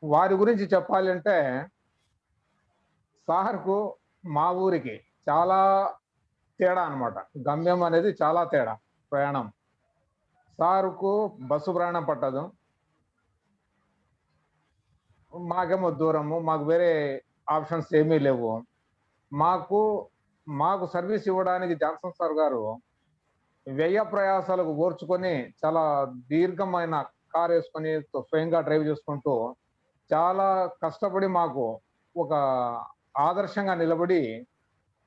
వారి గురించి చెప్పాలంటే సార్కు మా ఊరికి చాలా తేడా అన్నమాట. గమ్యం అనేది చాలా తేడా ప్రయాణం. సార్కు బస్సు ప్రయాణం పట్టదు. మాకేమో దూరము. మాకు వేరే ఆప్షన్స్ ఏమీ లేవు. మాకు మాకు సర్వీస్ ఇవ్వడానికి జాన్సన్ సార్ గారు వ్యయ ప్రయాసాలకు ఓర్చుకొని చాలా దీర్ఘమైన కారేసుకొని స్వయంగా డ్రైవ్ చేసుకుంటూ చాలా కష్టపడి మాకు ఒక ఆదర్శంగా నిలబడి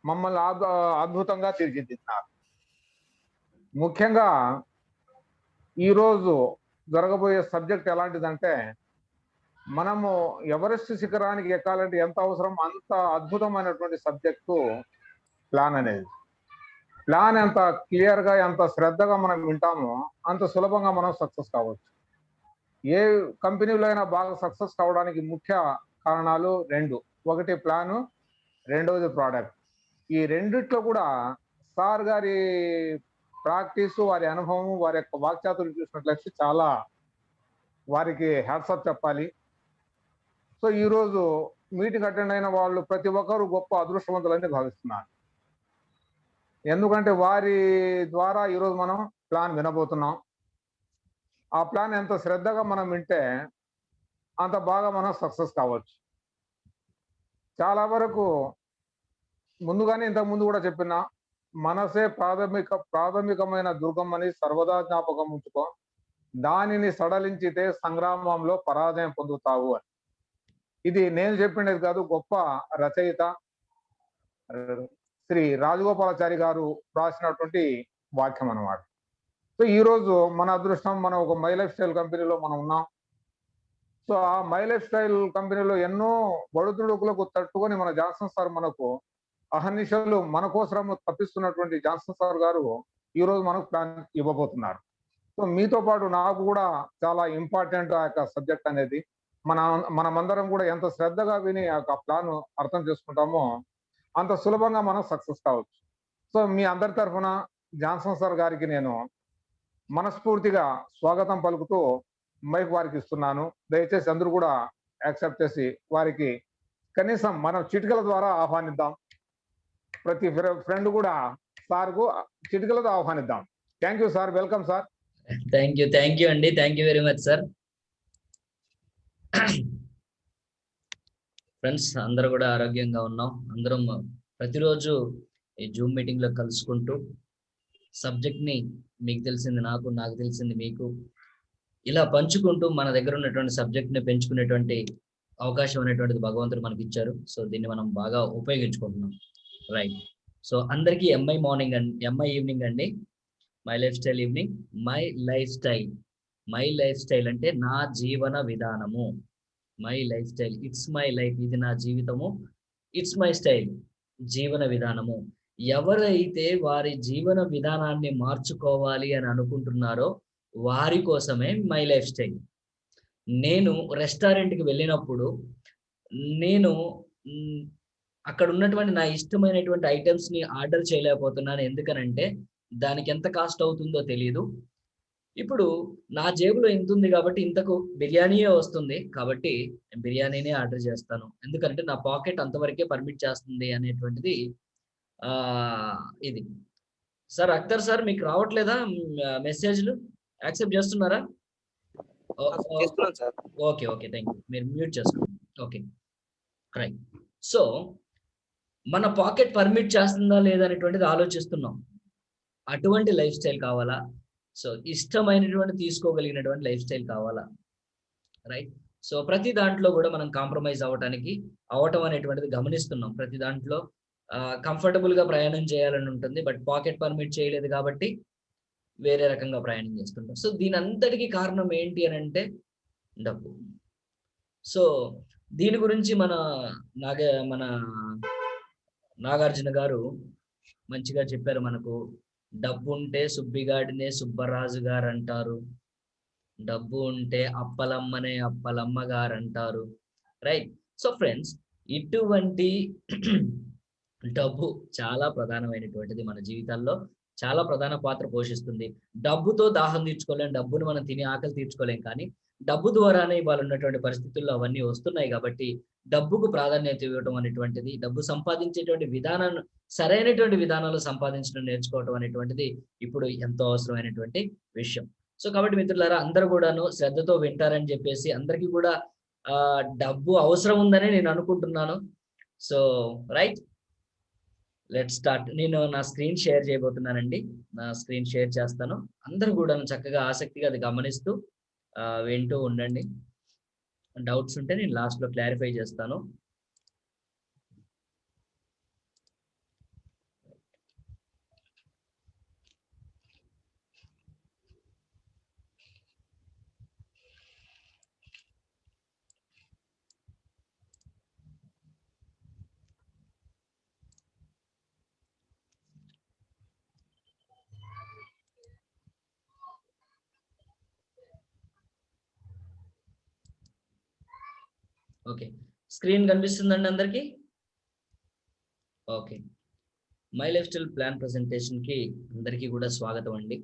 మమ్మల్ని అద్భుతంగా తీర్చిదిద్దినారు. ముఖ్యంగా ఈరోజు జరగబోయే సబ్జెక్ట్ ఎలాంటిదంటే, మనము ఎవరెస్ట్ శిఖరానికి ఎక్కాలంటే ఎంత అవసరం అంత అద్భుతమైనటువంటి సబ్జెక్టు ప్లాన్ అనేది. ప్లాన్ ఎంత క్లియర్‌గా, ఎంత శ్రద్ధగా మనం వింటామో అంత సులభంగా మనం సక్సెస్ కావచ్చు. ఏ కంపెనీలో అయినా బాగా సక్సెస్ కావడానికి ముఖ్య కారణాలు 2. ఒకటి ప్లాను, రెండోది ప్రొడక్ట్. ఈ రెండిట్లో కూడా సార్ గారి ప్రాక్టీసు, వారి అనుభవం, వారి యొక్క వాక్చాతుర్యం చూసినట్లయితే చాలా వారికి హ్యాట్స్ ఆఫ్ చెప్పాలి. సో ఈరోజు మీటింగ్ అటెండ్ అయిన వాళ్ళు ప్రతి ఒక్కరు గొప్ప అదృష్టవంతులని భావిస్తున్నారు. ఎందుకంటే వారి ద్వారా ఈరోజు మనం ప్లాన్ వినబోతున్నాం. ఆ ప్లాన్ ఎంత శ్రద్ధగా మనం వింటే అంత బాగా మనం సక్సెస్ కావచ్చు. చాలా వరకు ముందుగానే ఇంతకు ముందు కూడా చెప్పిన మనసే ప్రాథమికమైన దుర్గమ్మని సర్వదా జ్ఞాపకం ఉంచుకో. దానిని సడలించితే సంగ్రామంలో పరాజయం పొందుతావు అని. ఇది నేను చెప్పినది కాదు, గొప్ప రచయిత శ్రీ రాజగోపాలాచారి గారు రాసినటువంటి వాక్యం అన్నమాట. సో ఈరోజు మన అదృష్టం, మనం ఒక మై లైఫ్ స్టైల్ కంపెనీలో మనం ఉన్నాం. సో ఆ మై లైఫ్ స్టైల్ కంపెనీలో ఎన్నో ఒడిదుడుకులకు తట్టుకొని మన జాన్సన్ సార్ మనకు అహర్నిశలు మన కోసం తప్పిస్తున్నటువంటి జాన్సన్ సార్ గారు ఈరోజు మనకు ప్లాన్ ఇవ్వబోతున్నారు. సో మీతో పాటు నాకు కూడా చాలా ఇంపార్టెంట్ ఆ యొక్క సబ్జెక్ట్ అనేది. మనమందరం కూడా ఎంత శ్రద్ధగా విని ఆ యొక్క ప్లాన్ అర్థం చేసుకుంటామో అంత సులభంగా మనం సక్సెస్ కావచ్చు. సో మీ అందరి తరఫున జాన్సన్ సార్ గారికి నేను మనస్ఫూర్తిగా స్వాగతం పలుకుతూ మైక్ వారికి ఇస్తున్నాను. దయచేసి అందరూ కూడా యాక్సెప్ట్ చేసి వారికి కనీసం మనం చిటికల ద్వారా ఆహ్వానిద్దాం. ప్రతి ఫ్రెండ్ కూడా సార్కు చిటికలతో ఆహ్వానిద్దాం. Thank you sir. Welcome sir. Thank you అండి. Thank you very much sir. Friends అందరూ కూడా ఆరోగ్యంగా ఉన్నాం. అందరం ప్రతిరోజు ఈ జూమ్ మీటింగ్ లో కలుసుకుంటూ సబ్జెక్ట్ ని మీకు తెలిసింది నాకు తెలిసింది మీకు ఇలా పంచుకుంటూ మన దగ్గర ఉన్నటువంటి సబ్జెక్ట్ ని పెంచుకునేటువంటి అవకాశం అనేటువంటిది భగవంతుడు మనకి ఇచ్చారు. సో దీన్ని మనం బాగా ఉపయోగించుకుంటున్నాం. రైట్. సో అందరికీ ఎంఐ ఈవినింగ్ అండి. My life style evening. My life style అంటే నా జీవన విధానము. My life style, it's my life, ఇది నా జీవితము. ఇట్స్ మై స్టైల్, జీవన విధానము. ఎవరైతే వారి జీవన విధానాన్ని మార్చుకోవాలి అని అనుకుంటున్నారో వారి కోసమే మై లైఫ్ స్టైల్. నేను రెస్టారెంట్కి వెళ్ళినప్పుడు నేను అక్కడ ఉన్నటువంటి నా ఇష్టమైనటువంటి ఐటమ్స్ ని ఆర్డర్ చేయలేకపోతున్నాను. ఎందుకనంటే దానికి ఎంత కాస్ట్ అవుతుందో తెలియదు. ఇప్పుడు నా జేబులో ఇంత ఉంది కాబట్టి ఇంతకు బిర్యానీయే వస్తుంది కాబట్టి బిర్యానీనే ఆర్డర్ చేస్తాను. ఎందుకంటే నా పాకెట్ అంతవరకే పర్మిట్ చేస్తుంది అనేటువంటిది ఇది. సార్ అఖ్తర్ సార్ మీకు రావట్లేదా మెసేజ్లు? యాక్సెప్ట్ చేస్తున్నారా? Okay thank you. మీరు మ్యూట్ చేసుకోండి. Okay right. సో మన పాకెట్ పర్మిట్ చేస్తుందా లేదా అనేటువంటిది ఆలోచిస్తున్నాం. అటువంటి లైఫ్ స్టైల్ కావాలా? సో ఇష్టమైనటువంటి తీసుకోగలిగినటువంటి లైఫ్ స్టైల్ కావాలా? రైట్. సో ప్రతి దాంట్లో కూడా మనం కాంప్రమైజ్ అవటం అనేటువంటిది గమనిస్తున్నాం. ప్రతి దాంట్లో కంఫర్టబుల్ గా ప్రయాణం చేయాలని ఉంటుంది. బట్ పాకెట్ పర్మిట్ చేయలేదు కాబట్టి వేరే రకంగా ప్రయాణం చేస్తుంటాం. సో దీని అంతటికి కారణం ఏంటి అని అంటే డబ్బు. సో దీని గురించి మన నాగార్జున గారు మంచిగా చెప్పారు మనకు. డబ్బు ఉంటే సుబ్బిగాడినే సుబ్బరాజు గారు అంటారు, డబ్బు ఉంటే అప్పలమ్మనే అప్పలమ్మ గారు అంటారు. రైట్. సో ఫ్రెండ్స్, ఇటువంటి డబ్బు చాలా ప్రధానమైనటువంటిది మన జీవితాల్లో. చాలా ప్రధాన పాత్ర పోషిస్తుంది. డబ్బుతో దాహం తీర్చుకోలేం, డబ్బును మనం తిని ఆకలి తీర్చుకోలేం. కానీ డబ్బు ద్వారానే ఇవాళ ఉన్నటువంటి పరిస్థితుల్లో అవన్నీ వస్తున్నాయి కాబట్టి డబ్బుకు ప్రాధాన్యత ఇవ్వటం అనేటువంటిది, డబ్బు సంపాదించేటువంటి విధానాన్ని సరైనటువంటి విధానాలు సంపాదించడం నేర్చుకోవటం అనేటువంటిది ఇప్పుడు ఎంతో అవసరమైనటువంటి విషయం. సో కాబట్టి మిత్రులారా, అందరూ కూడాను శ్రద్ధతో వింటారని చెప్పేసి అందరికీ కూడా డబ్బు అవసరం ఉందని నేను అనుకుంటున్నాను. So right, let's start. నేను నా స్క్రీన్ షేర్ చేయబోతున్నానండి. నా స్క్రీన్ షేర్ చేస్తాను. అందరూ కూడా చక్కగా ఆసక్తిగా అది గమనిస్తూ వింటూ ఉండండి. డౌట్స్ ఉంటే నేను లాస్ట్‌లో క్లారిఫై చేస్తాను. ఓకే. స్క్రీన్ కనిపిస్తుందండి అందరికి? Okay. My life style plan ప్రెజెంటేషన్‌కి అందరికీ కూడా స్వాగతం అండి.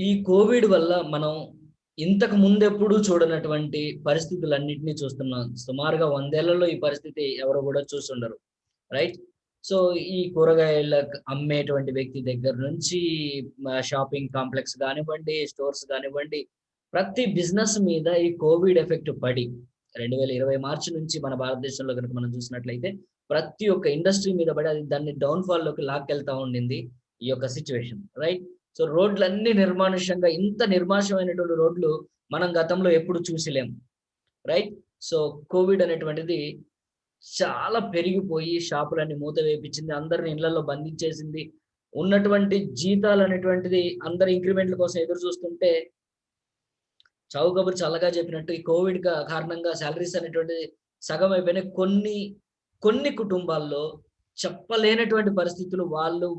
ఈ కోవిడ్ వల్ల మనం ఇంతకు ముందెప్పుడు చూడనటువంటి పరిస్థితులన్నిటిని చూస్తున్నాం. సుమారుగా 100 ఏళ్లలో ఈ పరిస్థితి ఎవరు కూడా చూసుండరు. రైట్? సో ఈ కూరగాయల అమ్మేటువంటి వ్యక్తి దగ్గర నుంచి షాపింగ్ కాంప్లెక్స్ గానివ్వండి, స్టోర్స్ గానివ్వండి, ప్రతి బిజినెస్ మీద ఈ కోవిడ్ ఎఫెక్ట్ పడి 2020 మార్చి నుంచి మన భారతదేశంలో గనుక మనం చూసినట్లయితే ప్రతి ఒక్క ఇండస్ట్రీ మీద పడి అది దాన్ని డౌన్ లోకి లాక్కెళ్తా ఉండింది ఈ యొక్క సిట్యుయేషన్. రైట్? సో రోడ్లన్నీ నిర్మానుష్యంగా, ఇంత నిర్మానుష్యమైనటువంటి రోడ్లు మనం గతంలో ఎప్పుడు చూసిలేం. రైట్? సో కోవిడ్ అనేటువంటిది చాలా పెరిగిపోయి షాపులన్నీ మూత వేపించింది. అందరిని ఇళ్లలో బంధించేసింది. ఉన్నటువంటి జీతాలు అనేటువంటిది అందరు ఇంక్రిమెంట్ల కోసం ఎదురు చూస్తుంటే చావు కబురు చల్లగా చెప్పినట్టు ఈ కోవిడ్ కారణంగా సాలరీస్ అనేటువంటిది సగం అయిపోయినాయి. కొన్ని కుటుంబాల్లో చెప్పలేనటువంటి పరిస్థితులు, వాళ్ళు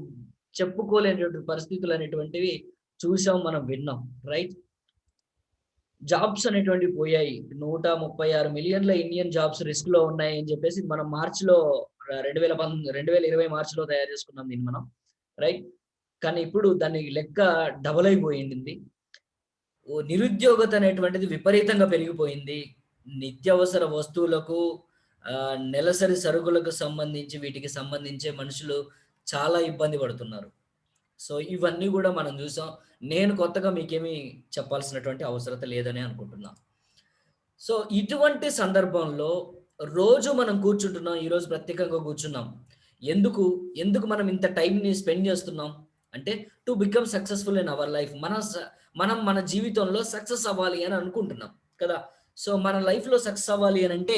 చెప్పుకోలేనటువంటి పరిస్థితులు అనేటువంటివి చూసాం, మనం విన్నాం. రైట్? జాబ్స్ అనేటువంటివి పోయాయి. 136 మిలియన్ల ఇండియన్ జాబ్స్ రిస్క్ లో ఉన్నాయి అని చెప్పేసి మనం మార్చిలో 2020 మార్చిలో తయారు చేసుకున్నాం దీన్ని మనం. రైట్? కానీ ఇప్పుడు దాని లెక్క డబుల్ అయిపోయింది. నిరుద్యోగత అనేటువంటిది విపరీతంగా పెరిగిపోయింది. నిత్యావసర వస్తువులకు, నెలసరి సరుకులకు సంబంధించి, వీటికి సంబంధించే మనుషులు చాలా ఇబ్బంది పడుతున్నారు. సో ఇవన్నీ కూడా మనం చూసాం. నేను కొత్తగా మీకేమీ చెప్పాల్సినటువంటి అవసరత లేదని అనుకుంటున్నా. సో ఇటువంటి సందర్భంలో రోజు మనం కూర్చుంటున్నాం. ఈరోజు ప్రత్యేకంగా కూర్చున్నాం. ఎందుకు మనం ఇంత టైంని స్పెండ్ చేస్తున్నాం అంటే to become successful in our life. మనం మన జీవితంలో సక్సెస్ అవ్వాలి అని అనుకుంటున్నాం కదా. సో మన లైఫ్‌లో సక్సెస్ అవ్వాలి అని అంటే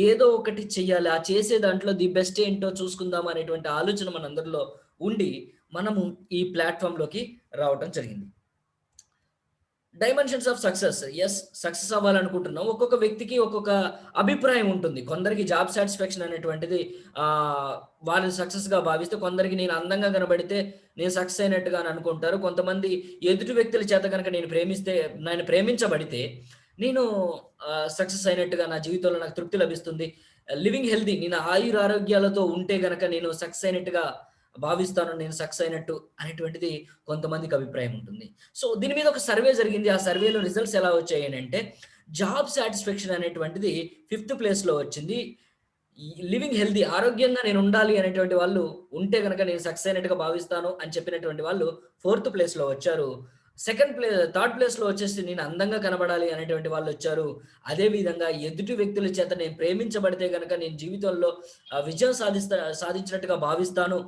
ఏదో ఒకటి చెయ్యాలి. ఆ చేసే దాంట్లో ది బెస్ట్ ఏంటో చూసుకుందాం అనేటువంటి ఆలోచన మనందరిలో ఉండి మనము ఈ ప్లాట్‌ఫార్మ్‌లోకి రావటం జరిగింది. Dimensions of success. Yes, success అవ్వాలనుకుంటున్నాం. ఒక్కొక్క వ్యక్తికి ఒక్కొక్క అభిప్రాయం ఉంటుంది. కొందరికి జాబ్ సాటిస్ఫాక్షన్ అనేటువంటిది వాళ్ళు సక్సెస్‌గా భావిస్తే, కొందరికి నేను అందంగా కనబడితే నేను సక్సెస్ అయినట్టుగా అని అనుకుంటారు. కొంతమంది ఎదుటి వ్యక్తుల చేత గనక నేను ప్రేమించబడితే నేను సక్సెస్ అయినట్టుగా, నా జీవితంలో నాకు తృప్తి లభిస్తుంది. లివింగ్ హెల్తీ, నేను ఆయురారోగ్యాలతో ఉంటే గనక నేను సక్సెస్ అయినట్టుగా భావిస్తాను, నేను సక్సెస్ అయినట్టు అనేటువంటిది కొంతమందికి అభిప్రాయం ఉంటుంది. సో దీని మీద ఒక సర్వే జరిగింది. ఆ సర్వేలో రిజల్ట్స్ ఎలా వచ్చాయి అంటే జాబ్ సాటిస్ఫాక్షన్ అనేటువంటిది 5th ప్లేస్‌లో వచ్చింది. లివింగ్ హెల్తీ, ఆరోగ్యంగా నేను ఉండాలి అనేటువంటి వాళ్ళు ఉంటే గనక నేను సక్సెస్ అయినట్టుగా భావిస్తాను అని చెప్పినటువంటి వాళ్ళు 4th ప్లేస్‌లో వచ్చారు. థర్డ్ ప్లేస్‌లో వచ్చేసి నేను అందంగా కనబడాలి అనేటువంటి వాళ్ళు వచ్చారు. అదే విధంగా ఎదుటి వ్యక్తుల చేత నేను ప్రేమించబడితే గనక నేను జీవితంలో విజయం సాధించినట్టుగా భావిస్తాను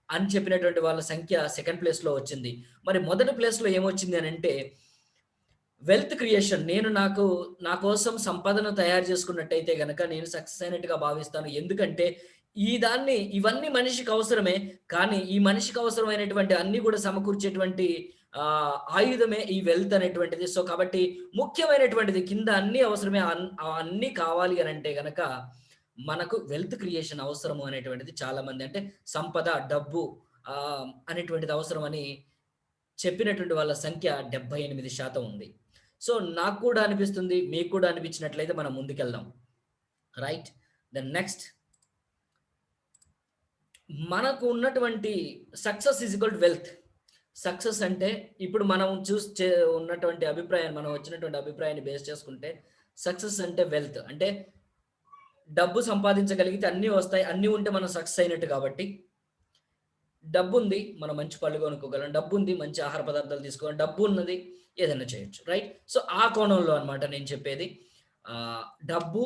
అని చెప్పినటువంటి వాళ్ళ సంఖ్య 2nd ప్లేస్‌లో వచ్చింది. మరి మొదటి ప్లేస్‌లో ఏమొచ్చింది అనంటే వెల్త్ క్రియేషన్. నేను నా కోసం సంపదను తయారు చేసుకున్నట్టయితే గనక నేను సక్సెస్ అయినట్టుగా భావిస్తాను. ఎందుకంటే ఇవన్నీ మనిషికి అవసరమే. కానీ ఈ మనిషికి అవసరమైనటువంటి అన్నీ కూడా సమకూర్చేటువంటి ఆయుధమే ఈ వెల్త్ అనేటువంటిది. సో కాబట్టి ముఖ్యమైనటువంటిది, కింద అన్నీ అవసరమే. అన్నీ కావాలి అనంటే గనక మనకు వెల్త్ క్రియేషన్ అవసరము అనేటువంటిది చాలామంది, అంటే సంపద, డబ్బు అనేటువంటిది అవసరమని చెప్పినటువంటి వాళ్ళ సంఖ్య 78% ఉంది. సో నాకు కూడా అనిపిస్తుంది, మీకు కూడా అనిపించినట్లయితే మనం ముందుకెళ్దాం. రైట్? దెన్ నెక్స్ట్ మనకు ఉన్నటువంటి success is equal to wealth. Success అంటే ఇప్పుడు మనం ఉన్నటువంటి అభిప్రాయాన్ని, మనం వచ్చినటువంటి అభిప్రాయాన్ని బేస్ చేసుకుంటే సక్సెస్ అంటే వెల్త్. అంటే డబ్బు సంపాదించగలిగితే అన్నీ వస్తాయి. అన్నీ ఉంటే మనం సక్సెస్ అయినట్టు కాబట్టి, డబ్బుంది మనం మంచి పళ్ళు కొనుక్కోగలం. డబ్బుంది మంచి ఆహార పదార్థాలు తీసుకోగలం. డబ్బు ఉన్నది ఏదైనా చేయొచ్చు. రైట్? సో, ఆ కోణంలో అన్నమాట నేను చెప్పేది. డబ్బు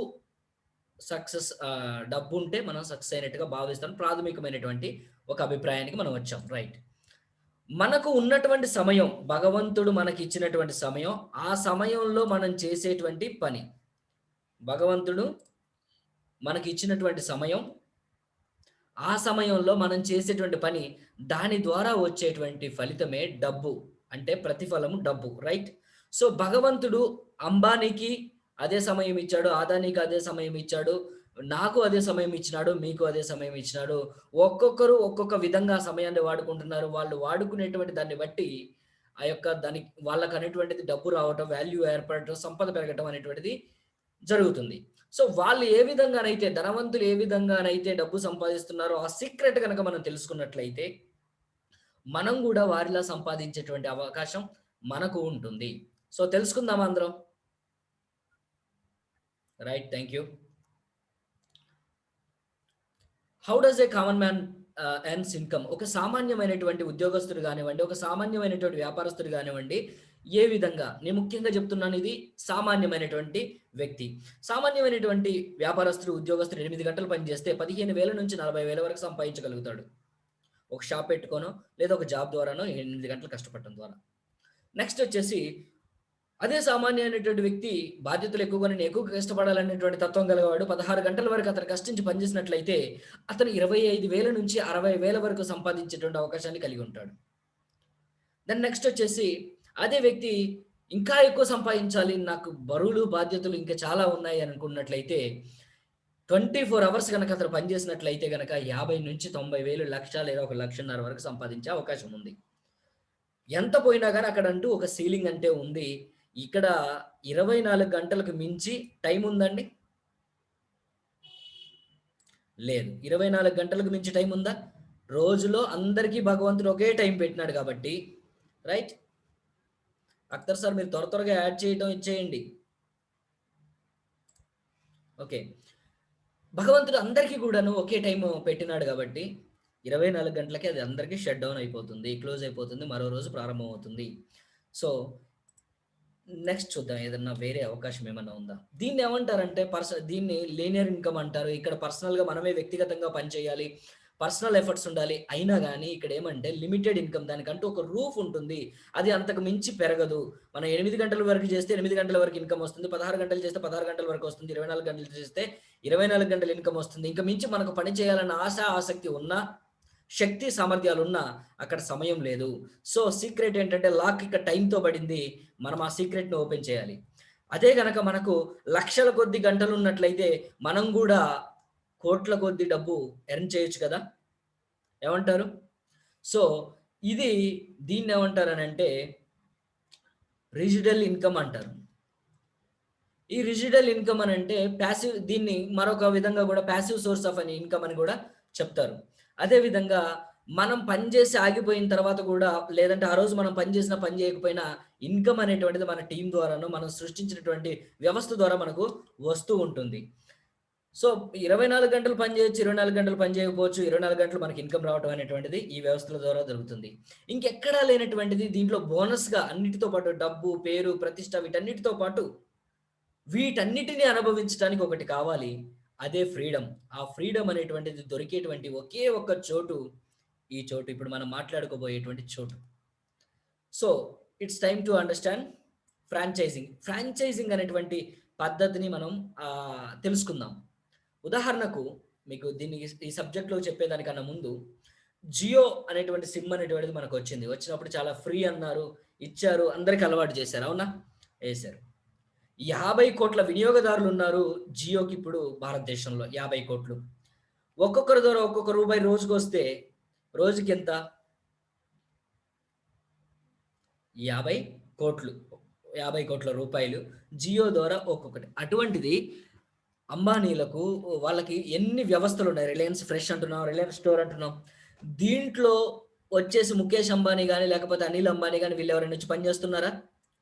సక్సెస్ డబ్బుంటే మనం సక్సెస్ అయినట్టుగా భావిస్తాను. ప్రాథమికమైనటువంటి ఒక అభిప్రాయానికి మనం వచ్చాం. రైట్. మనకు ఉన్నటువంటి సమయం, భగవంతుడు మనకిచ్చినటువంటి సమయం, ఆ సమయంలో మనం చేసేటువంటి పని. భగవంతుడు మనకిచ్చినటువంటి సమయం, ఆ సమయంలో మనం చేసేటువంటి పని, దాని ద్వారా వచ్చేటువంటి ఫలితమే డబ్బు. అంటే ప్రతిఫలము డబ్బు. రైట్? సో, భగవంతుడు అంబానీకి అదే సమయం ఇచ్చాడు, అదానీకి అదే సమయం ఇచ్చాడు, నాకు అదే సమయం ఇచ్చినాడు, మీకు అదే సమయం ఇచ్చినాడు. ఒక్కొక్కరు ఒక్కొక్క విధంగా ఆ సమయాన్ని వాడుకుంటున్నారు. వాళ్ళు వాడుకునేటువంటి దాన్ని బట్టి ఆ యొక్క దానికి వాళ్ళకనేటువంటిది డబ్బు రావటం, వాల్యూ ఏర్పడటం, సంపద పెరగటం అనేటువంటిది జరుగుతుంది. సో, వాళ్ళు ఏ విధంగానైతే ధనవంతులు ఏ విధంగానైతే డబ్బు సంపాదిస్తున్నారో ఆ సీక్రెట్ గనక మనం తెలుసుకున్నట్లయితే, మనం గూడా వారిలా సంపాదించేటువంటి అవకాశం మనకు ఉంటుంది. సో, తెలుసుకుందామా అందరం? Right. Thank you. How does a common man earns income? ఒక సామాన్యమైనటువంటి ఉద్యోగస్తుడు గానివ్వండి, ఒక సామాన్యమైనటువంటి వ్యాపారస్తుడు గానివ్వండి, ఏ విధంగా నేను ముఖ్యంగా చెప్తున్నాను, ఇది సామాన్యమైనటువంటి వ్యక్తి. సామాన్యమైనటువంటి వ్యాపారస్తుడు, ఉద్యోగస్తుడు 8 గంటలు పని చేస్తే 15,000-40,000 వరకు సంపాదించగలుగుతాడు. ఒక షాప్ పెట్టుకోనో, లేదా ఒక జాబ్ ద్వారానో 8 గంటలు కష్టపడటం ద్వారా. నెక్స్ట్ వచ్చేసి అదే సామాన్యమైనటువంటి వ్యక్తి బాధ్యతలు ఎక్కువగా నేను ఎక్కువ కష్టపడాలనేటువంటి తత్వం గలవాడు 16 గంటల వరకు అతను కష్టించి పనిచేసినట్లయితే అతను 25,000-60,000 వరకు సంపాదించేటువంటి అవకాశాన్ని కలిగి ఉంటాడు. దెన్ నెక్స్ట్ వచ్చేసి అదే వ్యక్తి ఇంకా ఎక్కువ సంపాదించాలి, నాకు బరువులు, బాధ్యతలు ఇంకా చాలా ఉన్నాయి అనుకున్నట్లయితే 24 అవర్స్ గనక అతను పనిచేసినట్లయితే గనక 50,000-90,000, లక్ష లేదా 1,50,000 వరకు సంపాదించే అవకాశం ఉంది. ఎంత పోయినా గాని అక్కడంటూ ఒక సీలింగ్ అంటే ఉంది. ఇక్కడ 24 గంటలకు మించి టైం ఉందండి? లేదు. 24 గంటలకు మించి టైం ఉందా? రోజులో అందరికీ భగవంతుడు ఒకే టైం పెట్టినాడు కాబట్టి, రైట్? అఖ్తర్ సార్ మీరు త్వరగా యాడ్ చేయటం ఇచ్చేయండి. ఓకే. భగవంతుడు అందరికీ కూడాను ఒకే టైము పెట్టినాడు కాబట్టి 24 గంటలకే అది అందరికీ షట్ డౌన్ అయిపోతుంది. క్లోజ్ అయిపోతుంది. మరో రోజు ప్రారంభమవుతుంది. సో, నెక్స్ట్ చూద్దాం ఏదన్నా వేరే అవకాశం ఏమన్నా ఉందా? దీన్నేమంటారంటే దీన్ని లీనియర్ ఇన్‌కమ్ అంటారు. ఇక్కడ పర్సనల్‌గా మనమే వ్యక్తిగతంగా పని చేయాలి. పర్సనల్ ఎఫర్ట్స్ ఉండాలి. అయినా గాని ఇక్కడేమంటే లిమిటెడ్ ఇన్‌కమ్, దానికంటూ ఒక రూఫ్ ఉంటుంది. అది అంతకు మించి పెరగదు. మనం 8 గంటల వరకు చేస్తే 8 గంటల వరకు ఇన్‌కమ్ వస్తుంది. 16 గంటలు చేస్తే 16 గంటల వరకు వస్తుంది. 24 గంటలు చేస్తే 24 గంటలు ఇన్‌కమ్ వస్తుంది. ఇంక మించి మనకు పని చేయాలన్న ఆశ, ఆసక్తి ఉన్నా, శక్తి సామర్థ్యాలున్నా అక్కడ సమయం లేదు. సో, సీక్రెట్ ఏంటంటే లాక్ ఇక్కడ టైమ్‌తో పడింది. మనం ఆ సీక్రెట్‌ని ఓపెన్ చేయాలి. అదే గనక మనకు లక్షల కొద్దీ గంటలున్నట్లయితే మనం గూడా కోట్ల కొద్దీ డబ్బు ఎర్న్ చేయొచ్చు కదా! ఏమంటారు? సో, ఇది దీన్నేమంటారనంటే రిజిడల్ ఇన్‌కమ్ అంటారు. ఈ రిజిడల్ ఇన్‌కమ్ అనంటే దీన్ని మరొక విధంగా గూడా పాసివ్ సోర్స్ ఆఫ్ ఇన్‌కమ్ అని గూడా చెప్తారు. అదే విధంగా మనం పని చేసి ఆగిపోయిన తర్వాత గూడా, లేదంటే ఆ రోజు మనం పని చేసినా, పని చేయకపోయినా ఇన్‌కమ్ అనేటువంటిది మన టీమ్ ద్వారానో, మనం సృష్టించినటువంటి వ్యవస్థ ద్వారా మనకు వస్తూ ఉంటుంది. సో, 24 గంటలు పని చేయొచ్చు, 24 గంటలు పని చేయకపోవచ్చు. 24 గంటలు మనకి ఇన్‌కమ్ రావటం అనేటువంటిది ఈ వ్యవస్థల ద్వారా జరుగుతుంది. ఇంకెక్కడా లేనటువంటిది దీంట్లో బోనస్‌గా అన్నిటితో పాటు డబ్బు, పేరు, ప్రతిష్ట వీటన్నిటితో పాటు వీటన్నిటిని అనుభవించటానికి ఒకటి కావాలి. అదే ఫ్రీడమ్. ఆ ఫ్రీడమ్ అనేటువంటిది దొరికేటువంటి ఒకే ఒక్క చోటు, ఈ చోటు. ఇప్పుడు మనం మాట్లాడుకోబోయేటువంటి చోటు. So, it's time to understand franchising. Franchising అనేటువంటి పద్ధతిని మనం తెలుసుకుందాం. ఉదాహరణకు మీకు ఈ సబ్జెక్ట్‌లో చెప్పేదానికన్నా ముందు జియో అనేటువంటి సిమ్ అనేటువంటిది మనకొచ్చింది. వచ్చినప్పుడు చాలా ఫ్రీ అన్నారు, ఇచ్చారు, అందరికి అలవాటు చేశారు. అవునా? ఏశారు. 50,00,00,000 వినియోగదారులున్నారు జియోకిప్పుడు భారతదేశంలో 50,00,00,000. ఒక్కొక్కరి ద్వారా ఒక్కొక్క రూపాయి రోజుకొస్తే రోజుకెంత? 50,00,00,000. 50,00,00,000 రూపాయలు జియో ద్వారా ఒక్కొక్కటి. అటువంటిది అంబానీలకు వాళ్ళకి ఎన్ని వ్యవస్థలు ఉన్నాయి. రిలయన్స్ ఫ్రెష్ అంటున్నాం, రిలయన్స్ స్టోర్ అంటున్నాం. దీంట్లో వచ్చేసి ముఖేష్ అంబానీ గాని, లేకపోతే అనిల్ అంబానీ గాని వీళ్ళెవరైనా వచ్చి పని చేస్తున్నారా?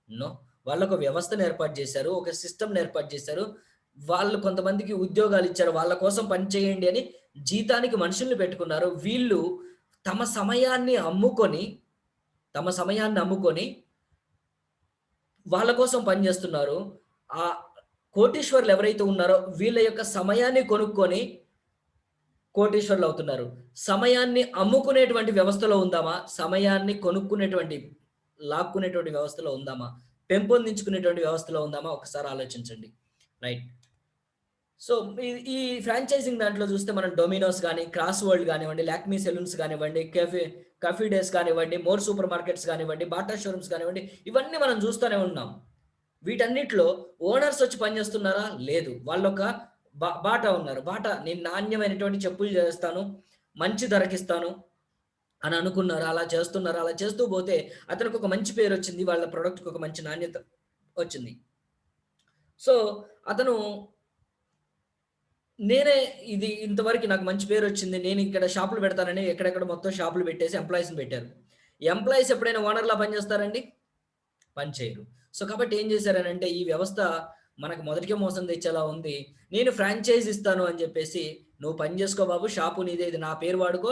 నో. వాళ్ళొక వ్యవస్థను ఏర్పాటు చేశారు. ఒక సిస్టమ్‌ని ఏర్పాటు చేశారు. వాళ్ళు కొంతమందికి ఉద్యోగాలిచ్చారు. వాళ్ళ కోసం పని చేయండి అని జీతానికి మనుషుల్ని పెట్టుకున్నారు. వీళ్ళు తమ సమయాన్ని అమ్ముకొని, తమ సమయాన్ని అమ్ముకొని వాళ్ళ కోసం పనిచేస్తున్నారు. ఆహ్, కోటీశ్వరులు ఎవరైతే ఉన్నారో వీళ్ళ యొక్క సమయాన్ని కొనుక్కొని కోటీశ్వరులవుతున్నారు. సమయాన్ని అమ్ముకునేటువంటి వ్యవస్థలో ఉందామా? సమయాన్ని కొనుక్కునేటువంటి, లాక్కునేటువంటి వ్యవస్థలో ఉందామా? పెంపొందించుకునేటువంటి వ్యవస్థలో ఉందామా? ఒకసారి ఆలోచించండి. రైట్. సో, ఈ ఫ్రాంచైజింగ్ దాంట్లో చూస్తే మనం డొమినోస్ గాని, క్రాస్ వరల్డ్ గానివ్వండి, లాక్మీ సెలూన్స్ కానివ్వండి, కాఫీ డేస్ కానివ్వండి, మోర్ సూపర్ మార్కెట్స్ కానివ్వండి, బాటా షోరూమ్స్ కానివ్వండి, ఇవన్నీ మనం చూస్తూనే ఉన్నాం. వీటన్నిటిలో ఓనర్స్ వచ్చి పనిచేస్తున్నారా? లేదు. వాళ్ళొక బాటా ఉన్నారు. బాటా నేను నాణ్యమైనటువంటి చెప్పులు చేస్తాను, మంచి ధరకిస్తాను అని అనుకున్నారు. అలా చేస్తున్నారు. అలా చేస్తూ పోతే అతనికొక మంచి పేరొచ్చింది. వాళ్ళ ప్రొడక్ట్‌కి ఒక మంచి నాణ్యత వచ్చింది. సో, అతను నేనే ఇది ఇంతవరకు నాకు మంచి పేరొచ్చింది. నేను ఇక్కడ షాపులు పెడతానని ఎక్కడెక్కడ మొత్తం షాపులు పెట్టేసి ఎంప్లాయీస్‌ని పెట్టారు. ఎంప్లాయీస్ ఎప్పుడైనా ఓనర్‌లా పనిచేస్తారండి? పని చేయరు. సో, కాబట్టి ఏం చేశారనంటే ఈ వ్యవస్థ మనకు మొదటికే మోసం తెచ్చేలా ఉంది. నేను ఫ్రాంచైజ్ ఇస్తాను అని చెప్పేసి, "నువ్వు పని చేసుకో బాబు, షాపు నీదే. ఇది నా పేరు వాడుకో.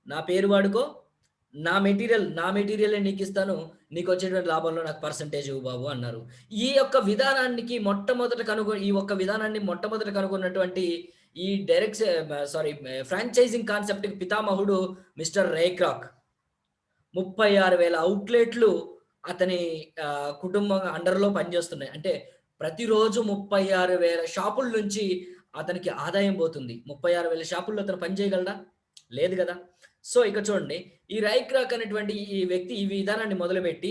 నా పేరు వాడుకో. నా మెటీరియలే నీకిస్తాను. నీకొచ్చేటువంటి లాభంలో నాకు పర్సెంటేజ్ ఇవ్వు బాబు" అన్నారు. ఈ ఒక్క విధానాన్ని మొట్టమొదట కనుగొన్నటువంటి ఈ ఫ్రాంచైజింగ్ కాన్సెప్ట్‌కి పితామహుడు మిస్టర్ రే క్రాక్. 36,000 ఔట్‌లెట్లు అతని కుటుంబం అండర్‌లో పనిచేస్తున్నాయి. అంటే ప్రతిరోజు 36,000 షాపుల నుంచి అతనికి ఆదాయం పోతుంది. 36,000 షాపుల్లో అతను పని చేయగలడా? లేదు గదా! సో, ఇక చూడండి. ఈ రై క్రాక్ అనేటువంటి ఈ వ్యక్తి ఈ విధానాన్ని మొదలుపెట్టి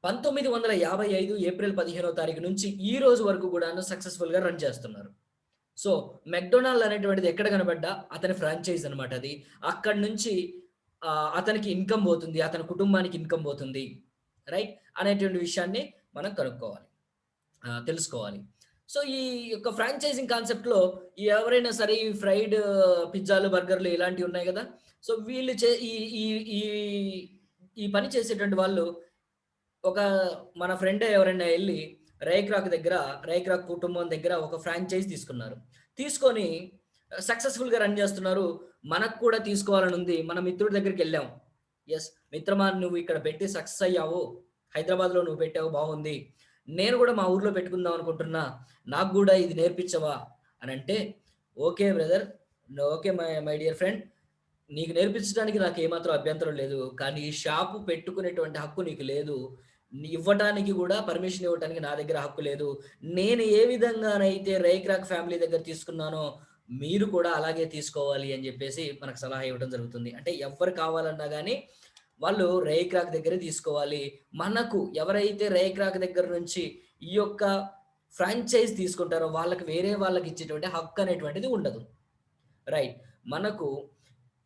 1955 ఏప్రిల్ 15వ తారీఖు నుంచి ఈ రోజు వరకు కూడాను సక్సెస్‌ఫుల్‌గా రన్ చేస్తున్నారు. సో, మెక్‌డొనాల్డ్ అనేటువంటిది ఎక్కడ కనపడ్డా అతని ఫ్రాంచైజ్ అనమాట అది. అక్కడి నుంచి అతనికి ఇన్‌కమ్ పోతుంది. అతని కుటుంబానికి ఇన్‌కమ్ పోతుంది. రైట్? అనేటువంటి విషయాన్ని మనం కనుక్కోవాలి. తెలుసుకోవాలి. సో, ఈ యొక్క ఫ్రాంచైజింగ్ కాన్సెప్ట్‌లో ఎవరైనా సరే ఈ ఫ్రైడ్ పిజ్జాలు, బర్గర్‌లు ఇలాంటివి ఉన్నాయి గదా! సో, వీళ్ళు చే ఈ ఈ ఈ ఈ పని చేసేటువంటి వాళ్ళు ఒక మన ఫ్రెండే ఎవరైనా ఎళ్లి రైక్రాక్ కుటుంబం దగ్గర ఒక ఫ్రాంచైజ్ తీసుకున్నారు. తీసుకొని సక్సెస్‌ఫుల్‌గా రన్ చేస్తున్నారు. మనకు కూడా తీసుకోవాలని ఉంది. మన మిత్రుడి దగ్గరికెళ్ళాం. యెస్. మిత్రమా, నువ్వు ఇక్కడ పెట్టి సక్సెస్ అయ్యావు. హైదరాబాద్‌లో నువ్వు పెట్టావు బాగుంది. నేను కూడా మా ఊర్లో పెట్టుకుందాం అనుకుంటున్నా. నాకు గూడా ఇది నేర్పించవా? అనంటే, okay brother. Okay my dear friend. నీకు నేర్పించడానికి నాకు ఏమాత్రం అభ్యంతరం లేదు. కానీ ఈ షాపు పెట్టుకునేటువంటి హక్కు నీకు లేదు. ఇవ్వటానికి గూడా పర్మిషన్ ఇవ్వటానికి నా దగ్గర హక్కు లేదు. నేను ఏ విధంగానైతే రైక్రాక్ ఫ్యామిలీ దగ్గర తీసుకున్నానో, మీరు కూడా అలాగే తీసుకోవాలి అని జెప్పేసి మనకు సలహా ఇవ్వడం జరుగుతుంది. అంటే ఎవ్వరు కావాలన్నా గాని వాళ్ళు రైక్రాక్ దగ్గరే తీసుకోవాలి. మనకు ఎవరైతే రైక్రాక్ దగ్గర నుంచి ఈ యొక్క ఫ్రాంచైజ్ తీసుకుంటారో వేరే వాళ్ళకి ఇచ్చేటువంటి హక్కు అనేటువంటిది ఉండదు. రైట్. మనకు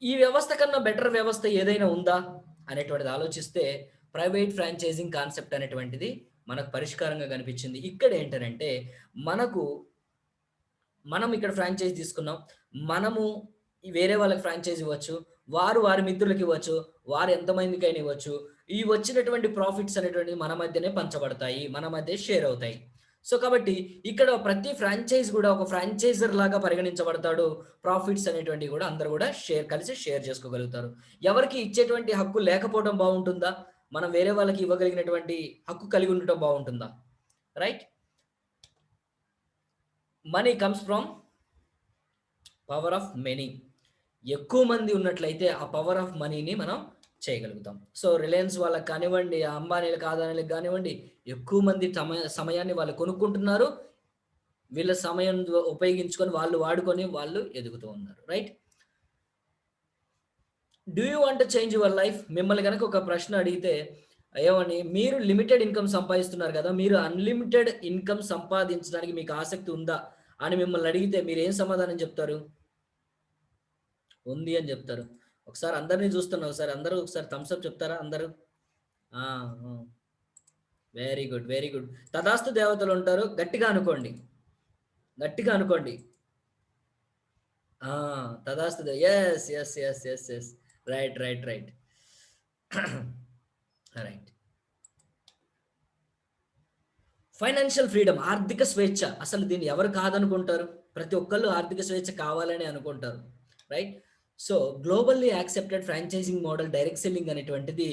ఈ వ్యవస్థ కన్నా బెటర్ వ్యవస్థ ఏదైనా ఉందా? అనేటువంటిది ఆలోచిస్తే ప్రైవేట్ ఫ్రాంచైజింగ్ కాన్సెప్ట్ అనేటువంటిది మనకు పరిష్కారంగా కనిపించింది. ఇక్కడేంటనంటే మనకు మనం ఇక్కడ ఫ్రాంచైజ్ తీసుకున్నాం. మనము వేరే వాళ్ళకి ఫ్రాంచైజ్ ఇవ్వచ్చు. వారు వారి మిత్రులకి ఇవ్వచ్చు. వారు ఎంతమందికైనా ఇవ్వచ్చు. ఈ వచ్చినటువంటి ప్రాఫిట్స్ అనేటువంటివి మన మధ్యనే పంచబడతాయి. మన మధ్య షేర్ అవుతాయి. సో, కాబట్టి ఇక్కడ ప్రతి ఫ్రాంచైజ్ గూడా ఒక ఫ్రాంచైజర్ లాగా పరిగణించబడతాడు. ప్రాఫిట్స్ అనేటువంటివి గూడా అందరూ గూడా కలిసి షేర్ చేసుకోగలుగుతారు. ఎవరికీ ఇచ్చేటువంటి హక్కు లేకపోవడం బావుంటుందా? మనం వేరే వాళ్ళకి ఇవ్వగలిగినటువంటి హక్కు కలిగి ఉండటం బావుంటుందా? Right? Money comes from power of many. ఎక్కువ మంది ఉన్నట్లయితే ఆ పవర్ ఆఫ్ మనీని మనం చేయగలుగుతాం. సో, రిలయన్స్ వాళ్ళకి కానివ్వండి, అంబానీలకు, అదానీలకు గానివ్వండి, ఎక్కువ మంది సమయాన్ని వాళ్ళు కొనుక్కుంటున్నారు. వీళ్ళ సమయం ఉపయోగించుకొని వాళ్ళు వాడుకొని వాళ్ళు ఎదుగుతూ ఉన్నారు. Right? Do you want to change your life? మిమ్మల్ని గనక ఒక ప్రశ్న అడిగితే ఏమని, మీరు లిమిటెడ్ ఇన్‌కమ్ సంపాదిస్తున్నారు గదా! మీరు అన్‌లిమిటెడ్ ఇన్‌కమ్ సంపాదించడానికి మీకు ఆసక్తి ఉందా? అని మిమ్మల్ని అడిగితే మీరేం సమాధానం చెప్తారు? ఉంది అని జెప్తారు. ఒకసారి అందరిని చూస్తున్నా. ఒకసారి అందరూ ఒకసారి థమ్స్ అప్ చెప్తారా అందరూ? ఆ! ఆ! Very good, very good. తదాస్తు దేవతలు ఉంటారు. గట్టిగా అనుకోండి, గట్టిగా అనుకోండి. ఆ! తదాస్తు yes, yes, yes, yes, yes. Right, right, right. Right. Financial freedom, ఆర్థిక స్వేచ్ఛ. అసలు దీన్ని ఎవరు కాదనుకుంటారు? ప్రతి ఒక్కళ్ళు ఆర్థిక స్వేచ్ఛ కావాలని అనుకుంటారు. Right? So, globally accepted franchising model direct selling అనేటువంటిది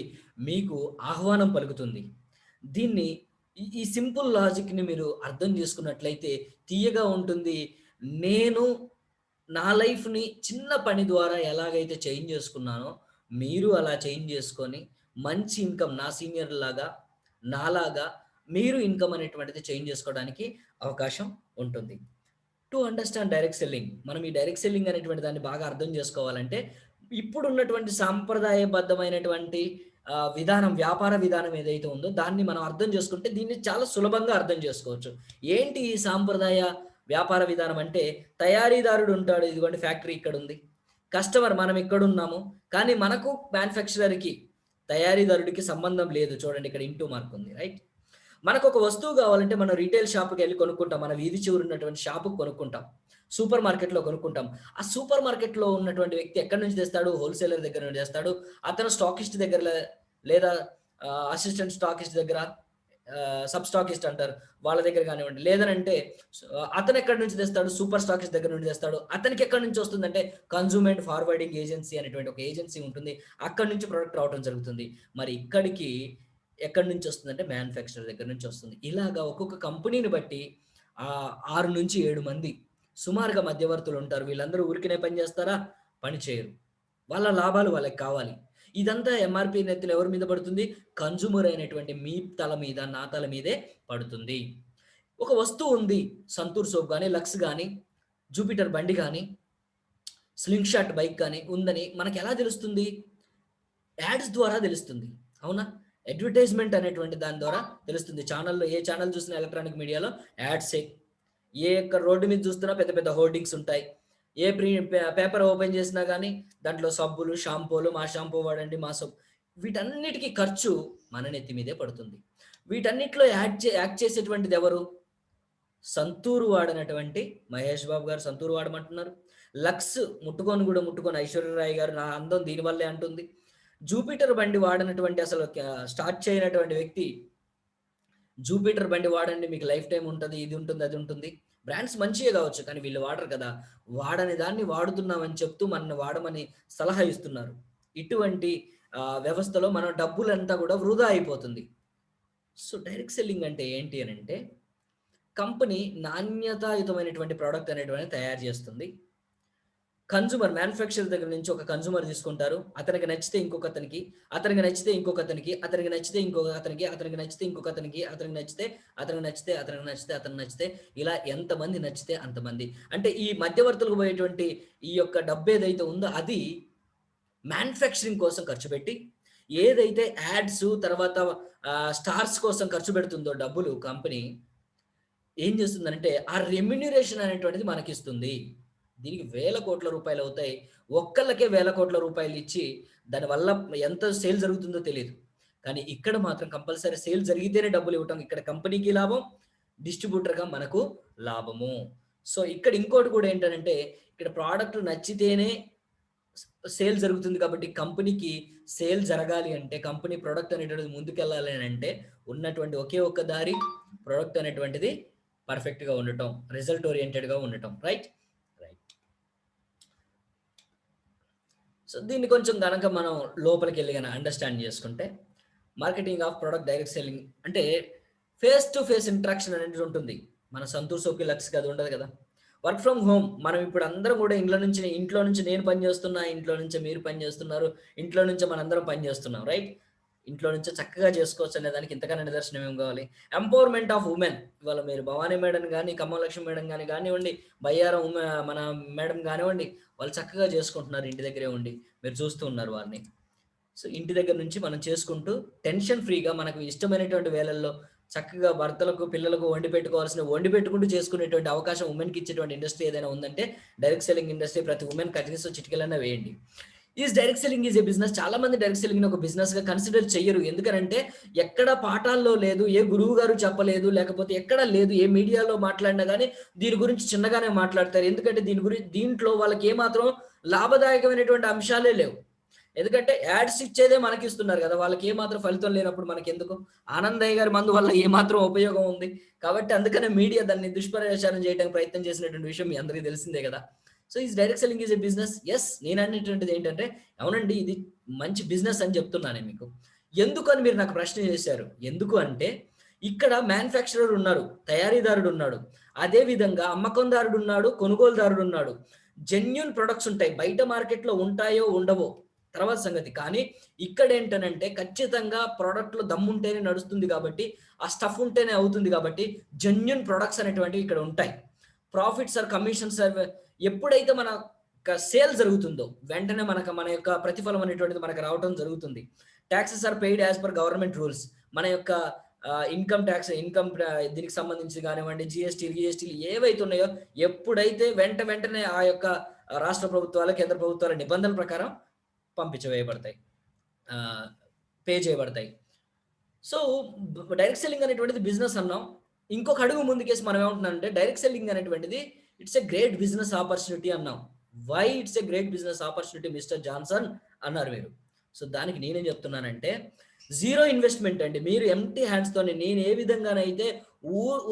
మీకు ఆహ్వానం పలుకుతుంది. దీన్ని ఈ సింపుల్ లాజిక్‌ని మీరు అర్థం చేసుకున్నట్లయితే తియ్యగా ఉంటుంది. నేను నా లైఫ్‌ని చిన్న పని ద్వారా ఎలాగైతే చేంజ్ చేసుకున్నానో, మీరు అలా చేంజ్ చేసుకొని మంచి ఇన్‌కమ్ నా సీనియర్‌లాగా, నాలాగా మీరు ఇన్‌కమ్ అనేటువంటిది చేంజ్ చేసుకోవడానికి అవకాశం ఉంటుంది. To understand direct selling. మనం ఈ డైరెక్ట్ సెల్లింగ్ అనేటువంటి దాన్ని బాగా అర్థం చేసుకోవాలంటే, ఇప్పుడున్నటువంటి సాంప్రదాయబద్ధమైనటువంటి విధానం, వ్యాపార విధానం ఏదైతే ఉందో దాన్ని మనం అర్థం చేసుకుంటే దీన్ని చాలా సులభంగా అర్థం చేసుకోవచ్చు. ఏంటి ఈ సాంప్రదాయ వ్యాపార విధానం అంటే, తయారీదారుడు ఉంటాడు. ఇదిగోండి ఫ్యాక్టరీ ఇక్కడుంది. కస్టమర్ మనం ఇక్కడున్నాము. కానీ మనకు మ్యానుఫ్యాక్చరర్‌కి, తయారీదారుడికి సంబంధం లేదు. చూడండి ఇక్కడ ఇంటూ మార్క్ ఉంది. రైట్? మనకొక వస్తువు గావాలంటే మనం రిటైల్ షాప్‌కెళ్ళి కొనుక్కుంటాం. మన వీధి చివర ఉన్నటువంటి షాపుకి కొనుక్కుంటాం. సూపర్ మార్కెట్‌లో కొనుక్కుంటాం. ఆ సూపర్ మార్కెట్‌లో ఉన్నటువంటి వ్యక్తి ఎక్కడి నుంచి తెస్తాడు? హోల్‌సేలర్ దగ్గర నుండి తెస్తాడు. అతను స్టాకిస్ట్ దగ్గర లేదా అసిస్టెంట్ స్టాకిస్ట్ దగ్గర, సబ్ స్టాకిస్ట్ అంటారు. వాళ్ళ దగ్గర గానివ్వండి. లేదనంటే అతను ఎక్కడి నుంచి తెస్తాడు? సూపర్ స్టాకిస్ట్ దగ్గర నుండి తెస్తాడు. అతనికి ఎక్కడి నుంచి వస్తుందంటే కన్స్యూమర్ ఫార్వర్డింగ్ ఏజెన్సీ అనేటువంటి ఒక ఏజెన్సీ ఉంటుంది. అక్కడి నుంచి ప్రొడక్ట్ రావటం జరుగుతుంది. మరి ఇక్కడికి ఎక్కడి నుంచి వస్తుందంటే మ్యానుఫ్యాక్చరర్ దగ్గర నుంచి వస్తుంది. ఇలాగా ఒక్కొక్క కంపెనీని బట్టి 6-7 మంది సుమారుగా మధ్యవర్తులు ఉంటారు. వీళ్ళందరూ ఊరికనే పని చేస్తారా? పని చేయరు. వాళ్ళ లాభాలు వాళ్ళకి కావాలి. ఇదంతా ఎంఆర్‌పీ నెత్తిన ఎవరి మీద పడుతుంది? కన్స్యూమర్ అయినటువంటి మీ తల మీద, నా తల మీదే పడుతుంది. ఒక వస్తువు ఉంది. సంతూర్ సోప్ గాని, లక్స్ గాని, జూపిటర్ బండి గాని, స్లింగ్ షాట్ బైక్ గాని ఉందని మనకెలా తెలుస్తుంది? యాడ్స్ ద్వారా తెలుస్తుంది. అవునా? అడ్వర్టైజ్‌మెంట్ అనేటువంటి దాని ద్వారా తెలుస్తుంది. ఏ ఛానల్ చూసినా ఎలక్ట్రానిక్ మీడియాలో యాడ్సే. ఏ యొక్క రోడ్డు మీద చూస్తున్నా పెద్ద పెద్ద హోర్డింగ్స్ ఉంటాయి. ఏ పేపర్ ఓపెన్ చేసినా గానీ దాంట్లో సబ్బులు, షాంపూలు, మా షాంపూ వాడండి, మా సోప్, వీటన్నిటికి ఖర్చు మన నెత్తి మీదే పడుతుంది. వీటన్నిటిలో యాక్ట్ చేసేటువంటిది ఎవరు? సంతూరు వాడనటువంటి మహేష్ బాబు గారు సంతూరు వాడమంటున్నారు. లక్స్ ముట్టుకోను గూడా ముట్టుకోని ఐశ్వర్యరాయ్ గారు నా అందం దీని వల్లే అంటుంది. జూపిటర్ బండి వాడనటువంటి అసలు స్టార్ట్ చేయనటువంటి వ్యక్తి, జూపిటర్ బండి వాడండి మీకు లైఫ్ టైమ్ ఉంటది. ఇది ఉంటుంది, అది ఉంటుంది. బ్రాండ్స్ మంచియే గావచ్చు. కానీ వీళ్ళు వాడరు కదా! వాడని దాన్ని వాడుతున్నామని చెప్తూ మనల్ని వాడమని సలహా ఇస్తున్నారు. ఇటువంటి వ్యవస్థలో మన డబ్బులంతా గూడా వృధా అయిపోతుంది. సో, డైరెక్ట్ సెల్లింగ్ అంటే ఏంటి అనంటే, కంపెనీ నాణ్యతాయుతమైనటువంటి ప్రొడక్ట్ అనేటువంటిది తయారు చేస్తుంది. కన్స్యూమర్ మ్యానుఫ్యాక్చరర్ దగ్గర నుంచి ఒక కన్స్యూమర్ తీసుకుంటారు. అతనికి నచ్చితే ఇంకొకతనికి, అతనికి నచ్చితే ఇంకొకతనికి, అతనికి నచ్చితే ఇంకొక అతనికి, అతనికి నచ్చితే ఇంకొకతనికి, అతనికి నచ్చితే, అతనికి నచ్చితే, అతనికి నచ్చితే, అతనికి నచ్చితే, ఇలా ఎంతమంది నచ్చితే అంతమంది. అంటే ఈ మధ్యవర్తులకు పోయేటువంటి ఈ యొక్క డబ్బేదైతే ఉందో అది మ్యానుఫ్యాక్చరింగ్ కోసం ఖర్చు పెట్టి, ఏదైతే యాడ్స్ తర్వాత స్టార్స్ కోసం ఖర్చు పెడుతుందో డబ్బులు కంపెనీ, ఏం చేస్తుందనంటే ఆ రెమ్యూనరేషన్ అనేటువంటిది మనకిస్తుంది. దీనికి వేల కోట్ల రూపాయలవుతాయి. ఒక్కళ్ళకే వేల కోట్ల రూపాయలిచ్చి దానివల్ల ఎంత సేల్ జరుగుతుందో తెలీదు. కానీ ఇక్కడ మాత్రం కంపల్సరీ సేల్ జరిగితేనే డబ్బులివ్వటం. ఇక్కడ కంపెనీకి లాభం, డిస్ట్రిబ్యూటర్‌గా మనకు లాభము. సో, ఇక్కడ ఇంకోటి కూడా ఏంటనంటే, ఇక్కడ ప్రొడక్ట్ నచ్చితేనే సేల్ జరుగుతుంది కాబట్టి కంపెనీకి సేల్ జరగాలి అంటే, కంపెనీ ప్రొడక్ట్ అనేటువంటిది ముందుకెళ్ళాలి అనంటే ఉన్నటువంటి ఒకే ఒక్క దారి ప్రొడక్ట్ అనేటువంటిది పర్ఫెక్ట్‌గా ఉండటం. రిజల్ట్ ఓరియెంటెడ్‌గా ఉండటం. రైట్? రైట్. సో, దీన్ని కొంచెం గనక మనం లోపలికెళ్ళి అండర్‌స్టాండ్ చేసుకుంటే, marketing of product direct selling అంటే ఫేస్ టు ఫేస్ ఇంటరాక్షన్ అనేది ఉంటుంది. మన సంతూర్ సోప్‌కి, లక్స్‌కి అది ఉండదు కదా! వర్క్ ఫ్రమ్ హోమ్ మనం ఇప్పుడు అందరం కూడా ఇంట్లో నుంచి నేను పని చేస్తున్నా, ఇంట్లో నుంచే మీరు పని చేస్తున్నారు, ఇంట్లో నుంచే మనందరం పని చేస్తున్నాం. రైట్? ఇంట్లో నుంచే చక్కగా చేసుకోవచ్చు అనే దానికి ఇంతకన్నా నిదర్శనం ఏం కావాలి? Empowerment of women. ఇవాళ మీరు భవానీ మేడం గాని, ఖమ్మం లక్ష్మి మేడం గాని కానివ్వండి, బయ్యారం మన మేడం కానివ్వండి, వాళ్ళు చక్కగా చేసుకుంటున్నారు ఇంటి దగ్గరే ఉండి. మీరు చూస్తూ ఉన్నారు వారిని. సో, ఇంటి దగ్గర నుంచి మనం చేసుకుంటూ టెన్షన్ ఫ్రీగా మనకు ఇష్టమైనటువంటి వేళల్లో చక్కగా భర్తలకు, పిల్లలకు వండి పెట్టుకుంటూ చేసుకునేటువంటి అవకాశం వుమెన్‌కి ఇచ్చేటువంటి ఇండస్ట్రీ ఏదైనా ఉందంటే డైరెక్ట్ సెల్లింగ్ ఇండస్ట్రీ. ప్రతి వుమెన్ కనీసం చిటికెలన్నా వేయండి. Is direct selling is a business. చాలా మంది డైరెక్ట్ సెల్లింగ్ ఒక బిజినెస్ గా కన్సిడర్ చెయ్యరు. ఎందుకంటే ఎక్కడ పాఠాల్లో లేదు, ఏ గురువు గారు చెప్పలేదు, లేకపోతే ఎక్కడ లేదు, ఏ మీడియాలో మాట్లాడినా కానీ దీని గురించి చిన్నగానే మాట్లాడతారు. ఎందుకంటే దీంట్లో వాళ్ళకి ఏమాత్రం లాభదాయకమైనటువంటి అంశాలే లేవు. ఎందుకంటే యాడ్స్ ఇచ్చేదే మనకి ఇస్తున్నారు కదా, వాళ్ళకి ఏమాత్రం ఫలితం లేనప్పుడు మనకి ఎందుకు? ఆనందయ్య గారి మందు వల్ల ఏమాత్రం ఉపయోగం ఉంది? కాబట్టి అందుకనే మీడియా దాన్ని దుష్ప్రచారం చేయడానికి ప్రయత్నం చేసినటువంటి విషయం మీ అందరికీ తెలిసిందే కదా. So is direct selling is a business. Yes, నేను అనేటువంటిది ఏంటంటే అవునండి ఇది మంచి బిజినెస్ అని చెప్తున్నాను మీకు. ఎందుకు అని మీరు నాకు ప్రశ్న చేశారు. ఎందుకు అంటే ఇక్కడ మ్యానుఫ్యాక్చరర్ ఉన్నారు, తయారీదారుడు ఉన్నాడు, అదే విధంగా అమ్మకందారుడు ఉన్నాడు, కొనుగోలుదారుడు ఉన్నాడు. జెన్యూన్ ప్రొడక్ట్స్ ఉంటాయి, బయట మార్కెట్లో ఉంటాయో ఉండవో తర్వాత సంగతి. కానీ ఇక్కడ ఏంటనంటే ఖచ్చితంగా ప్రోడక్ట్లో దమ్ముంటేనే నడుస్తుంది కాబట్టి, ఆ స్టఫ్ ఉంటేనే అవుతుంది కాబట్టి జెన్యూన్ ప్రొడక్ట్స్ అనేటువంటివి ఇక్కడ ఉంటాయి. ప్రాఫిట్స్ ఆర్ కమిషన్స్ ఎప్పుడైతే మన సేల్ జరుగుతుందో వెంటనే మన యొక్క ప్రతిఫలం అనేటువంటిది మనకు రావడం జరుగుతుంది. Taxes are paid as per government rules. మన యొక్క ఇన్కమ్ ట్యాక్స్, ఇన్కమ్ దీనికి సంబంధించి కానివ్వండి, జిఎస్టీలు ఏవైతే ఉన్నాయో ఎప్పుడైతే వెంటనే ఆ యొక్క రాష్ట్ర ప్రభుత్వాల, కేంద్ర ప్రభుత్వాల నిబంధనల ప్రకారం పంపించవేయబడతాయి, పే చేయబడతాయి. సో డైరెక్ట్ సెల్లింగ్ అనేటువంటిది బిజినెస్ అన్నాం. ఇంకొక అడుగు ముందుకేసి మనం ఏమంటున్నామంటే డైరెక్ట్ సెల్లింగ్ అనేటువంటిది it's a great business opportunity అన్నాం. Why it's a great business opportunity mister Johnson అన్నారు మీరు. సో దానికి నేనేం చెప్తున్నానంటే జీరో ఇన్వెస్ట్మెంట్ అండి. మీరు ఎంటీ హ్యాండ్స్తో, నేను ఏ విధంగానైతే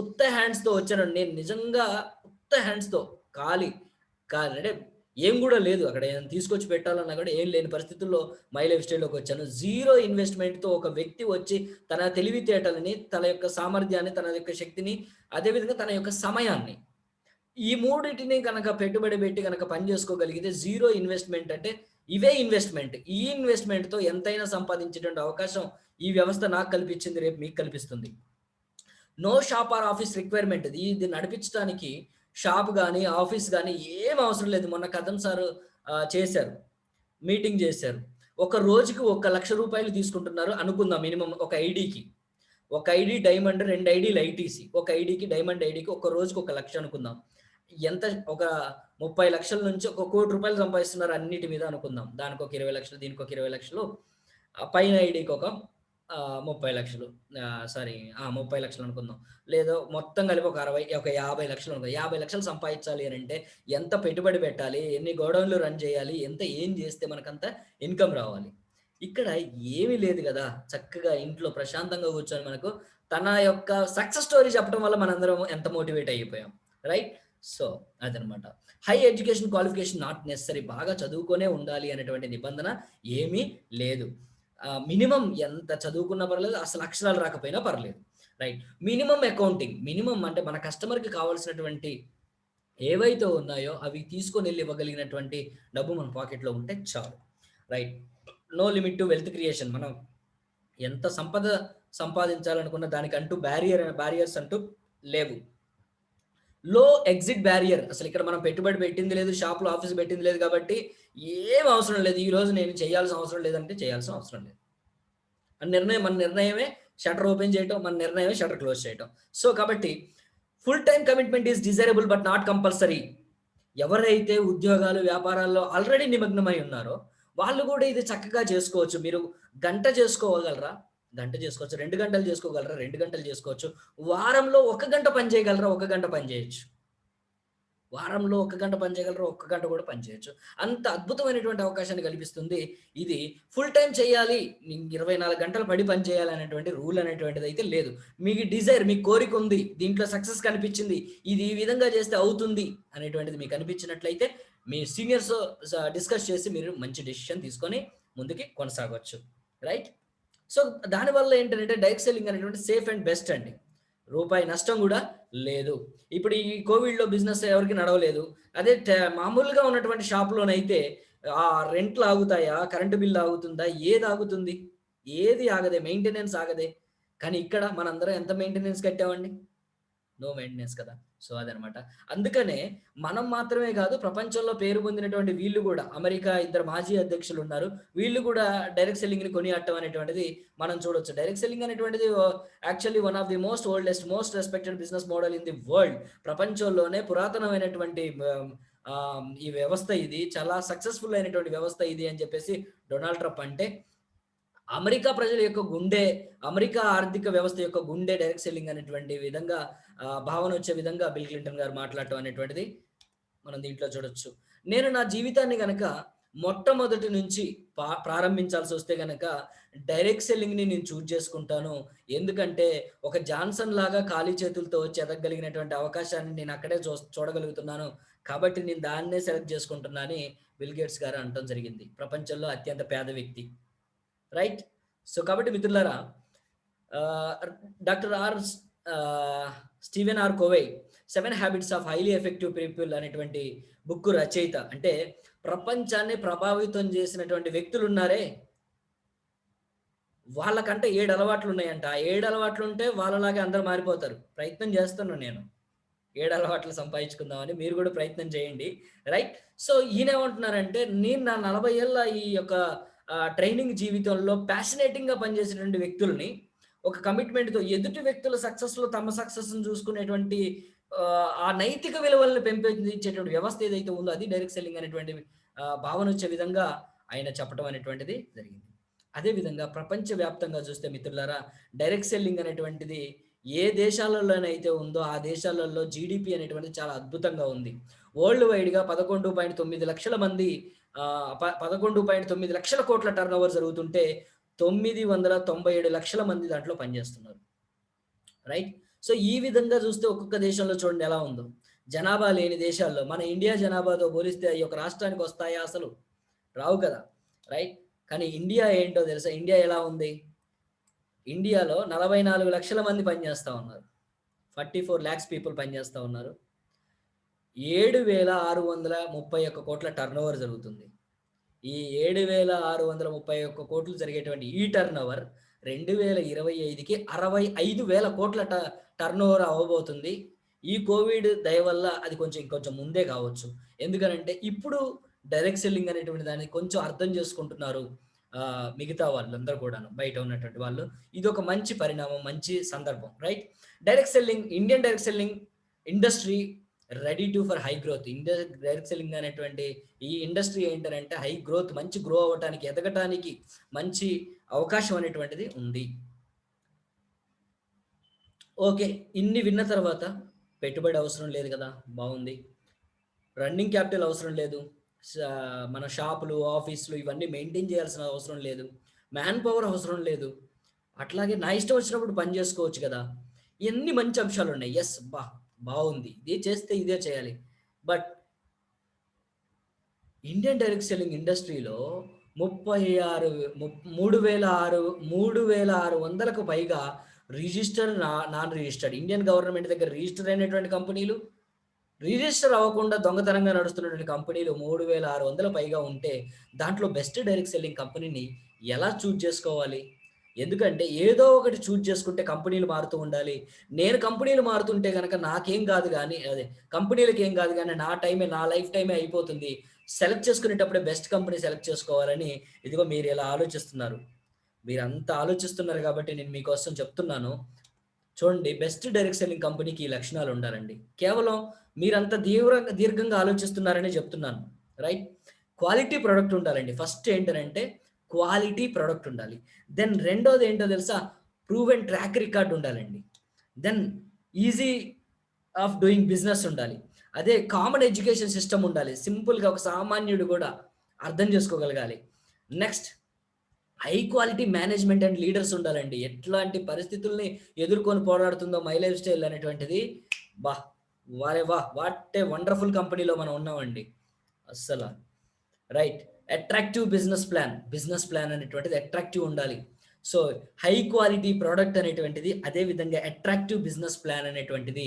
ఉత్త హ్యాండ్స్తో వచ్చాను, నేను నిజంగా ఉత్త హ్యాండ్స్తో ఖాళీ అంటే ఏం కూడా లేదు అక్కడ, ఏం తీసుకొచ్చి పెట్టాలన్నా కూడా ఏం లేని పరిస్థితుల్లో మై లైఫ్ స్టైల్లోకి వచ్చాను. జీరో ఇన్వెస్ట్మెంట్తో ఒక వ్యక్తి వచ్చి తన తెలివితేటలని, తన యొక్క సామర్థ్యాన్ని, తన యొక్క శక్తిని, అదేవిధంగా తన యొక్క సమయాన్ని, ఈ మూడింటిని కనుక పెట్టుబడి పెట్టి కనుక పని చేసుకోగలిగితే జీరో ఇన్వెస్ట్మెంట్ అంటే ఇవే ఇన్వెస్ట్మెంట్. ఈ ఇన్వెస్ట్మెంట్తో ఎంతైనా సంపాదించేటువంటి అవకాశం ఈ వ్యవస్థ నాకు కల్పించింది, రేపు మీకు కల్పిస్తుంది. No shop or office requirement. ఇది నడిపించడానికి షాప్ కానీ ఆఫీస్ కానీ ఏం అవసరం లేదు. మొన్న కదం సార్ చేశారు, మీటింగ్ చేశారు. ఒక రోజుకి 1,00,000 రూపాయలు తీసుకుంటున్నారు అనుకుందాం మినిమం ఒక ఐడికి. ఒక ఐడి డైమండ్, 2 ఐడీలు ఐటీసీ, ఒక ఐడికి డైమండ్ ఐడికి ఒక రోజుకి 1,00,000 అనుకుందాం. ఎంత ఒక 30 లక్షల నుంచి 1 కోటి రూపాయలు సంపాదిస్తున్నారు అన్నిటి మీద అనుకుందాం. దానికి ఒక 20 లక్షలు, దీనికి ఒక 20 లక్షలు, పైన ఐడికి ఒక 30 లక్షలు, 30 లక్షలు అనుకుందాం. లేదో మొత్తం కలిపి ఒక 50 లక్షలు అనుకో. 50 లక్షలు సంపాదించాలి అని అంటే ఎంత పెట్టుబడి పెట్టాలి, ఎన్ని గోడౌన్లు రన్ చేయాలి, ఏం చేస్తే మనకంత ఇన్కమ్ రావాలి? ఇక్కడ ఏమీ లేదు కదా. చక్కగా ఇంట్లో ప్రశాంతంగా కూర్చొని మనకు తన యొక్క సక్సెస్ స్టోరీ చెప్పడం వల్ల మనందరం ఎంత మోటివేట్ అయిపోయాం, రైట్? సో అదనమాట. High education qualification not necessary. బాగా చదువుకొనే ఉండాలి అనేటువంటి నిబంధన ఏమీ లేదు. మినిమం ఎంత చదువుకున్నా పర్లేదు, అసలు అక్షరాలు రాకపోయినా పర్లేదు, రైట్? మినిమం అకౌంటింగ్, మినిమం అంటే మన కస్టమర్కి కావాల్సినటువంటి ఏవైతే ఉన్నాయో అవి తీసుకొని వెళ్ళి ఇవ్వగలిగినటువంటి డబ్బు మన పాకెట్లో ఉంటే చాలు, right? No limit to wealth creation. మనం ఎంత సంపద సంపాదించాలనుకున్న దానికంటూ బ్యారియర్స్ అంటూ లేవు. లో ఎగ్జిట్ బ్యారియర్. అసలు ఇక్కడ మనం పెట్టుబడి పెట్టింది లేదు, షాప్లో ఆఫీస్ పెట్టింది లేదు కాబట్టి ఏం అవసరం లేదు. ఈ రోజు నేను చేయాల్సిన అవసరం లేదంటే చేయాల్సిన అవసరం లేదు. మన నిర్ణయమే షటర్ ఓపెన్ చేయటం, మన నిర్ణయమే షటర్ క్లోజ్ చేయటం. సో కాబట్టి full time commitment is desirable but not compulsory. ఎవరైతే ఉద్యోగాలు వ్యాపారాల్లో ఆల్రెడీ నిమగ్నమై ఉన్నారో వాళ్ళు కూడా ఇది చక్కగా చేసుకోవచ్చు. మీరు గంట చేసుకోగలరా? గంట చేసుకోవచ్చు. 2 గంటలు చేసుకోగలరా? 2 గంటలు చేసుకోవచ్చు. వారంలో 1 గంట పని చేయగలరా? 1 గంట పని చేయొచ్చు. వారంలో 1 గంట పని చేయగలరా? 1 గంట కూడా పని చేయొచ్చు. అంత అద్భుతమైనటువంటి అవకాశాన్ని కల్పిస్తుంది ఇది. ఫుల్ టైం చేయాలి, 24 గంటలు పడి పని చేయాలి అనేటువంటి రూల్ అనేటువంటిది అయితే లేదు. మీకు డిజైర్, మీకు కోరిక ఉంది, దీంట్లో సక్సెస్ కనిపించింది, ఇది ఈ విధంగా చేస్తే అవుతుంది అనేటువంటిది మీకు అనిపించినట్లయితే మీ సీనియర్స్ డిస్కస్ చేసి మీరు మంచి డెసిషన్ తీసుకొని ముందుకి కొనసాగవచ్చు, రైట్? సో దానివల్ల ఏంటంటే డైరెక్ట్ సెల్లింగ్ అనేటువంటి సేఫ్ అండ్ బెస్ట్ అండి. రూపాయి నష్టం కూడా లేదు. ఇప్పుడు ఈ కోవిడ్లో బిజినెస్ ఎవరికి నడవలేదు. అదే మామూలుగా ఉన్నటువంటి షాప్లోనైతే ఆ రెంట్లు ఆగుతాయా, కరెంటు బిల్లు ఆగుతుందా, ఏది ఆగుతుంది? ఏది ఆగదే, మెయింటెనెన్స్ ఆగదే. కానీ ఇక్కడ మనందరం ఎంత మెయింటెనెన్స్ కట్టామండి? నో మెయింటెనెన్స్ కదా. సో అదనమాట. అందుకనే మనం మాత్రమే కాదు, ప్రపంచంలో పేరు పొందినటువంటి వీళ్ళు కూడా, అమెరికా 2 మాజీ అధ్యక్షులు ఉన్నారు, వీళ్ళు కూడా డైరెక్ట్ సెల్లింగ్ ని కొనియాడటం అనేటువంటిది మనం చూడొచ్చు. డైరెక్ట్ సెల్లింగ్ అనేటువంటిది actually one of the most respected business model in the world. ప్రపంచంలోనే పురాతనమైనటువంటి ఈ వ్యవస్థ ఇది చాలా సక్సెస్ఫుల్ అయినటువంటి వ్యవస్థ ఇది అని చెప్పేసి డొనాల్డ్ ట్రంప్ అంటే, అమెరికా ప్రజల యొక్క గుండె, అమెరికా ఆర్థిక వ్యవస్థ యొక్క గుండె డైరెక్ట్ సెల్లింగ్ అనేటువంటి విధంగా భావన వచ్చే విధంగా బిల్ క్లింటన్ గారు మాట్లాడటం అనేటువంటిది మనం దీంట్లో చూడొచ్చు. నేను నా జీవితాన్ని గనక మొట్టమొదటి నుంచి ప్రారంభించాల్సి వస్తే గనక డైరెక్ట్ సెల్లింగ్‌ని నేను చూజ్ చేసుకుంటాను. ఎందుకంటే ఒక జాన్సన్ లాగా ఖాళీ చేతులతో వచ్చి ఎదగగలిగినటువంటి అవకాశాన్ని నేను అక్కడే చూడగలుగుతున్నాను. కాబట్టి నేను దాన్నే సెలెక్ట్ చేసుకుంటున్నా అని బిల్ గేట్స్ గారు అనటం జరిగింది. ప్రపంచంలో అత్యంత పేద వ్యక్తి. రైట్? సో, కాబట్టి మిత్రులారా, doctor Steven R Covey 7 habits of highly effective people అనేటువంటి బుక్ రచయిత. అంటే ప్రపంచాన్ని ప్రభావితం చేసినటువంటి వ్యక్తులు ఉన్నారే, వాళ్ళకంటే 7 అలవాట్లు ఉన్నాయంట. ఆ 7 అలవాట్లు ఉంటే వాళ్ళలాగే అందరూ మారిపోతారు. ప్రయత్నం చేస్తున్నాను నేను 7 అలవాట్లు సంపాదించుకుందామని. మీరు కూడా ప్రయత్నం చేయండి. రైట్? సో, ఈయనేమంటున్నారంటే, నేను నా 40 ఏళ్ల ఈ యొక్క ట్రైనింగ్ జీవితంలో ప్యాషనేటింగ్‌గా పనిచేసేటువంటి వ్యక్తుల్ని ఒక కమిట్మెంట్‌తో ఎదుటి వ్యక్తుల సక్సెస్‌లో తమ సక్సెస్‌ని చూసుకునేటువంటి ఆ నైతిక విలువలను పెంపొందించేటువంటి వ్యవస్థ ఏదైతే ఉందో అది డైరెక్ట్ సెల్లింగ్ అనేటువంటి భావన వచ్చే విధంగా ఆయన చెప్పడం అనేటువంటిది జరిగింది. అదే విధంగా ప్రపంచవ్యాప్తంగా చూస్తే మిత్రులారా, డైరెక్ట్ సెల్లింగ్ అనేటువంటిది ఏ దేశాలలోనైతే ఉందో ఆ దేశాలలో జీడీపీ అనేటువంటిది చాలా అద్భుతంగా ఉంది. వరల్డ్ వైడ్‌గా 11.9 లక్షల మంది 11.9 లక్షల కోట్ల టర్నోవర్ జరుగుతుంటే 997 లక్షల మంది దాంట్లో పనిచేస్తున్నారు. రైట్? సో, ఈ విధంగా చూస్తే ఒక్కొక్క దేశంలో చూడండి ఎలా ఉందో. జనాభా లేని దేశాల్లో మన ఇండియా జనాభాతో పోలిస్తే ఈ యొక్క రాష్ట్రానికి వస్తాయా అసలు? రావు కదా! రైట్? కానీ ఇండియా ఏంటో తెలుసా? ఇండియా ఎలా ఉంది? ఇండియాలో 44 లక్షల మంది పనిచేస్తా ఉన్నారు. 44 లాక్స్ పీపుల్ పనిచేస్తా ఉన్నారు. 7,631 కోట్ల టర్నోవర్ జరుగుతుంది. ఈ 7,631 కోట్లు జరిగేటువంటి ఈ టర్నోవర్ 2025కి 65,000 కోట్ల టర్నోవర్ అవ్వబోతుంది. ఈ కోవిడ్ దయ వల్ల అది ఇంకొంచెం ముందే కావచ్చు. ఎందుకనంటే ఇప్పుడు డైరెక్ట్ సెల్లింగ్ అనేటువంటి దాన్ని కొంచెం అర్థం చేసుకుంటున్నారు మిగతా వాళ్ళందరూ కూడాను, బయట ఉన్నటువంటి వాళ్ళు. ఇది ఒక మంచి పరిణామం, మంచి సందర్భం. Right? Direct selling, Indian direct selling industry ready to for high growth. Direct selling అనేటువంటి ఈ ఇండస్ట్రీ ఏంటంటే హై గ్రోత్, మంచి గ్రో అవ్వటానికి, ఎదగటానికి మంచి అవకాశం అనేటువంటిది ఉంది. ఓకే, ఇన్ని విన్న తర్వాత పెట్టుబడి అవసరం లేదు కదా, బాగుంది. రన్నింగ్ క్యాపిటల్ అవసరం లేదు. మన షాపులు, ఆఫీసులు ఇవన్నీ మెయింటైన్ చేయాల్సిన అవసరం లేదు. మ్యాన్ పవర్ అవసరం లేదు. అట్లాగే నా ఇష్టం వచ్చినప్పుడు పని చేసుకోవచ్చు కదా. ఎన్ని మంచి అంశాలు ఉన్నాయి. ఎస్, బాగుంది, ఇదే చేస్తే ఇదే చేయాలి. బట్ ఇండియన్ డైరెక్ట్ సెల్లింగ్ ఇండస్ట్రీలో 3,600కు పైగా registered, non registered, Indian government దగ్గర రిజిస్టర్ అయినటువంటి కంపెనీలు, రిజిస్టర్ అవ్వకుండా దొంగతనంగా నడుస్తున్నటువంటి కంపెనీలు 3,600 పైగా ఉంటే దాంట్లో బెస్ట్ డైరెక్ట్ సెల్లింగ్ కంపెనీని ఎలా చూజ్ చేసుకోవాలి? ఎందుకంటే ఏదో ఒకటి చూజ్ చేసుకుంటే కంపెనీలు మారుతూ ఉండాలి. నేను కంపెనీలు మారుతుంటే కనుక నాకేం కాదు కానీ, అదే కంపెనీలకి ఏం కాదు కానీ నా లైఫ్ టైమే అయిపోతుంది. సెలెక్ట్ చేసుకునేటప్పుడే బెస్ట్ కంపెనీ సెలెక్ట్ చేసుకోవాలని ఇదిగో మీరు ఇలా ఆలోచిస్తున్నారు. మీరంతా ఆలోచిస్తున్నారు కాబట్టి నేను మీకోసం చెప్తున్నాను. చూడండి, బెస్ట్ డైరెక్ట్ సెల్లింగ్ కంపెనీకి ఈ లక్షణాలు ఉండాలండి. కేవలం మీరంతా దీర్ఘంగా ఆలోచిస్తున్నారని చెప్తున్నాను. రైట్? క్వాలిటీ ప్రొడక్ట్ ఉండాలండి. ఫస్ట్ ఏంటంటే క్వాలిటీ ప్రొడక్ట్ ఉండాలి. దెన్ రెండోది ఏంటో తెలుసా? ప్రూవెన్ ట్రాక్ రికార్డ్ ఉండాలండి. Then easy of doing business ఉండాలి. అదే కామన్ ఎడ్యుకేషన్ సిస్టమ్ ఉండాలి. సింపుల్గా ఒక సామాన్యుడు కూడా అర్థం చేసుకోగలగాలి. Next, high quality management and leaders ఉండాలండి. ఎట్లాంటి పరిస్థితుల్ని ఎదుర్కొని పోరాడుతుందో మై లైఫ్ స్టైల్ అనేటువంటిది, వాట్ ఏ వండర్ఫుల్ కంపెనీలో మనం ఉన్నామండి అస్సలు. రైట్? అట్రాక్టివ్ బిజినెస్ ప్లాన్ అనేటువంటిది అట్రాక్టివ్ ఉండాలి. సో హై క్వాలిటీ ప్రోడక్ట్ అనేటువంటిది, అదే విధంగా అట్రాక్టివ్ బిజినెస్ ప్లాన్ అనేటువంటిది,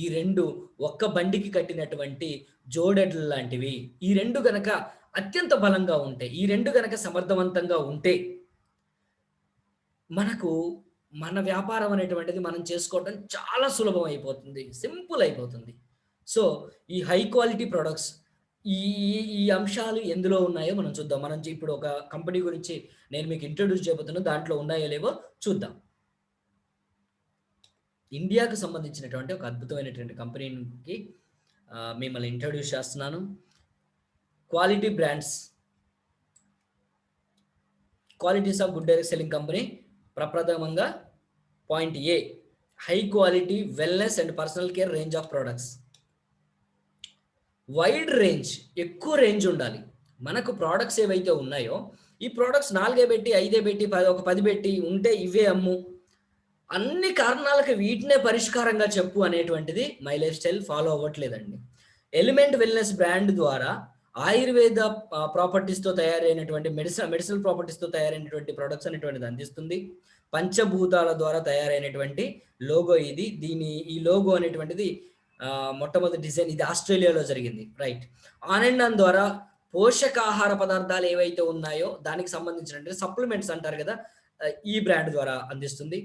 ఈ రెండు ఒక్క బండికి కట్టినటువంటి జోడెడ్లు లాంటివి. ఈ రెండు గనక అత్యంత బలంగా ఉంటాయి, ఈ రెండు గనక సమర్థవంతంగా ఉంటే మనకు మన వ్యాపారం అనేటువంటిది మనం చేసుకోవడం చాలా సులభం అయిపోతుంది, సింపుల్ అయిపోతుంది. సో ఈ హై క్వాలిటీ ప్రొడక్ట్స్, ఈ అంశాలు ఎందులో ఉన్నాయో మనం చూద్దాం. మనం ఇప్పుడు ఒక కంపెనీ గురించి నేను మీకు ఇంట్రొడ్యూస్ చేయబోతున్నాను, దాంట్లో ఉన్నాయో లేవో చూద్దాం. ఇండియాకు సంబంధించినటువంటి ఒక అద్భుతమైనటువంటి కంపెనీకి మిమ్మల్ని ఇంట్రడ్యూస్ చేస్తున్నాను. Quality brands, qualities of good direct selling company. ప్రప్రథమంగా point A, high quality wellness and personal care range of products. Wide range, ఎక్కువ రేంజ్ ఉండాలి. మనకు ప్రోడక్ట్స్ ఏవైతే ఉన్నాయో ఈ ప్రోడక్ట్స్ 4 పెట్టి 5 పెట్టి 10 పెట్టి ఉంటే ఇవే అమ్ము, అన్ని కారణాలకు వీటినే పరిష్కారంగా చెప్పు అనేటువంటిది మై లైఫ్ స్టైల్ ఫాలో అవ్వట్లేదండి. ఎలిమెంట్ వెల్నెస్ బ్రాండ్ ద్వారా ఆయుర్వేద ప్రాపర్టీస్తో తయారైనటువంటి మెడిసినల్ ప్రాపర్టీస్తో తయారైనటువంటి ప్రొడక్ట్స్ అనేటువంటిది అందిస్తుంది. పంచభూతాల ద్వారా తయారైనటువంటి లోగో ఇది. ఈ లోగో అనేటువంటిది మొట్టమొదటి డిజైన్ ఇది ఆస్ట్రేలియాలో జరిగింది. రైట్. ఆనందం ద్వారా పోషకాహార పదార్థాలు ఏవైతే ఉన్నాయో దానికి సంబంధించినటువంటి సప్లిమెంట్స్ అంటారు కదా, ఈ బ్రాండ్ ద్వారా అందిస్తుంది.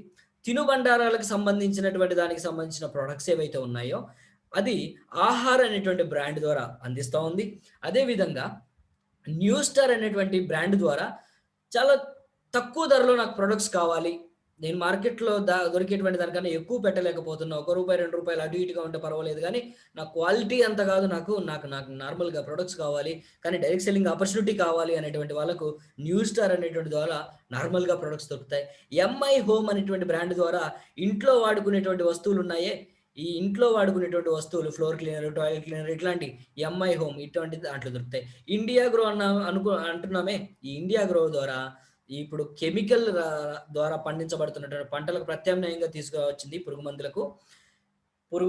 తినుబండారాలకు సంబంధించినటువంటి దానికి సంబంధించిన ప్రొడక్ట్స్ ఏవైతే ఉన్నాయో అది ఆహార అనేటువంటి బ్రాండ్ ద్వారా అందిస్తూ ఉంది. అదేవిధంగా న్యూ స్టార్ అనేటువంటి బ్రాండ్ ద్వారా చాలా తక్కువ ధరలో నాకు ప్రొడక్ట్స్ కావాలి, నేను మార్కెట్లో దొరికేటువంటి దానికన్నా ఎక్కువ పెట్టలేకపోతున్నా, ₹1 ₹2 అటు ఇటుగా ఉంటే పర్వాలేదు, కానీ నా క్వాలిటీ అంత కాదు, నాకు నార్మల్గా ప్రొడక్ట్స్ కావాలి, కానీ డైరెక్ట్ సెల్లింగ్ ఆపర్చునిటీ కావాలి అనేటువంటి వాళ్ళకు న్యూ స్టార్ అనేటువంటి ద్వారా నార్మల్గా ప్రొడక్ట్స్ దొరుకుతాయి. ఎంఐ హోమ్ అనేటువంటి బ్రాండ్ ద్వారా ఇంట్లో వాడుకునేటువంటి వస్తువులు ఉన్నాయే, ఈ ఇంట్లో వాడుకునేటువంటి వస్తువులు ఫ్లోర్ క్లీనర్, టాయిలెట్ క్లీనర్, ఇట్లాంటి ఎంఐ హోమ్ ఇటువంటి దాంట్లో దొరుకుతాయి. ఇండియా గ్రో అంటున్నామే, ఈ ఇండియా గ్రో ద్వారా ఇప్పుడు కెమికల్ ద్వారా పండించబడుతున్నటువంటి పంటలకు ప్రత్యామ్నాయంగా తీసుకువచ్చింది పురుగు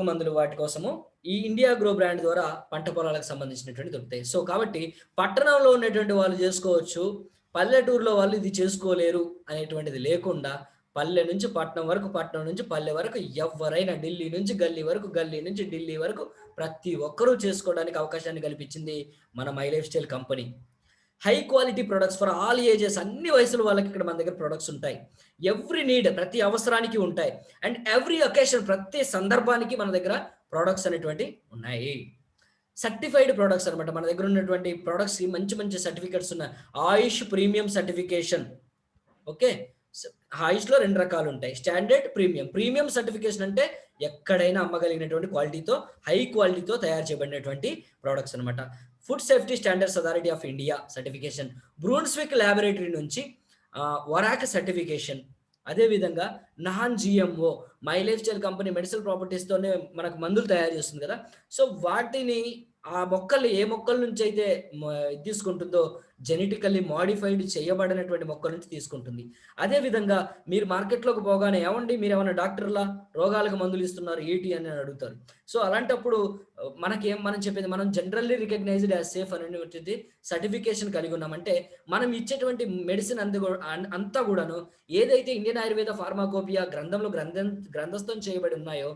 మందులు వాటి కోసము ఈ ఇండియా గ్రో బ్రాండ్ ద్వారా పంట పొలాలకు సంబంధించినటువంటి దొరుకుతాయి. సో కాబట్టి పట్టణంలో ఉన్నటువంటి వాళ్ళు చేసుకోవచ్చు, పల్లెటూరులో వాళ్ళు ఇది చేసుకోలేరు అనేటువంటిది లేకుండా పల్లె నుంచి పట్టణం వరకు, పట్టణం నుంచి పల్లె వరకు ఎవరైనా ఢిల్లీ నుంచి గల్లీ వరకు, గల్లీ నుంచి ఢిల్లీ వరకు ప్రతి ఒక్కరూ చేసుకోవడానికి అవకాశాన్ని కల్పించింది మన my life style company. High quality products for all ages, అన్ని వయసుల వాళ్ళకి ఇక్కడ మన దగ్గర ప్రొడక్ట్స్ ఉంటాయి. ఎవ్రీ నీడ్, ప్రతి అవసరానికి ఉంటాయి. అండ్ ఎవ్రీ ఒకేషన్, ప్రతి సందర్భానికి మన దగ్గర ప్రొడక్ట్స్ అనేటువంటి ఉన్నాయి. సర్టిఫైడ్ ప్రొడక్ట్స్ అనమాట. మన దగ్గర ఉన్నటువంటి ప్రొడక్ట్స్ మంచి మంచి సర్టిఫికెట్స్ ఉన్నాయి. ఆయుష్ ప్రీమియం సర్టిఫికేషన్. ఓకే, ఆయుష్లో 2 రకాలు ఉంటాయి, స్టాండర్డ్, ప్రీమియం. ప్రీమియం సర్టిఫికేషన్ అంటే ఎక్కడైనా అమ్మగలిగినటువంటి క్వాలిటీతో, హై క్వాలిటీతో తయారు చేయబడినటువంటి ప్రొడక్ట్స్ అనమాట. Food safety standards authority of India certification, Brunswick laboratory నుంచి వరాక్ సర్టిఫికేషన్. అదేవిధంగా non GMO, my life style company medicinal ప్రాపర్టీస్తోనే మనకు మందులు తయారు చేస్తుంది కదా, సో వాటిని ఆ మొక్కలు ఏ మొక్కల నుంచి అయితే తీసుకుంటుందో జెనెటికల్లీ మాడిఫైడ్ చేయబడినటువంటి మొక్కల నుంచి తీసుకుంటుంది. అదేవిధంగా మీరు మార్కెట్లోకి పోగానే ఏమండి మీరు ఏమైనా డాక్టర్లా, రోగాలకు మందులు ఇస్తున్నారు ఏంటి అని అడుగుతారు. సో అలాంటప్పుడు మనం చెప్పేది, మనం జనరల్లీ రికగ్నైజ్డ్ యాజ్ సేఫ్ అనేటువంటి సర్టిఫికేషన్ కలిగి ఉన్నామంటే మనం ఇచ్చేటువంటి మెడిసిన్ అంతా కూడాను ఏదైతే ఇండియన్ ఆయుర్వేద ఫార్మాకోపియా గ్రంథస్థం చేయబడి ఉన్నాయో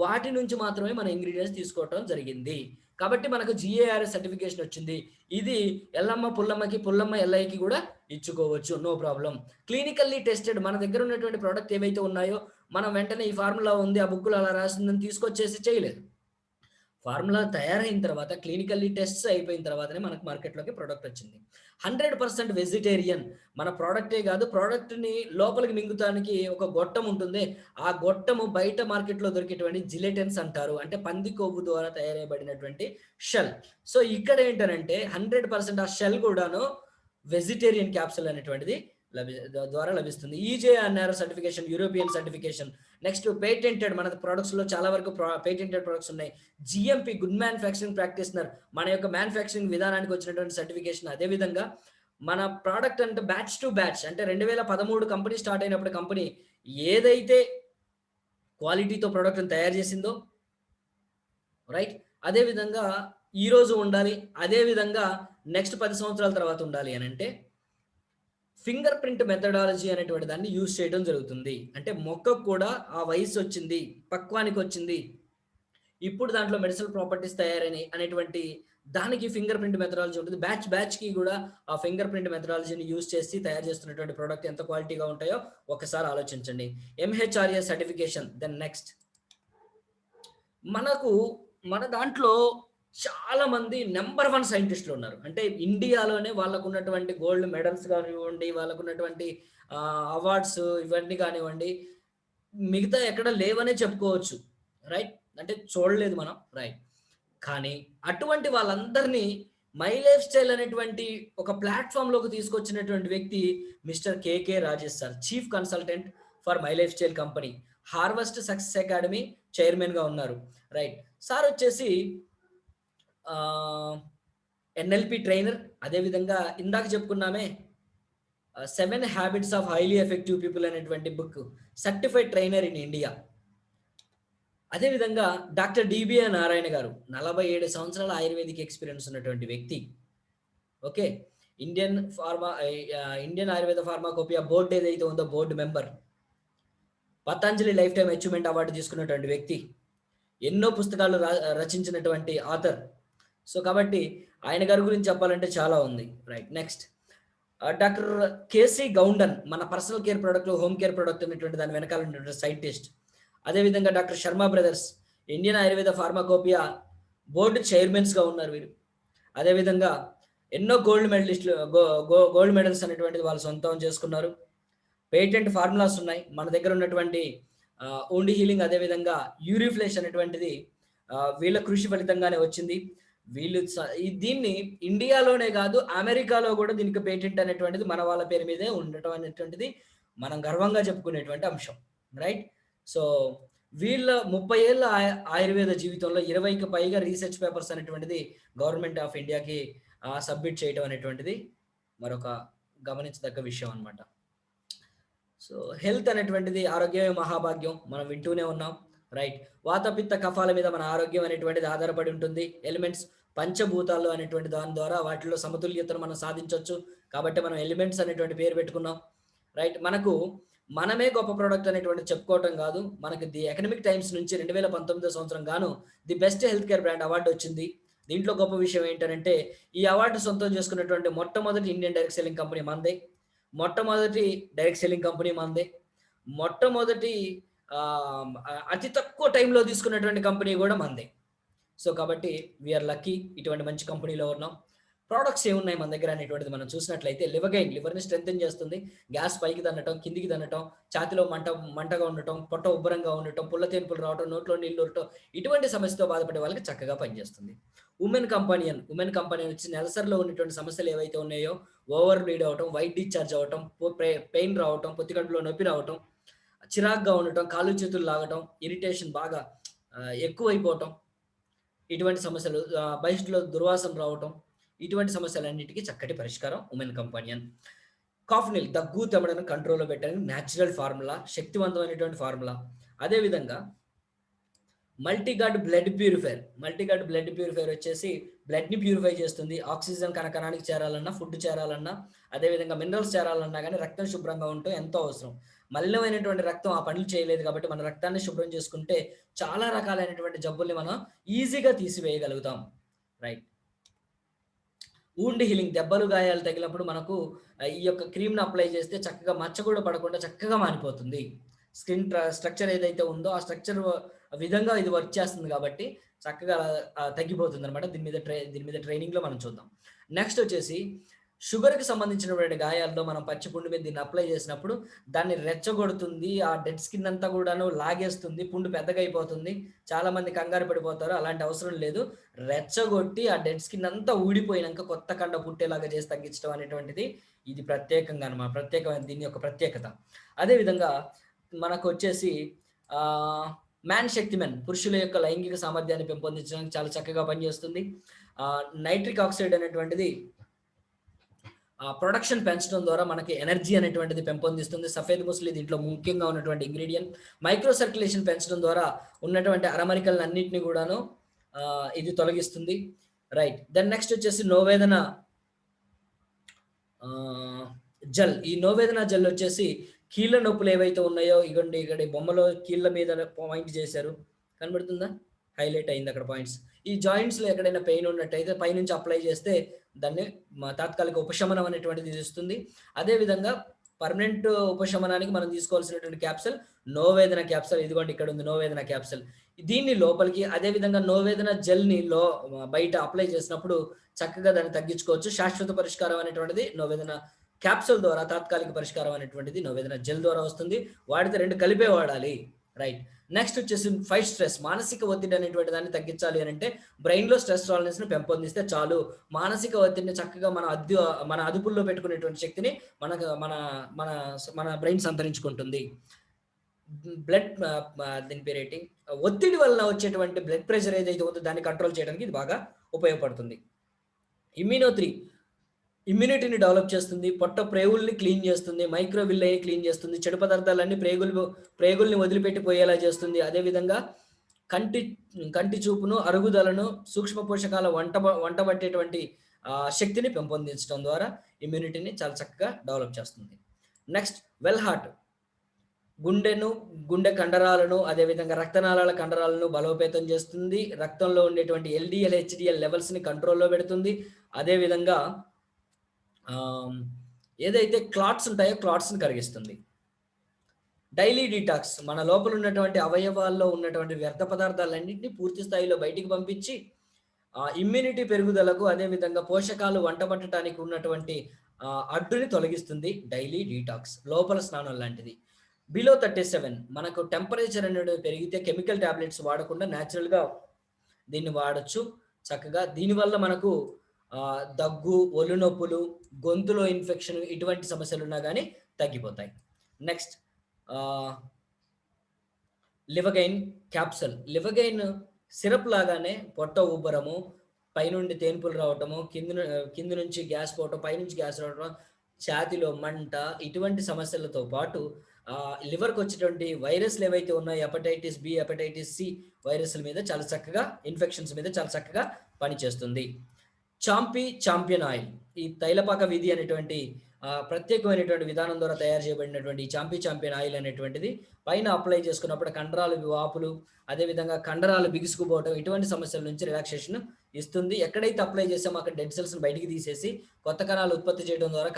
వాటి నుంచి మాత్రమే మన ఇంగ్రీడియంట్స్ తీసుకోవటం జరిగింది. కాబట్టి మనకు GARS సర్టిఫికేషన్ వచ్చింది. ఇది ఎల్లమ్మ పుల్లమ్మకి, పుల్లమ్మ ఎల్లయ్యకి కూడా ఇచ్చుకోవచ్చు, నో ప్రాబ్లం. క్లినికల్లీ టెస్టెడ్, మన దగ్గర ఉన్నటువంటి ప్రోడక్ట్ ఏవైతే ఉన్నాయో మనం వెంటనే ఈ ఫార్ములా ఉంది, ఆ బుక్లో అలా రాసిందని తీసుకొచ్చేసి చేయలేదు. ఫార్ములా తయారైన తర్వాత క్లినికల్లీ టెస్ట్స్ అయిపోయిన తర్వాతనే మనకు మార్కెట్లోకి ప్రోడక్ట్ వచ్చింది. 100% వెజిటేరియన్. మన ప్రోడక్టే కాదు, ప్రోడక్ట్ని లోపలికి మింగుతానికి ఒక గొట్టం ఉంటుంది, ఆ గొట్టము బయట మార్కెట్లో దొరికేటువంటి జిలెటిన్స్ అంటారు, అంటే పంది కొవ్వు ద్వారా తయారైబడినటువంటి షెల్. సో ఇక్కడ ఏంటంటే 100% ఆ షెల్ కూడాను వెజిటేరియన్ క్యాప్సూల్ అనేటువంటిది ద్వారా లభిస్తుంది. EJNR certification, European certification. Next patented, మన ప్రొడక్ట్స్ లో చాలా వరకు పేటెంటెడ్ ప్రొడక్ట్స్ ఉన్నాయి. GMP, గుడ్ మ్యానుఫ్యాక్చరింగ్ ప్రాక్టీషనర్, మన యొక్క మ్యానుఫ్యాక్చరింగ్ విధానానికి వచ్చినటువంటి సర్టిఫికేషన్. అదేవిధంగా మన ప్రోడక్ట్ అంటే బ్యాచ్ టు బ్యాచ్, అంటే 2013 కంపెనీ స్టార్ట్ అయినప్పుడు కంపెనీ ఏదైతే క్వాలిటీతో ప్రోడక్ట్ని తయారు చేసిందో రైట్, అదేవిధంగా ఈ రోజు ఉండాలి, అదేవిధంగా నెక్స్ట్ 10 సంవత్సరాల తర్వాత ఉండాలి అని అంటే ఫింగర్ ప్రింట్ మెథడాలజీ అనేటువంటి దాన్ని యూజ్ చేయడం జరుగుతుంది. అంటే మొక్కకు కూడా ఆ వయసు వచ్చింది, పక్వానికి వచ్చింది, ఇప్పుడు దాంట్లో మెడిసినల్ ప్రాపర్టీస్ తయారైనవి అనేటువంటి దానికి ఫింగర్ ప్రింట్ మెథడాలజీ ఉంటుంది. బ్యాచ్ కి కూడా ఆ ఫింగర్ ప్రింట్ మెథడాలజీని యూజ్ చేసి తయారు చేస్తున్నటువంటి ప్రోడక్ట్ ఎంత క్వాలిటీగా ఉంటాయో ఒకసారి ఆలోచించండి. MHRA certification. దెన్ నెక్స్ట్ మన దాంట్లో చాలా మంది నెంబర్ 1 సైంటిస్టులు ఉన్నారు. అంటే ఇండియాలోనే వాళ్ళకు ఉన్నటువంటి గోల్డ్ మెడల్స్ కానివ్వండి, వాళ్ళకు ఉన్నటువంటి అవార్డ్స్ ఇవన్నీ కానివ్వండి, మిగతా ఎక్కడ లేవనే చెప్పుకోవచ్చు. రైట్, అంటే చూడలేదు మనం. రైట్, కానీ అటువంటి వాళ్ళందరినీ మై లైఫ్ స్టైల్ అనేటువంటి ఒక ప్లాట్ఫామ్ లోకి తీసుకొచ్చినటువంటి వ్యక్తి mister KK Rajesh sir, chief consultant for my life style company, harvest success academy chairman గా ఉన్నారు. రైట్. సార్ వచ్చేసి ఎన్ఎల్పి ట్రైనర్, అదేవిధంగా ఇందాక చెప్పుకున్నామే 7 habits of highly effective people అనేటువంటి book certified trainer in India. అదేవిధంగా డాక్టర్ డిబిఆర్ నారాయణ గారు 47 సంవత్సరాల ఆయుర్వేదిక్ ఎక్స్పీరియన్స్ ఉన్నటువంటి వ్యక్తి. Okay. Indian ayurveda pharmacopoeia board ఏదైతే ఉందో board member, Patanjali lifetime achievement award తీసుకున్నటువంటి వ్యక్తి, ఎన్నో పుస్తకాలు రచించినటువంటి ఆథర్. సో కాబట్టి ఆయన గారి గురించి చెప్పాలంటే చాలా ఉంది. Right. Next doctor KC Goundan, మన personal care product, home care product అనేటువంటి దాని వెనకాల ఉన్నటువంటి సైంటిస్ట్. అదేవిధంగా doctor Sharma brothers, Indian ayurveda pharmacopoeia board చైర్మన్స్గా ఉన్నారు వీరు. అదేవిధంగా ఎన్నో గోల్డ్ మెడల్స్ అనేటువంటిది వాళ్ళు సొంతం చేసుకున్నారు. పేటెంట్ ఫార్ములాస్ ఉన్నాయి మన దగ్గర ఉన్నటువంటి ఓండి హీలింగ్, అదేవిధంగా యూరిఫ్లేష్ అనేటువంటిది వీళ్ళ కృషి ఫలితంగానే వచ్చింది. వీళ్ళు దీన్ని ఇండియాలోనే కాదు అమెరికాలో కూడా దీనికి పేటెంట్ అనేటువంటిది మన వాళ్ళ పేరు మీదే ఉండటం అనేటువంటిది మనం గర్వంగా చెప్పుకునేటువంటి అంశం. రైట్. సో వీళ్ళ 30 ఏళ్ళ ఆయుర్వేద జీవితంలో 20కి పైగా రీసెర్చ్ పేపర్స్ అనేటువంటిది గవర్నమెంట్ ఆఫ్ ఇండియాకి సబ్మిట్ చేయడం అనేటువంటిది మరొక గమనించదగ్గ విషయం అనమాట. సో హెల్త్ అనేటువంటిది ఆరోగ్యమే మహాభాగ్యం, మనం వింటూనే ఉన్నాం. రైట్. వాతపిత్త కఫాల మీద మన ఆరోగ్యం అనేటువంటిది ఆధారపడి ఉంటుంది. ఎలిమెంట్స్, పంచభూతాలు అనేటువంటి దాని ద్వారా వాటిలో సమతుల్యతను మనం సాధించవచ్చు. కాబట్టి మనం ఎలిమెంట్స్ అనేటువంటి పేరు పెట్టుకున్నాం. రైట్. మనమే గొప్ప ప్రోడక్ట్ అనేటువంటి చెప్పుకోవటం కాదు, మనకి ది ఎకనమిక్ టైమ్స్ నుంచి 2019 సంవత్సరం గాను the best health care brand award వచ్చింది. దీంట్లో గొప్ప విషయం ఏంటంటే ఈ అవార్డు సొంతం చేసుకున్నటువంటి మొట్టమొదటి ఇండియన్ డైరెక్ట్ సెల్లింగ్ కంపెనీ మనదే, మొట్టమొదటి డైరెక్ట్ సెల్లింగ్ కంపెనీ మనదే, మొట్టమొదటి అతి తక్కువ టైంలో తీసుకున్నటువంటి కంపెనీ కూడా మనదే. సో కాబట్టి వీఆర్ లక్కీ ఇటువంటి మంచి కంపెనీలో ఉన్నాం. ప్రోడక్ట్స్ ఏమున్నాయి మన దగ్గర అనేటువంటిది మనం చూసినట్లయితే లివగైన్, లివర్ని స్ట్రెంథెన్ చేస్తుంది. గ్యాస్ పైకి తన్నటం, కిందికి తన్నటం, ఛాతిలో మంటగా ఉండటం, పొట్ట ఉబ్బరంగా ఉండటం, పుల్ల తేన్పులు రావటం, నోట్లో నీళ్ళు ఉండటం, ఇటువంటి సమస్యతో బాధపడే వాళ్ళకి చక్కగా పనిచేస్తుంది. ఉమెన్ కంపెనియన్ వచ్చి నెలసరిలో ఉన్నటువంటి సమస్యలు ఏవైతే ఉన్నాయో, ఓవర్ బ్లీడ్ అవటం, వైట్ డిశ్చార్జ్ అవటం, పెయిన్ రావటం, పొత్తికడుపులో నొప్పి రావటం, చిరాగ్గా ఉండటం, కాళ్ళు చేతులు లాగటం, ఇరిటేషన్ బాగా ఎక్కువైపోవటం, ఇటువంటి సమస్యలు, బహిష్లో దుర్వాసన రావటం, ఇటువంటి సమస్యలన్నిటికీ చక్కటి పరిష్కారం ఉమెన్ కంపెనియన్. కాఫ్నిల్, దగ్గు తెమ్మడను కంట్రోల్లో పెట్టడానికి న్యాచురల్ ఫార్ములా, శక్తివంతమైనటువంటి ఫార్ములా. అదేవిధంగా మల్టీగార్డ్ బ్లడ్ ప్యూరిఫైర్ వచ్చేసి బ్లడ్ని ప్యూరిఫై చేస్తుంది. ఆక్సిజన్ కణకణానికి చేరాలన్నా, ఫుడ్ చేరాలన్నా, అదేవిధంగా మినరల్స్ చేరాలన్నా కానీ రక్తం శుభ్రంగా ఉంటే ఎంతో అవసరం. మలినమైనటువంటి రక్తం ఆ పనులు చేయలేదు కాబట్టి మన రక్తాన్ని శుభ్రం చేసుకుంటే చాలా రకాలైనటువంటి జబ్బుల్ని మనం ఈజీగా తీసివేయగలుగుతాం. రైట్. వూండ్ హీలింగ్, దెబ్బలు గాయాలు తగిలినప్పుడు మనకు ఈ యొక్క క్రీమ్ని అప్లై చేస్తే చక్కగా మచ్చ కూడా పడకుండా చక్కగా మారిపోతుంది. స్కిన్ స్ట్రక్చర్ ఏదైతే ఉందో ఆ స్ట్రక్చర్ విధంగా ఇది వర్క్ చేస్తుంది కాబట్టి చక్కగా తగ్గిపోతుంది అనమాట. దీని మీద ట్రైనింగ్లో మనం చూద్దాం. నెక్స్ట్ వచ్చేసి షుగర్కి సంబంధించినటువంటి గాయాల్లో మనం పచ్చిపుండు మీద దీన్ని అప్లై చేసినప్పుడు దాన్ని రెచ్చగొడుతుంది, ఆ డెడ్ స్కిన్ అంతా కూడాను లాగేస్తుంది, పుండు పెద్దగా అయిపోతుంది. చాలా మంది కంగారు పడిపోతారు, అలాంటి అవసరం లేదు. రెచ్చగొట్టి ఆ డెడ్ స్కిన్ అంతా ఊడిపోయినాక కొత్త కండ పుట్టేలాగా చేసి తగ్గించడం అనేటువంటిది ఇది ప్రత్యేకంగా అనమాట, ప్రత్యేకమైన దీని యొక్క ప్రత్యేకత. అదేవిధంగా మనకు వచ్చేసి మ్యాన్ శక్తిమెన్, పురుషుల యొక్క లైంగిక సామర్థ్యాన్ని పెంపొందించడానికి చాలా చక్కగా పనిచేస్తుంది. నైట్రిక్ ఆక్సైడ్ అనేటువంటిది ప్రొడక్షన్ పెంచడం ద్వారా మనకి ఎనర్జీ అనేటువంటిది పెంపొందిస్తుంది. సఫేద్ ముస్లి దీంట్లో ముఖ్యంగా ఉన్నటువంటి ఇంగ్రీడియంట్. మైక్రో సర్క్యులేషన్ పెంచడం ద్వారా ఉన్నటువంటి అరమరికలను అన్నింటినీ కూడాను ఇది తొలగిస్తుంది. రైట్. దెన్ నెక్స్ట్ వచ్చేసి నోవేదన జెల్. ఈ నోవేదన జెల్ వచ్చేసి కీళ్ళ నొప్పులు ఏవైతే ఉన్నాయో, ఇగోండి ఇక్కడ బొమ్మలో కీళ్ళ మీద పాయింట్ చేశారు, కనబడుతుందా? హైలైట్ అయింది అక్కడ పాయింట్స్. ఈ జాయింట్స్లో ఎక్కడైనా పెయిన్ ఉన్నట్టయితే పైనుంచి అప్లై చేస్తే దాన్ని తాత్కాలిక ఉపశమనం అనేటువంటిది ఇస్తుంది. అదేవిధంగా పర్మనెంట్ ఉపశమనానికి మనం తీసుకోవాల్సినటువంటి క్యాప్సల్ నోవేదన క్యాప్సల్. ఇదిగోండి ఇక్కడ ఉంది నోవేదన క్యాప్సల్. దీన్ని లోపలికి, అదేవిధంగా నోవేదన జెల్ని బయట అప్లై చేసినప్పుడు చక్కగా దాన్ని తగ్గించుకోవచ్చు. శాశ్వత పరిష్కారం అనేటువంటిది నోవేదన క్యాప్సూల్ ద్వారా, తాత్కాలిక పరిష్కారం అనేటువంటిది నోవేదన జెల్ ద్వారా వస్తుంది. వాడితే 2 కలిపే వాడాలి. రైట్. నెక్స్ట్ వచ్చేసి ఫైట్ స్ట్రెస్, మానసిక ఒత్తిడి అనేటువంటి దాన్ని తగ్గించాలి అని అంటే బ్రెయిన్‌లో స్ట్రెస్ టాలరెన్స్‌ని పెంపొందిస్తే చాలు. మానసిక ఒత్తిడిని చక్కగా మన అదుపులో పెట్టుకునేటువంటి శక్తిని మనకు మన మన మన బ్రెయిన్ సంతరించుకుంటుంది. బ్లడ్ దీని పేరేంటి? ఒత్తిడి వలన వచ్చేటువంటి బ్లడ్ ప్రెషర్ ఏదైతే ఉందో దాన్ని కంట్రోల్ చేయడానికి ఇది బాగా ఉపయోగపడుతుంది. ఇమ్యూనో 3 ఇమ్యూనిటీని డెవలప్ చేస్తుంది. పొట్ట ప్రేగుల్ని క్లీన్ చేస్తుంది. మైక్రోవిల్లై క్లీన్ చేస్తుంది. చెడు పదార్థాలన్నీ ప్రేగుల్ని వదిలిపెట్టి పోయేలా చేస్తుంది. అదేవిధంగా కంటి కంటి చూపును, అరుగుదలను, సూక్ష్మ పోషకాల వంట పట్టేటువంటి శక్తిని పెంపొందించడం ద్వారా ఇమ్యూనిటీని చాలా చక్కగా డెవలప్ చేస్తుంది. నెక్స్ట్ వెల్ హార్ట్ గుండె కండరాలను, అదేవిధంగా రక్తనాళాల కండరాలను బలోపేతం చేస్తుంది. రక్తంలో ఉండేటువంటి ఎల్‌డిఎల్, హెచ్‌డిఎల్ లెవెల్స్‌ని కంట్రోల్‌లో పెడుతుంది. అదేవిధంగా ఏదైతే క్లాట్స్ ఉంటాయో క్లాట్స్‌ని కరిగిస్తుంది. డైలీ డీటాక్స్ మన లోపల ఉన్నటువంటి అవయవాల్లో ఉన్నటువంటి వ్యర్థ పదార్థాలన్నింటినీ పూర్తి స్థాయిలో బయటికి పంపించి ఇమ్యూనిటీ పెరుగుదలకు, అదేవిధంగా పోషకాలు వంట పట్టడానికి ఉన్నటువంటి అడ్డుని తొలగిస్తుంది. డైలీ డీటాక్స్ లోపల స్నానం లాంటిది. బిలో 37 మనకు టెంపరేచర్ అనేది పెరిగితే కెమికల్ టాబ్లెట్స్ వాడకుండా న్యాచురల్‌గా దీన్ని వాడొచ్చు చక్కగా. దీనివల్ల మనకు దగ్గు, ఒళ్ళు నొప్పులు, గొంతులో ఇన్ఫెక్షన్ ఇటువంటి సమస్యలున్నా గానీ తగ్గిపోతాయి. Next Livgain capsule. Livgain syrup లాగానే పొట్ట ఉబ్బరము, పైనుండి తేన్పులు రావటము, కింద నుంచి గ్యాస్ పోవటం, పైనుంచి గ్యాస్ రావటం, ఛాతీలో మంట ఇటువంటి సమస్యలతో పాటు లివర్‌కి వచ్చేటువంటి వైరస్‌లు ఏవైతే ఉన్నాయో హెపటైటిస్ బి, హెపటైటిస్ సి వైరస్‌ల మీద చాలా చక్కగా, ఇన్ఫెక్షన్స్ మీద చాలా చక్కగా పనిచేస్తుంది. చాంపియన్ ఆయిల్ ఈ తైలపాక విధి అనేటువంటి ప్రత్యేకమైనటువంటి విధానం ద్వారా తయారు చేయబడినటువంటి ఈ చాంపియన్ ఆయిల్ అనేటువంటిది పైన అప్లై చేసుకున్నప్పుడు కండరాలు వాపులు, అదేవిధంగా కండరాలు బిగుసుకుపోవడం ఇటువంటి సమస్యల నుంచి రిలాక్సేషన్ ఇస్తుంది. ఎక్కడైతే అప్లై చేసామో అక్కడ డెడ్ సెల్స్‌ని బయటికి తీసేసి కొత్త కణాలు ఉత్పత్తి చేయడం ద్వారా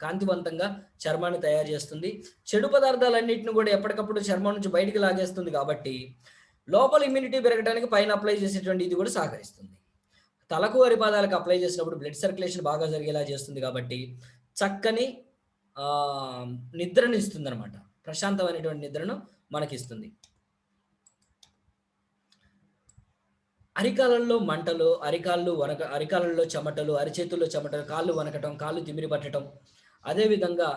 కాంతివంతంగా చర్మాన్ని తయారు చేస్తుంది. చెడు పదార్థాలన్నిటిని కూడా ఎప్పటికప్పుడు చర్మం నుంచి బయటికి లాగేస్తుంది కాబట్టి లోపల ఇమ్యూనిటీ పెరగడానికి పైన అప్లై చేసేటువంటి ఇది కూడా సహకరిస్తుంది. తలకు, అరిపాదాలకు అప్లై చేసినప్పుడు బ్లడ్ సర్క్యులేషన్ బాగా జరిగేలా చేస్తుంది కాబట్టి చక్కని నిద్రను ఇస్తుందన్నమాట. ప్రశాంతమైనటువంటి నిద్రను మనకిస్తుంది. అరికాలలో మంటలు, అరికాలలో చెమటలు, అరిచేతుల్లో చెమటలు, కాళ్ళు వణకటం, కాళ్ళు తిమ్మిరి పట్టడం, అదేవిధంగా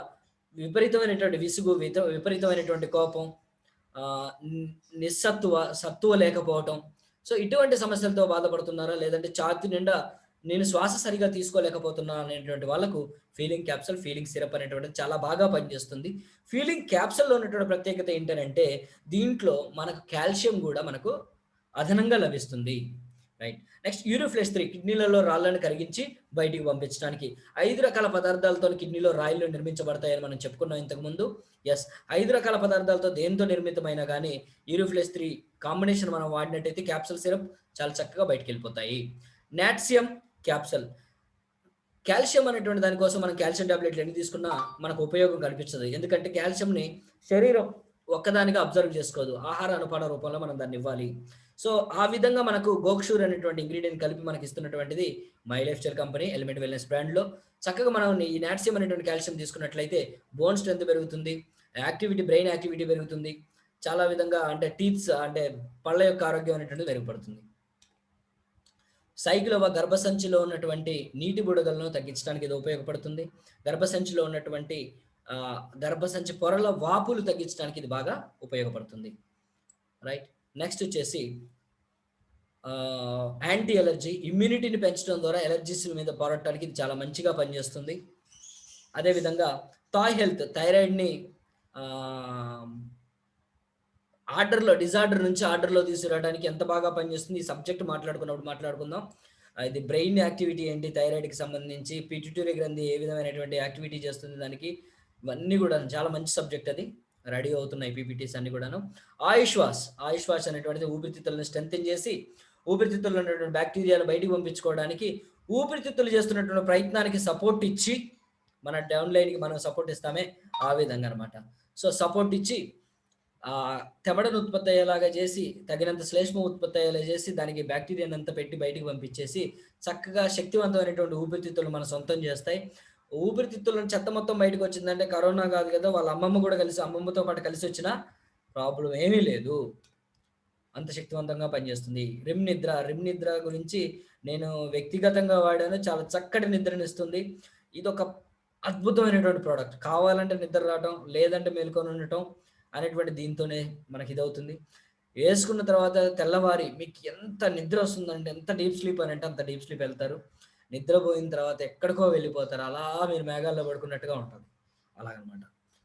విపరీతమైనటువంటి విసుగు, విపరీతమైనటువంటి కోపం, సత్తువ లేకపోవటం. సో ఇటువంటి సమస్యలతో బాధపడుతున్నారా, లేదంటే ఛాతీ నిండా నేను శ్వాస సరిగా తీసుకోలేకపోతున్నా అనేటువంటి వాళ్ళకు ఫీలింగ్ క్యాప్సూల్, ఫీలింగ్ సిరప్ అనేటువంటిది చాలా బాగా పనిచేస్తుంది. ఫీలింగ్ క్యాప్సూల్‌లో ఉన్నటువంటి ప్రత్యేకత ఏంటంటే దీంట్లో మనకు కాల్షియం కూడా మనకు అదనంగా లభిస్తుంది. రైట్. నెక్స్ట్ యూరోఫ్లెష్ 3 కిడ్నీలలో రాళ్ళను కరిగించి బయటికి పంపించడానికి. 5 రకాల పదార్థాలతో కిడ్నీలో రాయిలు నిర్మించబడతాయని మనం చెప్పుకున్నాం ఇంతకుముందు. యెస్, 5 రకాల పదార్థాలతో దేంతో నిర్మితమైనా గానీ యూరోఫ్లెష్ 3 కాంబినేషన్ మనం వాడినట్టయితే క్యాప్సూల్ సిరప్ చాలా చక్కగా బయటికెళ్ళిపోతాయి. నాట్సియం క్యాప్సూల్. కాల్షియం అనేటువంటి దానికోసం మనం కాల్షియం టాబ్లెట్లు ఎన్ని తీసుకున్నా మనకు ఉపయోగం కనిపించదు. ఎందుకంటే కాల్షియంని శరీరం ఒక్కదానిగా అబ్జర్వ్ చేసుకోదు. ఆహార అనుపాన రూపంలో మనం దాన్ని ఇవ్వాలి. సో ఆ విధంగా మనకు గోక్షూర్ అనేటువంటి ఇంగ్రీడియంట్ కలిపి మనకి ఇస్తున్నటువంటిది my life style company element wellness బ్రాండ్‌లో. చక్కగా మనం ఈ నాట్సియం అనేటువంటి కాల్షియం తీసుకున్నట్లయితే బోన్ స్ట్రెంత్ పెరుగుతుంది, బ్రెయిన్ యాక్టివిటీ పెరుగుతుంది. చాలా విధంగా అంటే అంటే పళ్ళ యొక్క ఆరోగ్యం అనేటువంటిది మెరుగుపడుతుంది. సైక్లోవా గర్భసంచిలో ఉన్నటువంటి నీటి బుడగలను తగ్గించడానికి ఇది ఉపయోగపడుతుంది. గర్భసంచిలో ఉన్నటువంటి గర్భసంచి పొరల వాపులు తగ్గించడానికి ఇది బాగా ఉపయోగపడుతుంది. రైట్. నెక్స్ట్ వచ్చేసి యాంటీ ఎలర్జీ, ఇమ్యూనిటీని పెంచడం ద్వారా ఎలర్జీస్ మీద పోరాడటానికి ఇది చాలా మంచిగా పనిచేస్తుంది. అదేవిధంగా థాయ్ హెల్త్, థైరాయిడ్ని డిజార్డర్ నుంచి ఆర్డర్‌లో తీసుకురావడానికి ఎంత బాగా పనిచేస్తుంది. ఈ సబ్జెక్ట్ మాట్లాడుకుందాం. ఇది బ్రెయిన్ యాక్టివిటీ ఏంటి, థైరాయిడ్‌కి సంబంధించి పిట్యూటరీ గ్రంథి ఏ విధమైనటువంటి యాక్టివిటీ చేస్తుంది దానికి, ఇవన్నీ కూడా చాలా మంచి సబ్జెక్ట్. అది రెడీ అవుతున్నాయి పీపీటీస్ అన్ని కూడాను. ఆయుష్ వాష్ అనేటువంటిది ఊపిరితిత్తులను స్ట్రెంథెన్ చేసి ఊపిరితిత్తుల్లో ఉన్నటువంటి బ్యాక్టీరియాను బయటికి పంపించుకోవడానికి ఊపిరితిత్తులు చేస్తున్నటువంటి ప్రయత్నానికి సపోర్ట్ ఇచ్చి మన డౌన్ లైన్‌కి మనం సపోర్ట్ ఇస్తామే ఆ విధంగా అనమాట. సో సపోర్ట్ ఇచ్చి తెమడను ఉత్పత్తి అయ్యేలాగా చేసి, తగినంత శ్లేష్మం ఉత్పత్తి అయ్యేలా చేసి, దానికి బ్యాక్టీరియాని అంతా పెట్టి బయటికి పంపించేసి చక్కగా శక్తివంతమైనటువంటి ఊపిరితిత్తులు మన సొంతం చేస్తాయి. ఊపిరితిత్తుల చెత్త మొత్తం బయటకు వచ్చిందంటే కరోనా కాదు కదా, వాళ్ళ అమ్మమ్మ కూడా కలిసి, అమ్మమ్మతో పాటు కలిసి వచ్చిన ప్రాబ్లం ఏమీ లేదు. అంత శక్తివంతంగా పనిచేస్తుంది. రిమ్ నిద్ర గురించి నేను వ్యక్తిగతంగా వాడాను. చాలా చక్కటి నిద్రనిస్తుంది. ఇదొక అద్భుతమైనటువంటి ప్రోడక్ట్. కావాలంటే నిద్ర రావటం, లేదంటే మేలుకొని ఉండటం అనేటువంటి దీంతోనే మనకిదవుతుంది. వేసుకున్న తర్వాత తెల్లవారి మీకు ఎంత నిద్ర వస్తుందంటే, ఎంత డీప్ స్లీప్ అనంటే అంత డీప్ స్లీప్ ఎళ్తారు. నిద్రపోయిన తర్వాత ఎక్కడికో వెళ్ళిపోతారు. అలా మీరు మేఘాల్లో పడుకున్నట్టుగా ఉంటది. అలాగనమాట.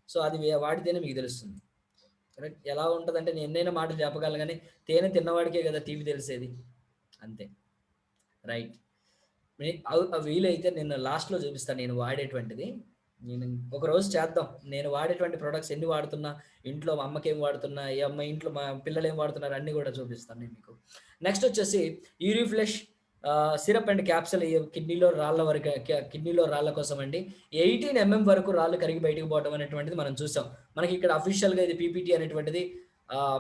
సో, అది వాడితేనే మీకు తెలుస్తుంది. కరెక్ట్. ఎలా ఉంటదంటే నేను ఎన్నైనా మాటలు చెప్పగలను గానీ, తేనె తిన్నవాడికే గదా తీపి తెలిసేది. అంతే. రైట్. వీలైతే నేను లాస్ట్‌లో చూపిస్తాను నేను వాడేటువంటిది. నేను ఒకరోజు చేద్దాం. నేను వాడేటువంటి ప్రొడక్ట్స్ ఎన్ని వాడుతున్నా, ఇంట్లో మా అమ్మకేం వాడుతున్నా, మా ఇంట్లో మా పిల్లలేం వాడుతున్నారు అన్నీ గూడా చూపిస్తాను నేను మీకు. నెక్స్ట్ వచ్చేసి యూరిఫ్లెష్ సిరప్ అండ్ క్యాప్సూల్ కిడ్నీలో రాళ్ళ కోసం అండి. 18 వరకు రాళ్ళు కరిగి బయటకు పోవడం అనేటువంటిది మనం చూసాం. మనకి ఇక్కడ అఫీషియల్‌గా ఇది పీపీటీ అనేటువంటిది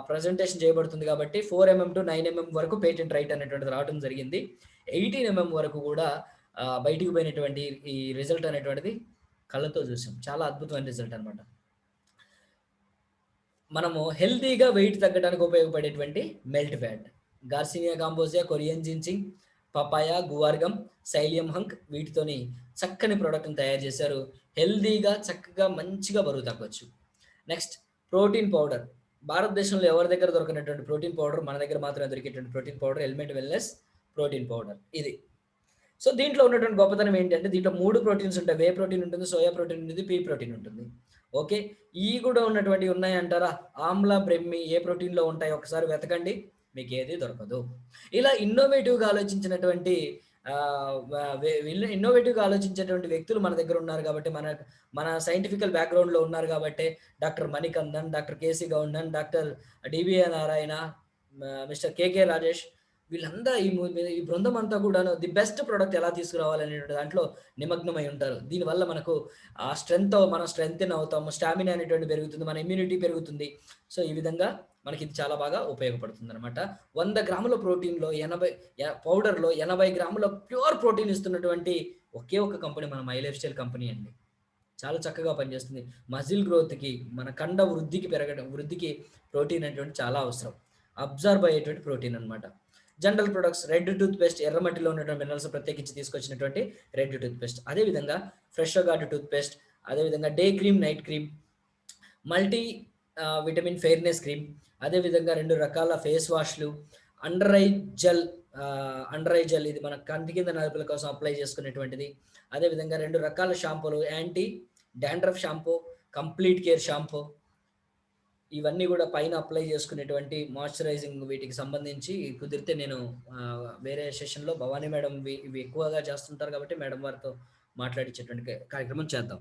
ప్రెజెంటేషన్ చేయబడుతుంది కాబట్టి 4 టు 9 వరకు పేటెంట్ రైట్ అనేటువంటిది రావడం జరిగింది. 18 వరకు కూడా బయటికి పోయినటువంటి ఈ రిజల్ట్ అనేటువంటిది కళ్ళతో చూసాం. చాలా అద్భుతమైన రిజల్ట్ అనమాట. మనము హెల్తీగా వెయిట్ తగ్గడానికి ఉపయోగపడేటువంటి melt fat. Garcinia cambogia, Korean ginseng, papaya, guar gum, psyllium husk వీటితోని చక్కని ప్రోడక్ట్‌ని తయారు చేశారు. హెల్తీగా చక్కగా మంచిగా బరువు తగ్గొచ్చు. Next protein powder. భారతదేశంలో ఎవరి దగ్గర దొరకనటువంటి ప్రోటీన్ పౌడర్ మన దగ్గర మాత్రమే దొరికేటువంటి protein powder element wellness protein powder ఇది. సో, దీంట్లో ఉన్నటువంటి గొప్పతనం ఏంటంటే దీంట్లో 3 ప్రోటీన్స్ ఉంటాయి. వే ప్రోటీన్ ఉంటుంది, సోయా ప్రోటీన్ ఉంటుంది, పీ ప్రోటీన్ ఉంటుంది. ఓకే. ఇయి కూడా ఉన్నటువంటివి ఉన్నాయంటారా? ఆమ్ల, బ్రెమ్మి ఏ ప్రోటీన్‌లో ఉంటాయి ఒకసారి వెతకండి. మీకేది దొరకదు. ఇలా ఇన్నోవేటివ్‌గా ఆలోచించినటువంటి ఇన్నోవేటివ్‌గా ఆలోచించేటువంటి వ్యక్తులు మన దగ్గర ఉన్నారు కాబట్టి మన సైంటిఫికల్ బ్యాక్‌గ్రౌండ్‌లో ఉన్నారు కాబట్టే doctor Manikandan, doctor KC Goundan, doctor DBA Narayana, mister KK Rajesh వీళ్ళంతా ఈ బృందం అంతా కూడాను ది బెస్ట్ ప్రొడక్ట్ ఎలా తీసుకురావాలనేటువంటి దాంట్లో నిమగ్నమై ఉంటారు. దీనివల్ల మనకు మనం స్ట్రెంథెన్ అవుతాము. స్టామినా అనేటువంటి పెరుగుతుంది. మన ఇమ్యూనిటీ పెరుగుతుంది. సో, ఈ విధంగా మనకి ఇది చాలా బాగా ఉపయోగపడుతుందనమాట. 100 గ్రాముల ప్రోటీన్‌లో 80 పౌడర్‌లో 80 గ్రాముల ప్యూర్ ప్రోటీన్ ఇస్తున్నటువంటి ఒకే ఒక కంపెనీ మన మై లైఫ్ స్టైల్ కంపెనీ అండి. చాలా చక్కగా పనిచేస్తుంది. మజిల్ గ్రోత్‌కి, మన కండ వృద్ధికి ప్రోటీన్ అనేటువంటి చాలా అవసరం. అబ్జార్బ్ అయ్యేటువంటి ప్రోటీన్ అనమాట. General products red toothpaste ఎర్రమట్టిలో ఉన్నటువంటి మినరల్స్ ప్రత్యేకించి తీసుకొచ్చినటువంటి రెడ్ టూత్ పేస్ట్. అదేవిధంగా ఫ్రెష్ గార్డ్ టూత్ పేస్ట్, అదేవిధంగా day cream, night cream, multivitamin fairness cream, అదేవిధంగా 2 రకాల ఫేస్ వాష్లు, అండర్ ఐ జెల్ ఇది మన కంటి కింద నలుపుల కోసం అప్లై చేసుకునేటువంటిది. అదేవిధంగా 2 రకాల షాంపూలు, anti dandruff shampoo, complete care shampoo ఇవన్నీ కూడా పైన అప్లై చేసుకునేటువంటి మాయిశ్చరైజింగ్ వీటికి సంబంధించి కుదిరితే నేను వేరే సెషన్‌లో భవానీ మేడం ఇవి ఎక్కువగా చేస్తుంటారు కాబట్టి మేడం వారితో మాట్లాడించేటువంటి కార్యక్రమం చేద్దాం.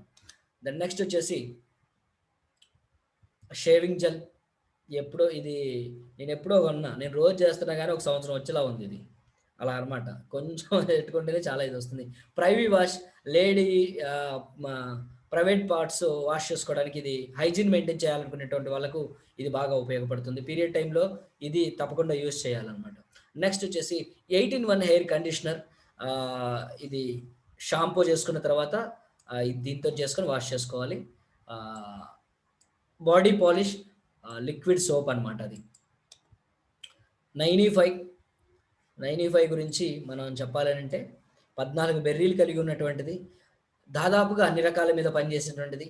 దెన్ నెక్స్ట్ వచ్చేసి షేవింగ్ జెల్. నేనెప్పుడో కొన్నా. నేను రోజు చేస్తున్నా గానీ ఒక సంవత్సరం వచ్చేలా ఉంది ఇది. అలా అనమాట. కొంచెం పెట్టుకుంటేనే చాలా ఇదొస్తుంది. Privy wash lady private parts wash చేసుకోవడానికి ఇది హైజీన్ మెయింటైన్ చేయాలనుకునేటువంటి వాళ్ళకు ఇది బాగా ఉపయోగపడుతుంది. పీరియడ్ టైంలో ఇది తప్పకుండా యూజ్ చేయాలన్నమాట. నెక్స్ట్ వచ్చేసి 8-in-1 హెయిర్ కండిషనర్. ఇది షాంపూ చేసుకున్న తర్వాత దీంతో చేసుకొని వాష్ చేసుకోవాలి. బాడీ పాలిష్ లిక్విడ్ సోప్ అనమాట అది. 95 గురించి మనం చెప్పాలనంటే 14 బెర్రీలు కలిగి ఉన్నటువంటిది. దాదాపుగా అన్ని రకాల మీద పనిచేసేటువంటిది.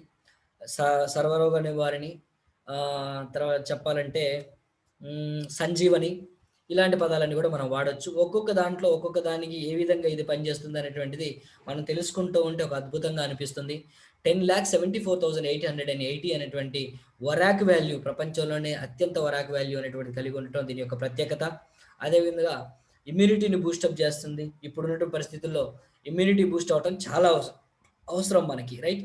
సర్వరోగ నివారణి, తర్వాత చెప్పాలంటే సంజీవని ఇలాంటి పదాలన్నీ కూడా మనం వాడొచ్చు. ఒక్కొక్క దానికి ఏ విధంగా ఇది పనిచేస్తుంది అనేటువంటిది మనం తెలుసుకుంటూ ఉంటే ఒక అద్భుతంగా అనిపిస్తుంది. 10,74,880 అనేటువంటి వరాక్ వాల్యూ, ప్రపంచంలోనే అత్యంత వరాక్ వాల్యూ అనేటువంటిది కలిగి ఉండటం దీని యొక్క ప్రత్యేకత. అదేవిధంగా ఇమ్యూనిటీని బూస్టప్ చేస్తుంది. ఇప్పుడున్నటువంటి పరిస్థితుల్లో ఇమ్యూనిటీ బూస్ట్ అవ్వటం చాలా అవసరం మనకి, రైట్?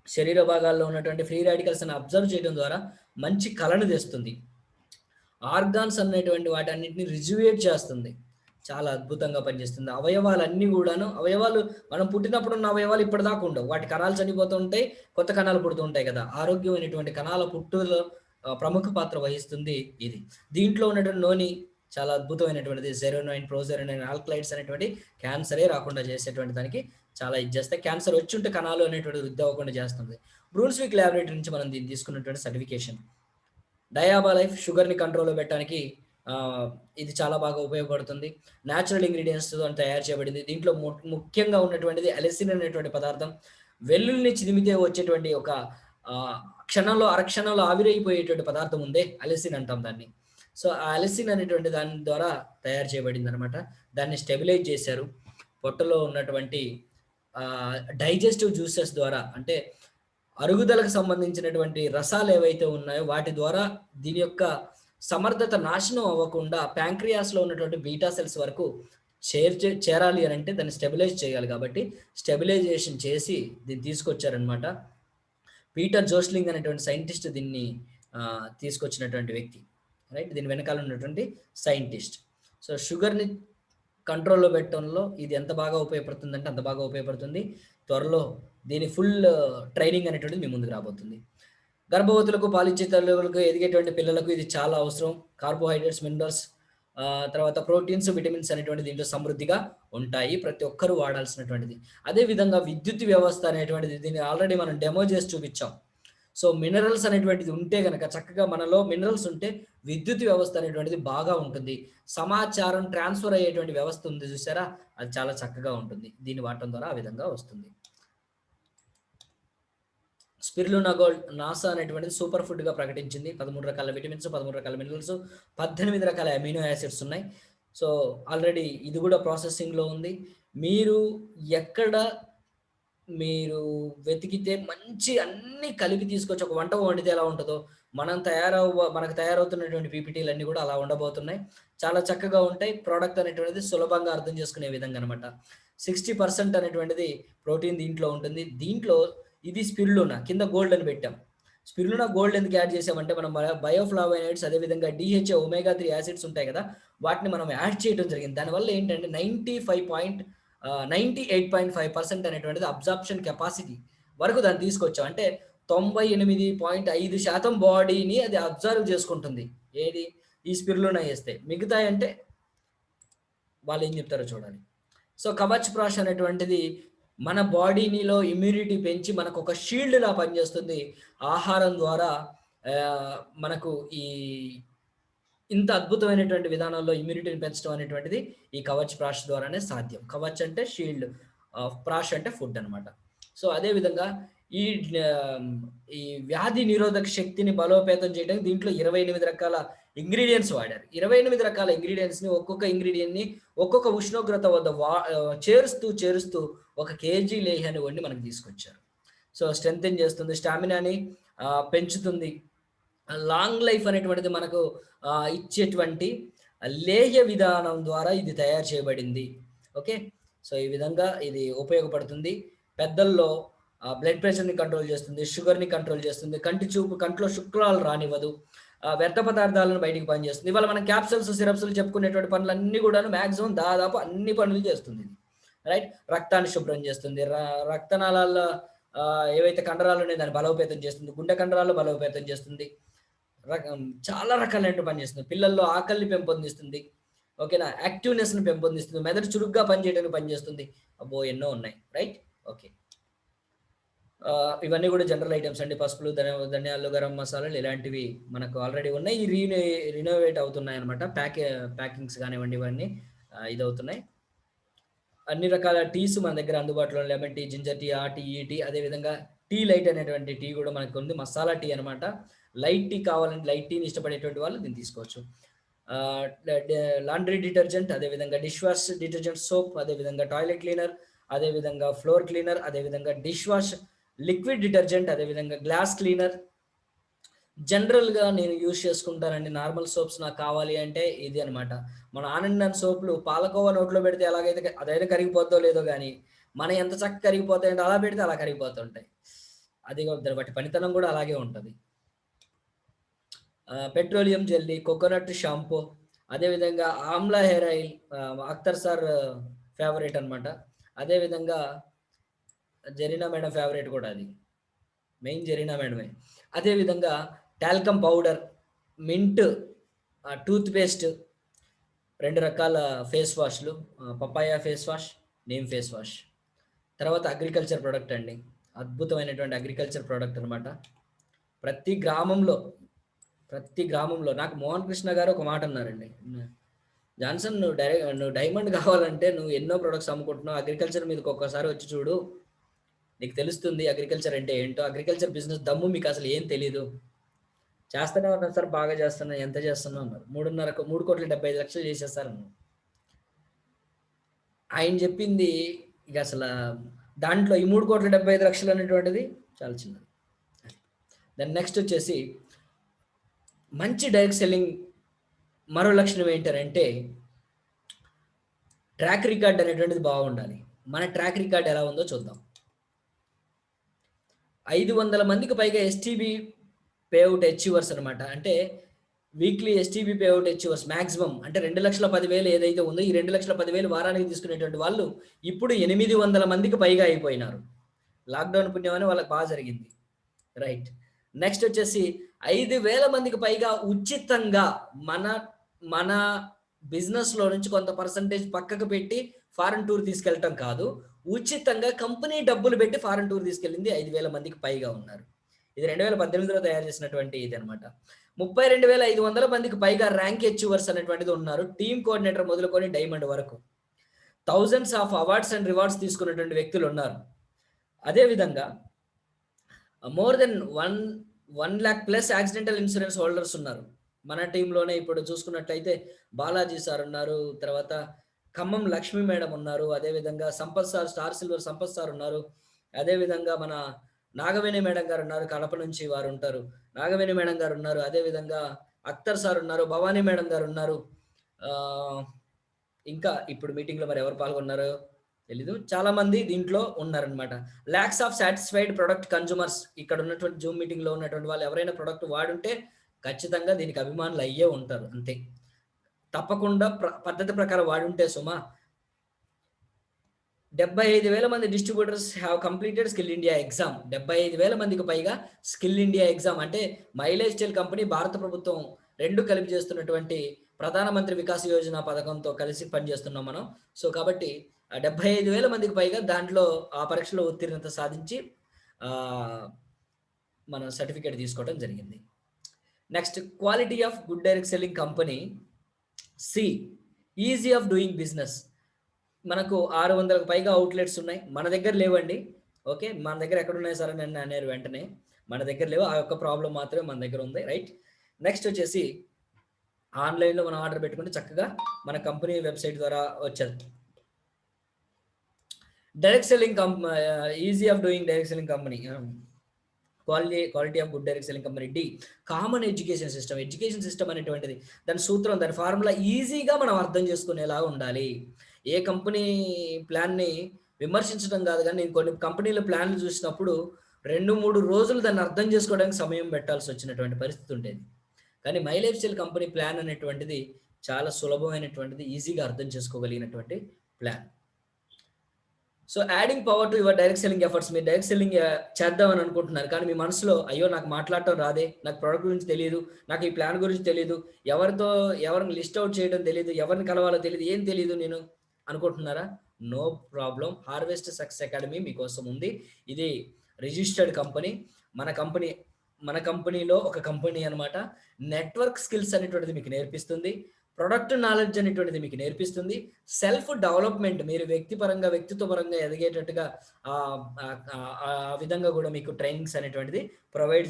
శరీర భాగాల్లో ఉన్నటువంటి ఫ్రీ రాడికల్స్ ని అబ్జర్వ్ చేయడం ద్వారా మంచి కళను తెస్తుంది. ఆర్గాన్స్ అనేటువంటి వాటన్నిటిని రిజువేట్ చేస్తుంది. చాలా అద్భుతంగా పనిచేస్తుంది. అవయవాలు మనం పుట్టినప్పుడు ఉన్న అవయవాలు ఇప్పటిదాకా ఉండవు. వాటి కణాలు చనిపోతూ ఉంటాయి, కొత్త కణాలు పుడుతూ ఉంటాయి కదా. ఆరోగ్యమైనటువంటి కణాల పుట్టులో ప్రముఖ పాత్ర వహిస్తుంది ఇది. దీంట్లో ఉన్నటువంటి నూనె చాలా అద్భుతమైనటువంటిది. జెరోనైన్, ప్రోజెరోనైన్ ఆల్కలైడ్స్ అనేటువంటి క్యాన్సరే రాకుండా చేసేటువంటి దానికి చాలా ఇది చేస్తాయి. క్యాన్సర్ వచ్చి ఉంటే కణాలు అనేటువంటి వృద్ధి అవ్వకుండా చేస్తుంది. బ్రూన్స్విక్ ల్యాబొరేటరీ నుంచి మనం దీన్ని తీసుకున్నటువంటి సర్టిఫికేషన్. డయాబా లైఫ్ షుగర్ని కంట్రోల్లో పెట్టడానికి ఆ, ఇది చాలా బాగా ఉపయోగపడుతుంది. న్యాచురల్ ఇంగ్రీడియంట్స్ తయారు చేయబడింది. దీంట్లో ముఖ్యంగా ఉన్నటువంటిది అలెసిన్ అనేటువంటి పదార్థం. వెల్లుల్ని చిదిమితే వచ్చేటువంటి ఒక ఆ, క్షణంలో అరక్షణంలో ఆవిరైపోయేటువంటి పదార్థం ఉందే, అలెసిన్ అంటాం దాన్ని. సో ఆ అలెసిన్ అనేటువంటి దాని ద్వారా తయారు చేయబడింది అనమాట. దాన్ని స్టెబిలైజ్ చేశారు. పొట్టలో ఉన్నటువంటి డైజెస్టివ్ జ్యూసెస్ ద్వారా, అంటే అరుగుదలకు సంబంధించినటువంటి రసాలు ఏవైతే ఉన్నాయో వాటి ద్వారా దీని యొక్క సమర్థత నాశనం అవ్వకుండా ప్యాంక్రియాస్లో ఉన్నటువంటి బీటా సెల్స్ వరకు చేరాలి అని అంటే దాన్ని స్టెబిలైజ్ చేయాలి. కాబట్టి స్టెబిలైజేషన్ చేసి దీన్ని తీసుకొచ్చారనమాట. పీటర్ జోస్లింగ్ అనేటువంటి సైంటిస్ట్ దీన్ని తీసుకొచ్చినటువంటి వ్యక్తి, రైట్. దీని వెనకాల ఉన్నటువంటి సైంటిస్ట్. సో షుగర్ని కంట్రోల్లో పెట్టడంలో ఇది ఎంత బాగా ఉపయోగపడుతుంది అంటే అంత బాగా ఉపయోగపడుతుంది. త్వరలో దీని ఫుల్ ట్రైనింగ్ అనేటువంటిది మీ ముందుకు రాబోతుంది. గర్భవతులకు, పాలిచ్చే తల్లులకు, ఎదిగేటువంటి పిల్లలకు ఇది చాలా అవసరం. కార్బోహైడ్రేట్స్, మినరల్స్, తర్వాత ప్రోటీన్స్, విటమిన్స్ అనేటువంటి దీంట్లో సమృద్ధిగా ఉంటాయి. ప్రతి ఒక్కరూ వాడాల్సినటువంటిది. అదేవిధంగా విద్యుత్ వ్యవస్థ అనేటువంటిది, దీన్ని ఆల్రెడీ మనం డెమో చేసి చూపించాం. సో మినరల్స్ అనేటువంటిది ఉంటే గనక, చక్కగా మనలో మినరల్స్ ఉంటే విద్యుత్ వ్యవస్థ అనేటువంటిది బాగా ఉంటుంది. సమాచారం ట్రాన్స్ఫర్ అయ్యేటువంటి వ్యవస్థ ఉంది చూసారా, అది చాలా చక్కగా ఉంటుంది. దీన్ని వాడటం ద్వారా ఆ విధంగా వస్తుంది. స్పిరులినా గోల్డ్ నాసా అనేటువంటిది సూపర్ ఫుడ్గా ప్రకటించింది. 13 రకాల విటమిన్స్, 13 రకాల మినరల్స్, 18 రకాల అమినో యాసిడ్స్ ఉన్నాయి. సో ఆల్రెడీ ఇది కూడా ప్రాసెసింగ్లో ఉంది. మీరు ఎక్కడ మీరు వెతికితే మంచి అన్ని కలిపి తీసుకొచ్చి ఒక వంట వండితే ఎలా ఉంటుందో మనకు తయారవుతున్నటువంటి పీపీటీలు అన్నీ కూడా అలా ఉండబోతున్నాయి. చాలా చక్కగా ఉంటాయి. ప్రోడక్ట్ అనేటువంటిది సులభంగా అర్థం చేసుకునే విధంగా అనమాట. 60% అనేటువంటిది ప్రోటీన్ దీంట్లో ఉంటుంది. దీంట్లో ఇది స్పిరులినా, కింద గోల్డ్ అని పెట్టాం. స్పిరులినా గోల్డ్ ఎందుకు యాడ్ చేసామంటే మనం బయోఫ్లావోనైడ్స్, అదేవిధంగా DHA, ఒమేగా 3 యాసిడ్స్ ఉంటాయి కదా, వాటిని మనం యాడ్ చేయడం జరిగింది. దానివల్ల ఏంటంటే 98.5% అనేటువంటిది అబ్జార్ప్షన్ కెపాసిటీ వరకు దాన్ని తీసుకొచ్చాం. అంటే 98.5% బాడీని అది అబ్జర్వ్ చేసుకుంటుంది. ఏది? ఈ స్పిరులినా వేస్తే. మిగతా అంటే వాళ్ళు ఏం చెప్తారో చూడాలి. సో కవచ్ ప్రాష్ అనేటువంటిది మన బాడీనిలో ఇమ్యూనిటీ పెంచి మనకు ఒక షీల్డ్ లా పనిచేస్తుంది. ఆహారం ద్వారా మనకు ఈ ఇంత అద్భుతమైనటువంటి విధానంలో ఇమ్యూనిటీని పెంచడం అనేటువంటిది ఈ కవచ్ ప్రాష్ ద్వారానే సాధ్యం. కవచ్ అంటే షీల్డ్, ప్రాష్ అంటే ఫుడ్ అనమాట. సో అదేవిధంగా ఈ ఈ వ్యాధి నిరోధక శక్తిని బలోపేతం చేయడానికి దీంట్లో 28 రకాల ఇంగ్రీడియంట్స్ వాడారు. 28 రకాల ఇంగ్రీడియంట్స్ని, ఒక్కొక్క ఇంగ్రీడియంట్ని ఒక్కొక్క ఉష్ణోగ్రత వద్ద చేరుస్తూ 1 kg లేహ్యాన్ని వండి మనకు తీసుకొచ్చారు. సో స్ట్రెంథెన్ చేస్తుంది, స్టామినాని పెంచుతుంది. లాంగ్ లైఫ్ అనేటువంటిది మనకు ఇచ్చేటువంటి లేహ్య విధానం ద్వారా ఇది తయారు చేయబడింది. ఓకే. సో ఈ విధంగా ఇది ఉపయోగపడుతుంది. పెద్దల్లో బ్లడ్ ప్రెషర్ని కంట్రోల్ చేస్తుంది, షుగర్ని కంట్రోల్ చేస్తుంది, కంట్లో శుక్లాలు రానివ్వదు, వ్యర్థ పదార్థాలను బయటికి పనిచేస్తుంది. ఇవాళ మనం క్యాప్సల్స్, సిరప్స్ చెప్పుకునేటువంటి పనులన్నీ కూడా మ్యాక్సిమం దాదాపు అన్ని పనులు చేస్తుంది, రైట్. రక్తాన్ని శుభ్రం చేస్తుంది, రక్తనాళాల్లో ఏవైతే కండరాలు ఉన్నాయో దాన్ని బలోపేతం చేస్తుంది, గుండె కండరాలు బలోపేతం చేస్తుంది, చాలా రకాలైన పని చేస్తుంది. పిల్లల్లో ఆకలిని పెంపొందిస్తుంది, ఓకేనా, యాక్టివ్నెస్ని పెంపొందిస్తుంది, మెదడు చురుగ్గా పనిచేయడానికి పనిచేస్తుంది. అబ్బో ఎన్నో ఉన్నాయి, రైట్. ఓకే. ఇవన్నీ కూడా జనరల్ ఐటమ్స్ అండి. పసుపులు, ధనియాలు, గరం మసాలాలు ఇలాంటివి మనకు ఆల్రెడీ ఉన్నాయి. రినోవేట్ అవుతున్నాయి అనమాట. ప్యాకింగ్స్ కానివ్వండి, ఇవన్నీ ఇదవుతున్నాయి. అన్ని రకాల టీస్ మన దగ్గర అందుబాటులో, లెమన్ టీ, జింజర్ టీ, ఆ టీ, ఈ టీ, అదేవిధంగా టీ లైట్ అనేటువంటి టీ కూడా మనకు ఉంది. మసాలా టీ అనమాట. లైట్ టీ కావాలంటే, లైట్ టీని ఇష్టపడేటువంటి వాళ్ళు దీన్ని తీసుకోవచ్చు. లాండ్రీ డిటర్జెంట్, అదేవిధంగా డిష్ వాష్ డిటర్జెంట్ సోప్, అదేవిధంగా టాయిలెట్ క్లీనర్, అదేవిధంగా ఫ్లోర్ క్లీనర్, అదేవిధంగా డిష్ వాష్ లిక్విడ్ డిటర్జెంట్, అదేవిధంగా గ్లాస్ క్లీనర్. జనరల్గా నేను యూజ్ చేసుకుంటానండి నార్మల్ సోప్స్. నాకు కావాలి అంటే ఇది అనమాట. మన ఆనంద్ సోప్లు పాలకోవా నోట్లో పెడితే ఎలాగైతే అదైనా కరిగిపోద్దో లేదో కానీ మన ఎంత చక్కగా కరిగిపోతాయంటే అలా పెడితే అలా కరిగిపోతుంటాయి. అది వాటి పనితనం కూడా అలాగే ఉంటుంది. పెట్రోలియం జెల్లీ, కోకోనట్ షాంపూ, అదేవిధంగా Amla hair oil, Akhtar sir favourite అనమాట. అదేవిధంగా జరీనా మేడం ఫేవరెట్ కూడా, అది మెయిన్ జరీనా మేడమే. అదేవిధంగా talcum powder, mint, toothpaste, 2 రకాల face wash, papaya face wash, neem face wash. తర్వాత అగ్రికల్చర్ ప్రోడక్ట్ అండి, అద్భుతమైనటువంటి అగ్రికల్చర్ ప్రోడక్ట్ అనమాట. ప్రతి గ్రామంలో ప్రతి గ్రామంలో నాకు మోహన్ కృష్ణ గారు ఒక మాట అన్నారండి. జాన్సన్, నువ్వు డైమండ్ కావాలంటే నువ్వు ఎన్నో ప్రొడక్ట్స్ అమ్ముకుంటున్నావు, అగ్రికల్చర్ మీదకి ఒక్కసారి వచ్చి చూడు, నీకు తెలుస్తుంది అగ్రికల్చర్ అంటే ఏంటో. అగ్రికల్చర్ బిజినెస్ దమ్ము మీకు అసలు ఏం తెలీదు. చేస్తూనే ఉన్నాను సార్, బాగా చేస్తున్నా. ఎంత చేస్తున్నా అన్నారు. 3,70,00,000 చేసేస్తారన్నారు. ఆయన చెప్పింది ఇక అసలు దాంట్లో ఈ 3,75,00,000 అనేటువంటిది చాలా చిన్నది. దాని నెక్స్ట్ వచ్చేసి మంచి డైరెక్ట్ సెల్లింగ్ మరో లక్షణం ఏంటంటే ట్రాక్ రికార్డ్ అనేటువంటిది బాగుండాలి. మన ట్రాక్ రికార్డ్ ఎలా ఉందో చూద్దాం. 500 మందికి పైగా ఎస్టీబీ పేఅవుట్ అచీవర్స్ అనమాట. అంటే weekly STB payout achievers maximum అంటే 2,10,000 ఏదైతే ఉందో ఈ 2,10,000 వారానికి తీసుకునేటువంటి వాళ్ళు ఇప్పుడు 800 మందికి పైగా అయిపోయినారు. లాక్డౌన్ పుణ్యమని వాళ్ళకి బాగా జరిగింది. రైట్. నెక్స్ట్ వచ్చేసి 5,000 మందికి పైగా ఉచితంగా మన బిజినెస్ లో నుంచి కొంత పర్సంటేజ్ పక్కకు పెట్టి ఫారెన్ టూర్ తీసుకెళ్ళటం కాదు, ఉచితంగా కంపెనీ డబ్బులు పెట్టి ఫారెన్ టూర్ తీసుకెళ్ళింది 5,000 మందికి పైగా ఉన్నారు. ఇది 2018లో తయారు చేసినటువంటి ఇది అనమాట. 32,500 మందికి పైగా ర్యాంక్ అచీవర్స్ అనేటువంటిది ఉన్నారు. టీమ్ కోఆర్డినేటర్ మొదలుకొని డైమండ్ వరకు thousands of awards and rewards తీసుకున్నటువంటి వ్యక్తులు ఉన్నారు. అదేవిధంగా more than 1 lakh plus accidental insurance holders ఉన్నారు. మన టీంలోనే ఇప్పుడు చూసుకున్నట్లయితే బాలాజీ సార్ ఉన్నారు, తర్వాత ఖమ్మం లక్ష్మీ మేడం ఉన్నారు, అదేవిధంగా Sampath sir, star silver Sampath sir ఉన్నారు, అదేవిధంగా మన నాగవేణి మేడం గారు ఉన్నారు, కడప నుంచి వారు ఉంటారు, నాగవేణి మేడం గారు ఉన్నారు, అదేవిధంగా అఖ్తర్ సార్ ఉన్నారు, భవానీ మేడం గారు ఉన్నారు. ఇంకా ఇప్పుడు మీటింగ్లో మరి ఎవరు పాల్గొన్నారో తెలీదు, చాలా మంది దీంట్లో ఉన్నారనమాట. Lakhs of satisfied product consumers ఇక్కడ ఉన్నటువంటి జూమ్ మీటింగ్ లో ఉన్నటువంటి వాళ్ళు ఎవరైనా ప్రొడక్ట్ వాడుంటే ఖచ్చితంగా దీనికి అభిమానులు అయ్యే ఉంటారు. అంతే, తప్పకుండా పద్ధతి ప్రకారం వాడుంటే సుమా. 75,000 మంది distributors have completed skill India exam. 75,000 మందికి పైగా స్కిల్ ఇండియా ఎగ్జామ్ అంటే మైలేజ్ స్టైల్ కంపెనీ, భారత ప్రభుత్వం రెండు కలిపి చేస్తున్నటువంటి ప్రధానమంత్రి వికాస్ యోజన పథకంతో కలిసి పనిచేస్తున్నాం మనం. సో కాబట్టి 75,000 మందికి పైగా దాంట్లో ఆ పరీక్షలో ఉత్తీర్ణత సాధించి మన సర్టిఫికేట్ తీసుకోవడం జరిగింది. Next, quality of good direct selling company. C, easy of doing business. మనకు 600కు పైగా అవుట్లెట్స్ ఉన్నాయి, మన దగ్గర లేవండి. ఓకే, మన దగ్గర ఎక్కడ ఉన్నాయి సార్ అని అన్నారు వెంటనే. మన దగ్గర లేవు, ఆ యొక్క ప్రాబ్లం మాత్రమే మన దగ్గర ఉంది. రైట్. నెక్స్ట్ వచ్చేసి ఆన్లైన్లో మనం ఆర్డర్ పెట్టుకుంటే చక్కగా మన కంపెనీ వెబ్సైట్ ద్వారా వచ్చేది. Direct selling easy of doing direct selling company. Quality of good direct selling company. D, common education system. Education system అనేటువంటిది దాని సూత్రం, దాని ఫార్ములా ఈజీగా మనం అర్థం చేసుకునేలా ఉండాలి. ఏ కంపెనీ ప్లాన్ని విమర్శించడం కాదు, కానీ నేను కొన్ని కంపెనీల ప్లాన్లు చూసినప్పుడు 2-3 రోజులు దాన్ని అర్థం చేసుకోవడానికి సమయం పెట్టాల్సి వచ్చినటువంటి పరిస్థితి ఉండేది. కానీ my life style company plan అనేటువంటిది చాలా సులభమైనటువంటిది, ఈజీగా అర్థం చేసుకోగలిగినటువంటి plan. So adding power to your direct selling efforts. మీరు డైరెక్ట్ సెల్లింగ్ చేద్దామని అనుకుంటున్నారు, కానీ మీ మనసులో అయ్యో నాకు మాట్లాడటం రాదే, నాకు ప్రోడక్ట్ గురించి తెలియదు, నాకు ఈ ప్లాన్ గురించి తెలియదు, ఎవరిని లిస్ట్ అవుట్ చేయడం తెలియదు, ఎవరిని కలవాలో తెలియదు, ఏం తెలియదు నేను అనుకుంటున్నారా? No problem, Harvest success Academy మీకోసం ఉంది. ఇది రిజిస్టర్డ్ కంపెనీ. మన కంపెనీలో ఒక కంపెనీ అనమాట. నెట్వర్క్ స్కిల్స్ అనేటువంటిది మీకు నేర్పిస్తుంది, ప్రొడక్ట్ నాలెడ్జ్ అనేటువంటిది మీకు నేర్పిస్తుంది, సెల్ఫ్ డెవలప్మెంట్, మీరు వ్యక్తిత్వ పరంగా ఎదిగేటట్టుగా ఆ విధంగా కూడా మీకు ట్రైనింగ్స్ అనేటువంటిది ప్రొవైడ్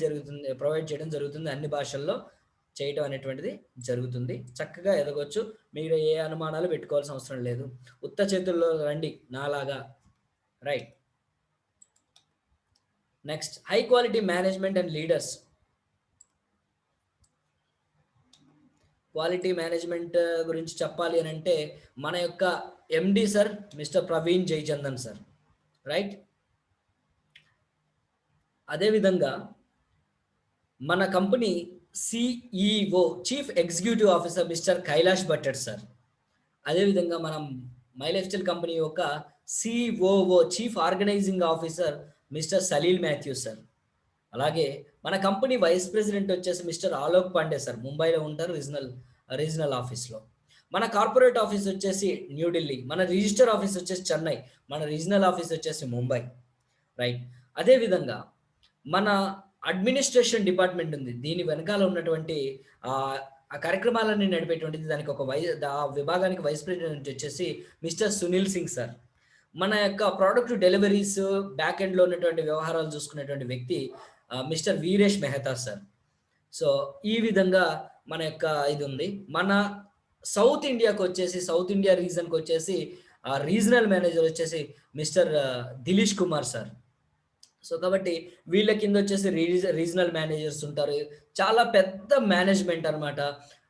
చేయడం జరుగుతుంది. అన్ని భాషల్లో చేయడం అనేటువంటిది జరుగుతుంది. చక్కగా ఎదగొచ్చు, మీరు ఏ అనుమానాలు పెట్టుకోవాల్సిన అవసరం లేదు. ఉత్త చేతుల్లో రండి నాలాగా. Right. Next, high quality management and leaders. Quality management గురించి చెప్పాలి అని అంటే మన యొక్క MD sir mister Praveen Jayachandan sir. Right. అదేవిధంగా మన company CEO, chief executive officer mister Kailash Bhattad sir. అదేవిధంగా మనం మై లైఫ్ స్టైల్ కంపెనీ యొక్క COO, chief organizing officer mister Salil Mathews sir. అలాగే మన కంపెనీ వైస్ ప్రెసిడెంట్ వచ్చేసి మిస్టర్ ఆలోక్ పాండే సార్, ముంబైలో ఉంటారు, రీజనల్ ఆఫీస్లో. మన కార్పొరేట్ ఆఫీస్ వచ్చేసి న్యూఢిల్లీ, మన రిజిస్టర్ ఆఫీస్ వచ్చేసి చెన్నై, మన రీజనల్ ఆఫీస్ వచ్చేసి ముంబై. రైట్. అదేవిధంగా మన అడ్మినిస్ట్రేషన్ డిపార్ట్మెంట్ ఉంది. దీని వెనకాల ఉన్నటువంటి ఆ కార్యక్రమాలన్నీ నడిపేటువంటిది దానికి ఒక ఆ విభాగానికి వైస్ ప్రెసిడెంట్ వచ్చేసి మిస్టర్ సునీల్ సింగ్ సార్. మన యొక్క ప్రొడక్ట్ డెలివరీస్ బ్యాక్ ఎండ్‌లో ఉన్నటువంటి వ్యవహారాలు చూసుకునేటువంటి వ్యక్తి mister Veeresh Mehta sir. So, ఈ విధంగా మన యొక్క ఇది ఉంది. మన సౌత్ ఇండియా రీజన్‌కొచ్చేసి రీజనల్ మేనేజర్ వచ్చేసి mister Dileesh Kumar sir. So, కాబట్టి వీళ్ళ కిందొచ్చేసి రీజనల్ మేనేజర్స్ ఉంటారు. చాలా పెద్ద మేనేజ్‌మెంట్ అన్నమాట.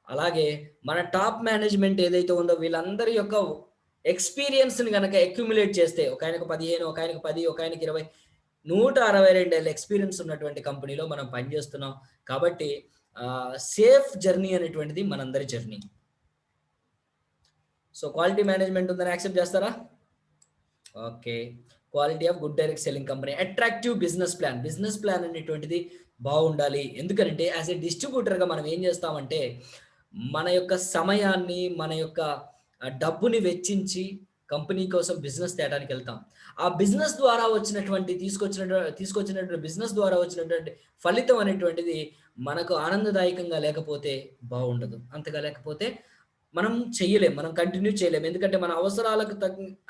అలాగే మన టాప్ మేనేజ్‌మెంట్ ఏదైతే ఉందో వీళ్ళందరి యొక్క ఎక్స్‌పీరియన్స్‌ని గనక అక్యుములేట్ చేస్తే ఒకాయనకు 15, ఒకాయనకు 10, ఒకాయనకి 20, 162 ఏళ్ల ఎక్స్‌పీరియన్స్ ఉన్నటువంటి కంపెనీలో మనం పనిచేస్తున్నాం. కాబట్టి సేఫ్ జర్నీ అనేటువంటిది మనందరి జర్నీ. సో, క్వాలిటీ మేనేజ్‌మెంట్ ఉందని యాక్సెప్ట్ చేస్తారా? Okay. Quality of good direct selling company. Attractive business plan. Business plan అనేటువంటిది బావుండాలి. ఎందుకనంటే యాస్ ఎ డిస్ట్రిబ్యూటర్‌గా మనం ఏం చేస్తామంటే, మన యొక్క సమయాన్ని, మన యొక్క డబ్బుని వెచ్చించి కంపెనీ కోసం బిజినెస్ తేడానికెళ్తాం. ఆ బిజినెస్ ద్వారా తీసుకొచ్చినటువంటి బిజినెస్ ద్వారా వచ్చినటువంటి ఫలితం అనేటువంటిది మనకు ఆనందదాయకంగా లేకపోతే బావుండదు. అంతగా లేకపోతే మనం చెయ్యలేం. మనం కంటిన్యూ చేయలేం. ఎందుకంటే మన అవసరాలకు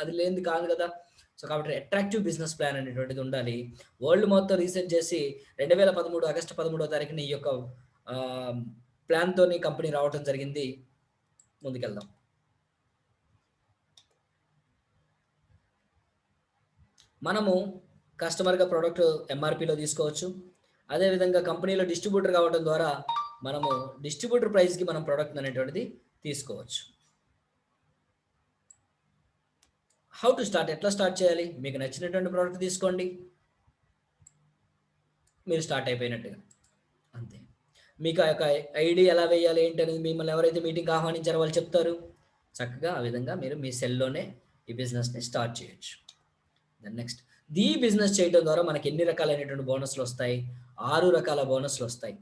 అది లేనిది కాదు గదా! సో, కాబట్టి అట్రాక్టివ్ బిజినెస్ ప్లాన్ అనేటువంటిది ఉండాలి. వరల్డ్ మొత్తం రీసెర్చ్ చేసి 2013 ఆగస్టు 13వ తారీఖున ఈ యొక్క ప్లాన్‌తోని కంపెనీ రావటం జరిగింది. ముందుకెళ్దాం. మనము కస్టమర్‌గా ప్రొడక్ట్ ఎంఆర్‌పీలో తీసుకోవచ్చు. అదేవిధంగా కంపెనీలో డిస్ట్రిబ్యూటర్ కావడం ద్వారా మనము డిస్ట్రిబ్యూటర్ ప్రైస్‌కి మనం ప్రొడక్ట్ అనేటువంటిది తీసుకోవచ్చు. How to start? ఎట్లా స్టార్ట్ చేయాలి? మీకు నచ్చినటువంటి ప్రొడక్ట్ తీసుకోండి. మీరు స్టార్ట్ అయిపోయినట్టుగా. అంతే. మీకు ఆ యొక్క ఐడీ ఎలా వేయాలి ఏంటి అనేది మిమ్మల్ని ఎవరైతే మీటింగ్‌కి ఆహ్వానించారో వాళ్ళు చెప్తారు. చక్కగా ఆ విధంగా మీరు మీ సెల్‌లోనే ఈ బిజినెస్‌ని స్టార్ట్ చేయొచ్చు. దెన్ నెక్స్ట్ ఈ బిజినెస్ చేయడం ద్వారా మనకి ఎన్ని రకాలైనటువంటి బోనస్‌లొస్తాయి? 6 రకాల బోనస్‌లొస్తాయి.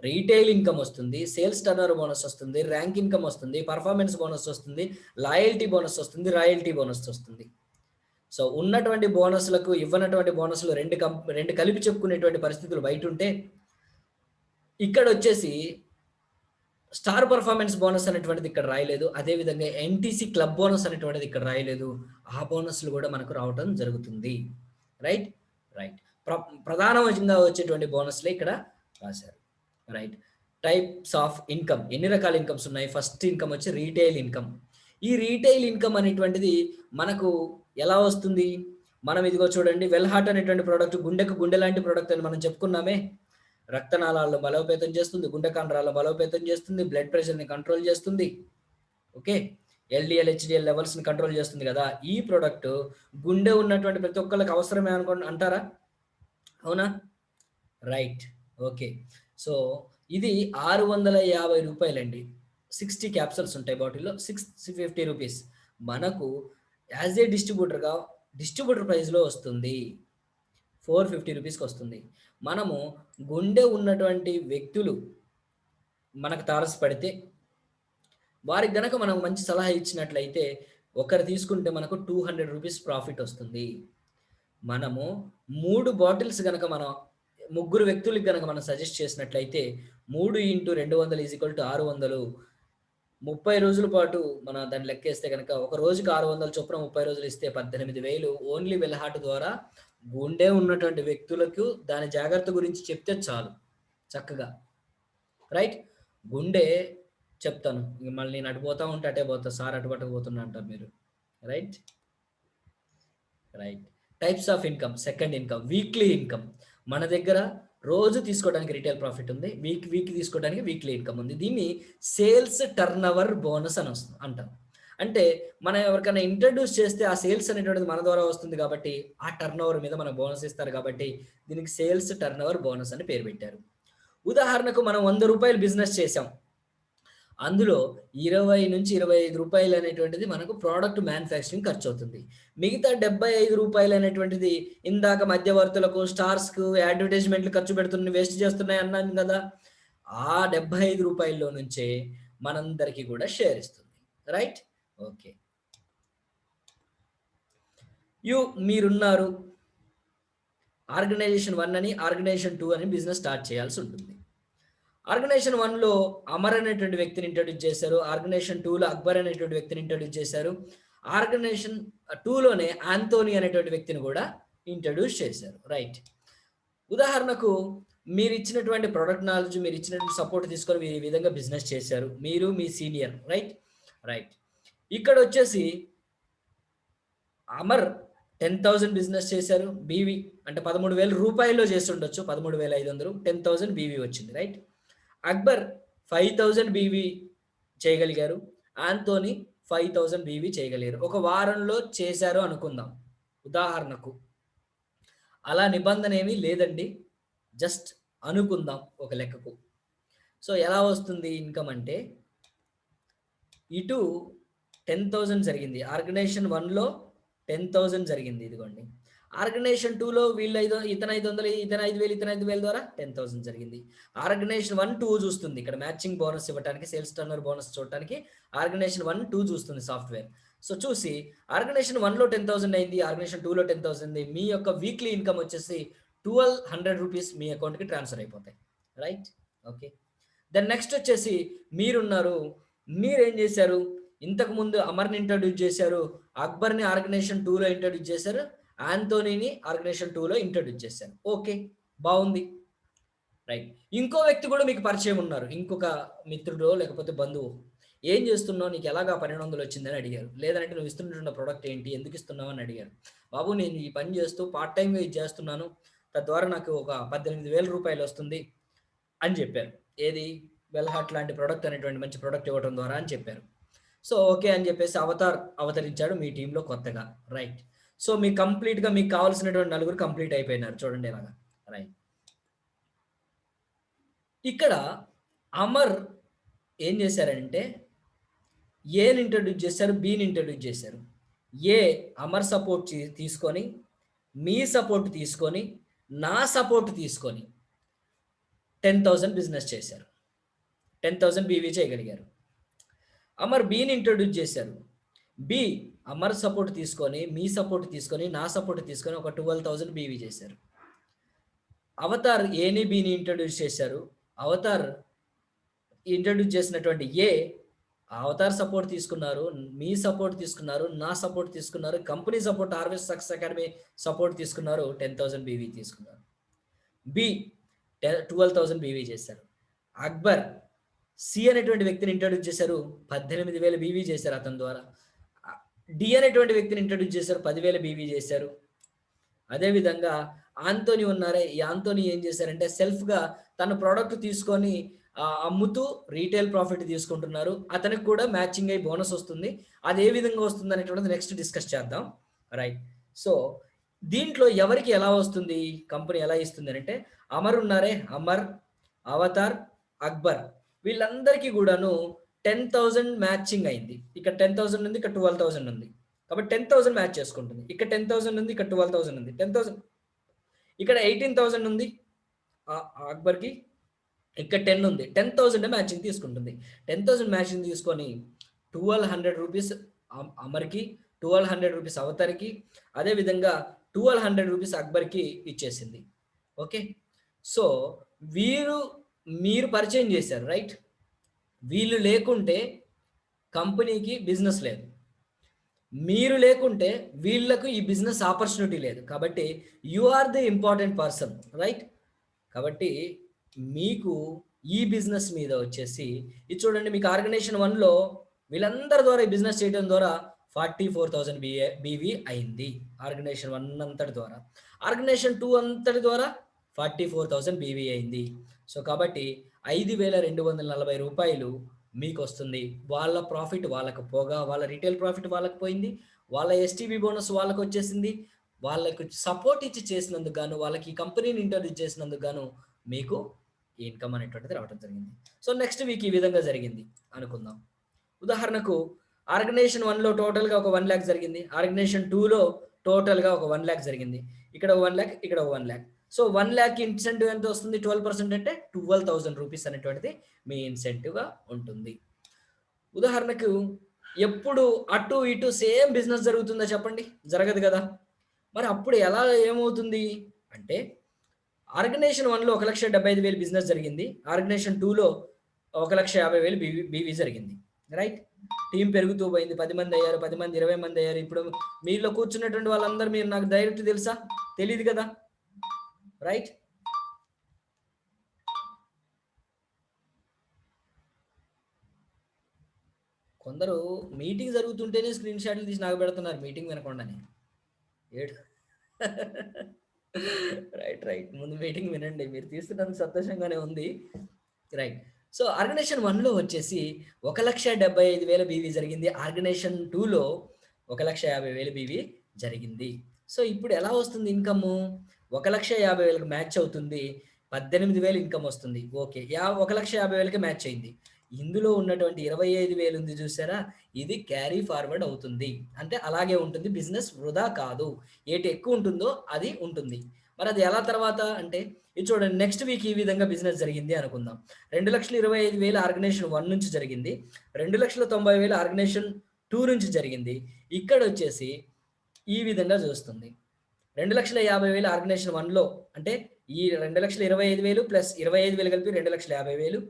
రీటైల్ ఇన్‌కమ్ వస్తుంది. సేల్స్ టర్నోవర్ బోనస్ వస్తుంది. ర్యాంక్ ఇన్‌కమ్ వస్తుంది. పర్ఫార్మెన్స్ బోనస్ వస్తుంది. లాయల్టీ బోనస్ వస్తుంది. రాయల్టీ బోనస్ వస్తుంది. సో, ఉన్నటువంటి బోనస్‌లకు ఇవ్వనటువంటి బోనస్‌లు 2 కలిపి చెప్పుకునేటువంటి పరిస్థితులు బయటుంటే, ఇక్కడొచ్చేసి స్టార్ పర్ఫార్మెన్స్ బోనస్ అనేటువంటిది ఇక్కడ రాయలేదు. అదే విధంగా ఎన్‌టీసీ క్లబ్ బోనస్ అనేటువంటిది ఇక్కడ రాయలేదు. ఆ బోనస్‌లు గూడా మనకు రావటం జరుగుతుంది. రైట్? రైట్. ప్రధానంగా వచ్చేటువంటి బోనస్‌లే ఇక్కడ రాశారు. రైట్. Types of income. ఎన్ని రకాల ఇన్‌కమ్స్ ఉన్నాయి? ఫస్ట్ ఇన్‌కమ్ వచ్చి రీటైల్ ఇన్‌కమ్. ఈ రీటైల్ ఇన్‌కమ్ అనేటువంటిది మనకు ఎలా వస్తుంది? మనం ఇదిగో చూడండి వెల్ హార్ట్ అనేటువంటి ప్రొడక్ట్ గుండెకు గుండె లాంటి ప్రొడక్ట్ అని మనం చెప్పుకున్నామే. రక్తనాళాలను బలోపేతం చేస్తుంది. గుండె కండరాలను బలోపేతం చేస్తుంది. బ్లడ్ ప్రెషర్‌ని కంట్రోల్ చేస్తుంది. ఓకే. ఎల్‌డీఎల్, హెచ్‌డీఎల్ లెవెల్స్‌ని కంట్రోల్ చేస్తుంది గదా! ఈ ప్రొడక్ట్ గుండె ఉన్నటువంటి ప్రతి ఒక్కళ్ళకి అవసరమే అంటారా? అవునా? రైట్. ఓకే. సో, ఇది రూ. 650 60 క్యాప్సూల్స్ ఉంటాయి బాటిల్‌లో. 650 రూపీస్. మనకు యాస్ ఎ డిస్ట్రిబ్యూటర్ ప్రైస్‌లో వస్తుంది. 450 రూపీస్‌కొస్తుంది. మనము గుండె ఉన్నటువంటి వ్యక్తులు మనకు తారసపడితే, వారికి గనక మనం మంచి సలహా ఇచ్చినట్లయితే, ఒకరు తీసుకుంటే మనకు 200 రూపీస్ ప్రాఫిట్ వస్తుంది. మనము 3 బాటిల్స్ గనక మనం ముగ్గురు వ్యక్తులకి గనక మనం సజెస్ట్ చేసినట్లయితే 3 × 200 600 30 రోజుల పాటు మనం దాన్ని లెక్కేస్తే గనక ఒక రోజుకి 600 చొప్పున 30 రోజులు ఇస్తే 18,000 ఓన్లీ వెల్‌హార్ట్ ద్వారా గుండె ఉన్నటువంటి వ్యక్తులకు దాని జాగ్రత్త గురించి చెప్తే చాలు. చక్కగా. రైట్? గుండె చెప్తాను. ఇంక మళ్ళీ నేను అటు పోతా ఉంటే అటే పోతా. సార్ అటు పట్టుకుపోతున్నా అంటారు మీరు. Right? Right. Types of income. Second income. Weekly income. మన దగ్గర రోజు తీసుకోవడానికి రిటైల్ ప్రాఫిట్ ఉంది. వీక్ తీసుకోవడానికి వీక్లీ ఇన్‌కమ్ ఉంది. దీన్ని సేల్స్ టర్నోవర్ బోనస్ అని అంటాం. అంటే మనం ఎవరికైనా ఇంట్రొడ్యూస్ చేస్తే ఆ సేల్స్ అనేటువంటిది మన ద్వారా వస్తుంది కాబట్టి, ఆ టర్నోవర్ మీద మనకు బోనస్ ఇస్తారు కాబట్టి, దీనికి సేల్స్ టర్నోవర్ బోనస్ అని పేరు పెట్టారు. ఉదాహరణకు మనం రూ. 100 బిజినెస్ చేశాం. అందులో రూ. 20-25 అనేటువంటిది మనకు ప్రొడక్ట్ మ్యానుఫ్యాక్చరింగ్ ఖర్చవుతుంది. మిగతా రూ. 75 అనేటువంటిది ఇందాక మధ్యవర్తులకు, స్టార్స్‌కు, అడ్వర్టైజ్‌మెంట్‌లు ఖర్చు పెడుతున్న వేస్ట్ చేస్తున్నాయి అన్నాను గదా! ఆ రూ. 75 నుంచే మనందరికీ గూడా షేర్ ఇస్తుంది. రైట్? ఓకే. మీరున్నారు. ఆర్గనైజేషన్ 1 అని, ఆర్గనైజేషన్ 2 అని బిజినెస్ స్టార్ట్ చేయాల్సి ఉంటుంది. ఆర్గనైజేషన్ 1లో అమర్ అనేటువంటి వ్యక్తిని ఇంట్రడ్యూస్ చేశారు. ఆర్గనైజేషన్ 2లో అక్బర్ అనేటువంటి వ్యక్తిని ఇంట్రడ్యూస్ చేశారు. ఆర్గనైజేషన్ 2లోనే ఆంథోనీ అనేటువంటి వ్యక్తిని కూడా ఇంట్రడ్యూస్ చేశారు. రైట్. ఉదాహరణకు మీరు ఇచ్చినటువంటి ప్రొడక్ట్ నాలెడ్జ్, మీరు ఇచ్చినటువంటి సపోర్ట్ తీసుకొని మీరు ఈ విధంగా బిజినెస్ చేశారు. మీరు మీ సీనియర్. రైట్. రైట్. ఇక్కడ వచ్చేసి అమర్ 10,000 బిజినెస్ చేశారు. బీవీ అంటే 13,000 రూపాయల్లో చేసి ఉండొచ్చు. 13,500 10,000 బీవీ వచ్చింది. రైట్. అక్బర్ 5,000 బీవీ చేయగలిగారు. ఆంథోనీ 5,000 బీవీ చేయగలిగారు. ఒక వారంలో చేశారు అనుకుందాం ఉదాహరణకు. అలా నిబంధన ఏమీ లేదండి. జస్ట్ అనుకుందాం ఒక లెక్కకు. సో ఎలా వస్తుంది ఇన్కమ్ అంటే, ఇటు 10,000 జరిగింది. ఆర్గనైజేషన్ 1లో 10,000 జరిగింది. ఇదిగోండి. ఆర్గనైజేషన్ 2లో వీళ్ళు ఇతను 500, ఇతను 5,000, ఇతను 5,000 ద్వారా 10,000 జరిగింది. ఆర్గనైజేషన్ 1, 2 చూస్తుంది. ఇక్కడ మ్యాచింగ్ బోనస్ ఇవ్వడానికి, సేల్స్ టర్నర్ బోనస్ చూడటానికి ఆర్గనైజేషన్ 1, 2 చూస్తుంది సాఫ్ట్వేర్. సో చూసి ఆర్గనైజేషన్ 1లో 10,000 అయింది, ఆర్గనైజేషన్ 2లో 10,000 అయింది. మీ యొక్క వీక్లీ ఇన్కమ్ వచ్చేసి 1,200 రూపీస్ మీ అకౌంట్కి ట్రాన్స్ఫర్ అయిపోతాయి. రైట్. ఓకే. దెన్ నెక్స్ట్ వచ్చేసి మీరున్నారు. మీరేం చేశారు? ఇంతకు ముందు అమర్ని ఇంట్రడ్యూస్ చేశారు, అక్బర్ని ఆర్గనైజేషన్ 2లో ఇంట్రడ్యూస్ చేశారు, ఆంథోనీని ఆర్గనైజేషన్ 2లో ఇంట్రడ్యూస్ చేశారు. ఓకే, బాగుంది. రైట్. ఇంకో వ్యక్తి కూడా మీకు పరిచయం ఉన్నారు, ఇంకొక మిత్రుడు లేకపోతే బంధువు. ఏం చేస్తున్నావు, నీకు ఎలాగా 1,200 వచ్చిందని అడిగారు. లేదంటే నువ్వు ఇస్తున్న ప్రోడక్ట్ ఏంటి, ఎందుకు ఇస్తున్నావు అని అడిగారు. బాబు నేను ఈ పని చేస్తూ పార్ట్ టైంగా ఇది చేస్తున్నాను, తద్వారా నాకు ఒక 18,000 రూపాయలు వస్తుంది అని చెప్పారు. ఏది, వెల్హార్ట్ లాంటి ప్రోడక్ట్ అనేటువంటి మంచి ప్రోడక్ట్ ఇవ్వడం ద్వారా అని చెప్పారు. సో ఓకే అని చెప్పేసి అవతరించాడు మీ టీంలో కొత్తగా. రైట్. సో మీకు కంప్లీట్గా మీకు కావాల్సినటువంటి 4 కంప్లీట్ అయిపోయినారు. చూడండి ఇలాగా. రైట్. ఇక్కడ అమర్ ఏం చేశారంటే ఏని ఇంట్రడ్యూస్ చేశారు, బిని ఇంట్రడ్యూస్ చేశారు. ఏ అమర్ సపోర్ట్ తీసుకొని, మీ సపోర్ట్ తీసుకొని, నా సపోర్ట్ తీసుకొని 10,000 బిజినెస్ చేశారు. 10,000 బీవీ చేయగలిగారు. అమర్ బిని ఇంట్రడ్యూస్ చేశారు. బి అమర్ సపోర్ట్ తీసుకొని, మీ సపోర్ట్ తీసుకొని, నా సపోర్ట్ తీసుకొని ఒక 12,000 బీవీ చేశారు. అవతార్ ఏని బిని ఇంట్రడ్యూస్ చేశారు. అవతార్ ఇంట్రడ్యూస్ చేసినటువంటి ఏ అవతార్ సపోర్ట్ తీసుకున్నారు, మీ సపోర్ట్ తీసుకున్నారు, నా సపోర్ట్ తీసుకున్నారు, కంపెనీ సపోర్ట్ ఆర్వెస్ సక్సెస్ అకాడమీ సపోర్ట్ తీసుకున్నారు, 10,000 బీవీ తీసుకున్నారు. బి 12,000 బీవీ చేశారు. అక్బర్ సి అనేటువంటి వ్యక్తిని ఇంట్రడ్యూస్ చేశారు, 18,000 బీవీ చేశారు అతని ద్వారా. డి అనేటువంటి వ్యక్తిని ఇంట్రడ్యూస్ చేశారు, 10,000 బీవీ చేశారు. అదేవిధంగా ఆంథోనీ ఉన్నారే, ఈ ఆంథోనీ ఏం చేశారంటే సెల్ఫ్గా తన ప్రోడక్ట్ తీసుకొని అమ్ముతూ రీటైల్ ప్రాఫిట్ తీసుకుంటున్నారు. అతనికి కూడా మ్యాచింగ్ అయ్యి బోనస్ వస్తుంది. అది ఏ విధంగా వస్తుంది అనేటువంటిది నెక్స్ట్ డిస్కస్ చేద్దాం. రైట్. సో దీంట్లో ఎవరికి ఎలా వస్తుంది, కంపెనీ ఎలా ఇస్తుంది అంటే, అమర్ ఉన్నారే, అమర్, అవతార్, అక్బర్ వీళ్ళందరికీ కూడాను 10,000 మ్యాచింగ్ అయింది. ఇక్కడ 10,000 ఉంది, ఇక్కడ 12,000 ఉంది. కాబట్టి 10,000 మ్యాచ్ చేసుకుంటుంది. ఇక్కడ 10,000 ఉంది, ఇక్కడ 12,000 ఉంది. 10,000 ఇక్కడ 18,000 ఉంది అక్బర్కి, ఇక్కడ 10 ఉంది. 10,000 మ్యాచింగ్ తీసుకుంటుంది. 10,000 మ్యాచింగ్ తీసుకొని 1,200 రూపీస్ అమర్కి, 1,200 రూపీస్ అవతార్కి, అదేవిధంగా 1,200 రూపీస్ అక్బర్కి ఇచ్చేసింది. ఓకే. సో మీరు పరిచయం చేశారు. రైట్. వీళ్ళు లేకుంటే కంపెనీకి బిజినెస్ లేదు, మీరు లేకుంటే వీళ్ళకు ఈ బిజినెస్ ఆపర్చునిటీ లేదు. కాబట్టి you are the important person. Right. కాబట్టి మీకు ఈ బిజినెస్ మీద వచ్చేసి ఇది చూడండి, మీకు ఆర్గనైజేషన్ 1లో వీళ్ళందరి ద్వారా ఈ బిజినెస్ చేయడం ద్వారా 44,000 బీవీ అయింది. ఆర్గనైజేషన్ 1 అంతటి ద్వారా. ఆర్గనైజేషన్ 2 అంతటి ద్వారా 44,000 బీవీ అయింది. సో కాబట్టి 5,240 రూపాయలు మీకు వస్తుంది. వాళ్ళ ప్రాఫిట్ వాళ్ళకు పోగా, వాళ్ళ రీటైల్ ప్రాఫిట్ వాళ్ళకు పోయింది, వాళ్ళ ఎస్టీబీ బోనస్ వాళ్ళకు వచ్చేసింది. వాళ్ళకు సపోర్ట్ ఇచ్చి చేసినందుకు గాను, వాళ్ళకి ఈ కంపెనీని ఇంట్రడ్యూస్ చేసినందుకు గాను మీకు ఇన్కమ్ అనేటువంటిది రావడం జరిగింది. సో నెక్స్ట్ వీక్ ఈ విధంగా జరిగింది అనుకుందాం. ఉదాహరణకు ఆర్గనైజేషన్ 1లో టోటల్గా ఒక 1 lakh జరిగింది. ఆర్గనైజేషన్ 2లో టోటల్గా ఒక 1 lakh జరిగింది. ఇక్కడ 1 lakh, ఇక్కడ 1 lakh. సో 1 lakh ఇన్సెంటివ్ ఎంత వస్తుంది? 12% అంటే 12,000 రూపీస్ అనేటువంటిది మీ ఇన్సెంటివ్గా ఉంటుంది. ఉదాహరణకు ఎప్పుడు అటు ఇటు సేమ్ బిజినెస్ జరుగుతుందా చెప్పండి? జరగదు కదా. మరి అప్పుడు ఎలా ఏమవుతుంది? అంటే ఆర్గనైజేషన్ 1లో 1,75,000 బిజినెస్ జరిగింది. ఆర్గనైజేషన్ 2లో 1,50,000 బీవీ జరిగింది. రైట్? టీమ్ పెరుగుతూ పోయింది. 10 మంది అయ్యారు, 10 మంది 20 మంది అయ్యారు. ఇప్పుడు మీలో కూర్చున్నటువంటి వాళ్ళందరూ మీరు నాకు డైరెక్ట్ తెలుసా? తెలీదు కదా! రైట్? కొందరు మీటింగ్ జరుగుతుంటేనే స్క్రీన్ షాట్లు తీసి నాకు పెడుతున్నారు మీటింగ్ వినకుండానే. ఏడు రైట్. ముందు మీటింగ్ వినండి. మీరు తీస్తున్నందుకు సంతోషంగానే ఉంది. రైట్. సో, ఆర్గనైజేషన్ 1లో వచ్చేసి 1,75,000 బీవీ జరిగింది. ఆర్గనైజేషన్ 2లో 1,50,000 బీవీ జరిగింది. సో, ఇప్పుడు ఎలా వస్తుంది ఇన్కము? 1,50,000కి మ్యాచ్ అవుతుంది. 18,000 ఇన్కమ్ వస్తుంది. ఓకే. 1,50,000కి మ్యాచ్ అయింది. ఇందులో ఉన్నటువంటి 25,000 ఉంది చూసారా? ఇది క్యారీ ఫార్వర్డ్ అవుతుంది. అంటే అలాగే ఉంటుంది. బిజినెస్ వృధా కాదు. ఏటి ఎక్కువ ఉంటుందో అది ఉంటుంది. మరి అది ఎలా తర్వాత అంటే ఇది చూడండి, నెక్స్ట్ వీక్ ఈ విధంగా బిజినెస్ జరిగింది అనుకుందాం. 2,25,000 ఆర్గనైజేషన్ 1 నుంచి జరిగింది. 2,90,000 ఆర్గనైజేషన్ 2 నుంచి జరిగింది. ఇక్కడొచ్చేసి ఈ విధంగా చూస్తుంది. 2,50,000 ఆర్గనైజేషన్ 1లో అంటే ఈ 2,25,000 ప్లస్ 25,000 కలిపి 2,50,000.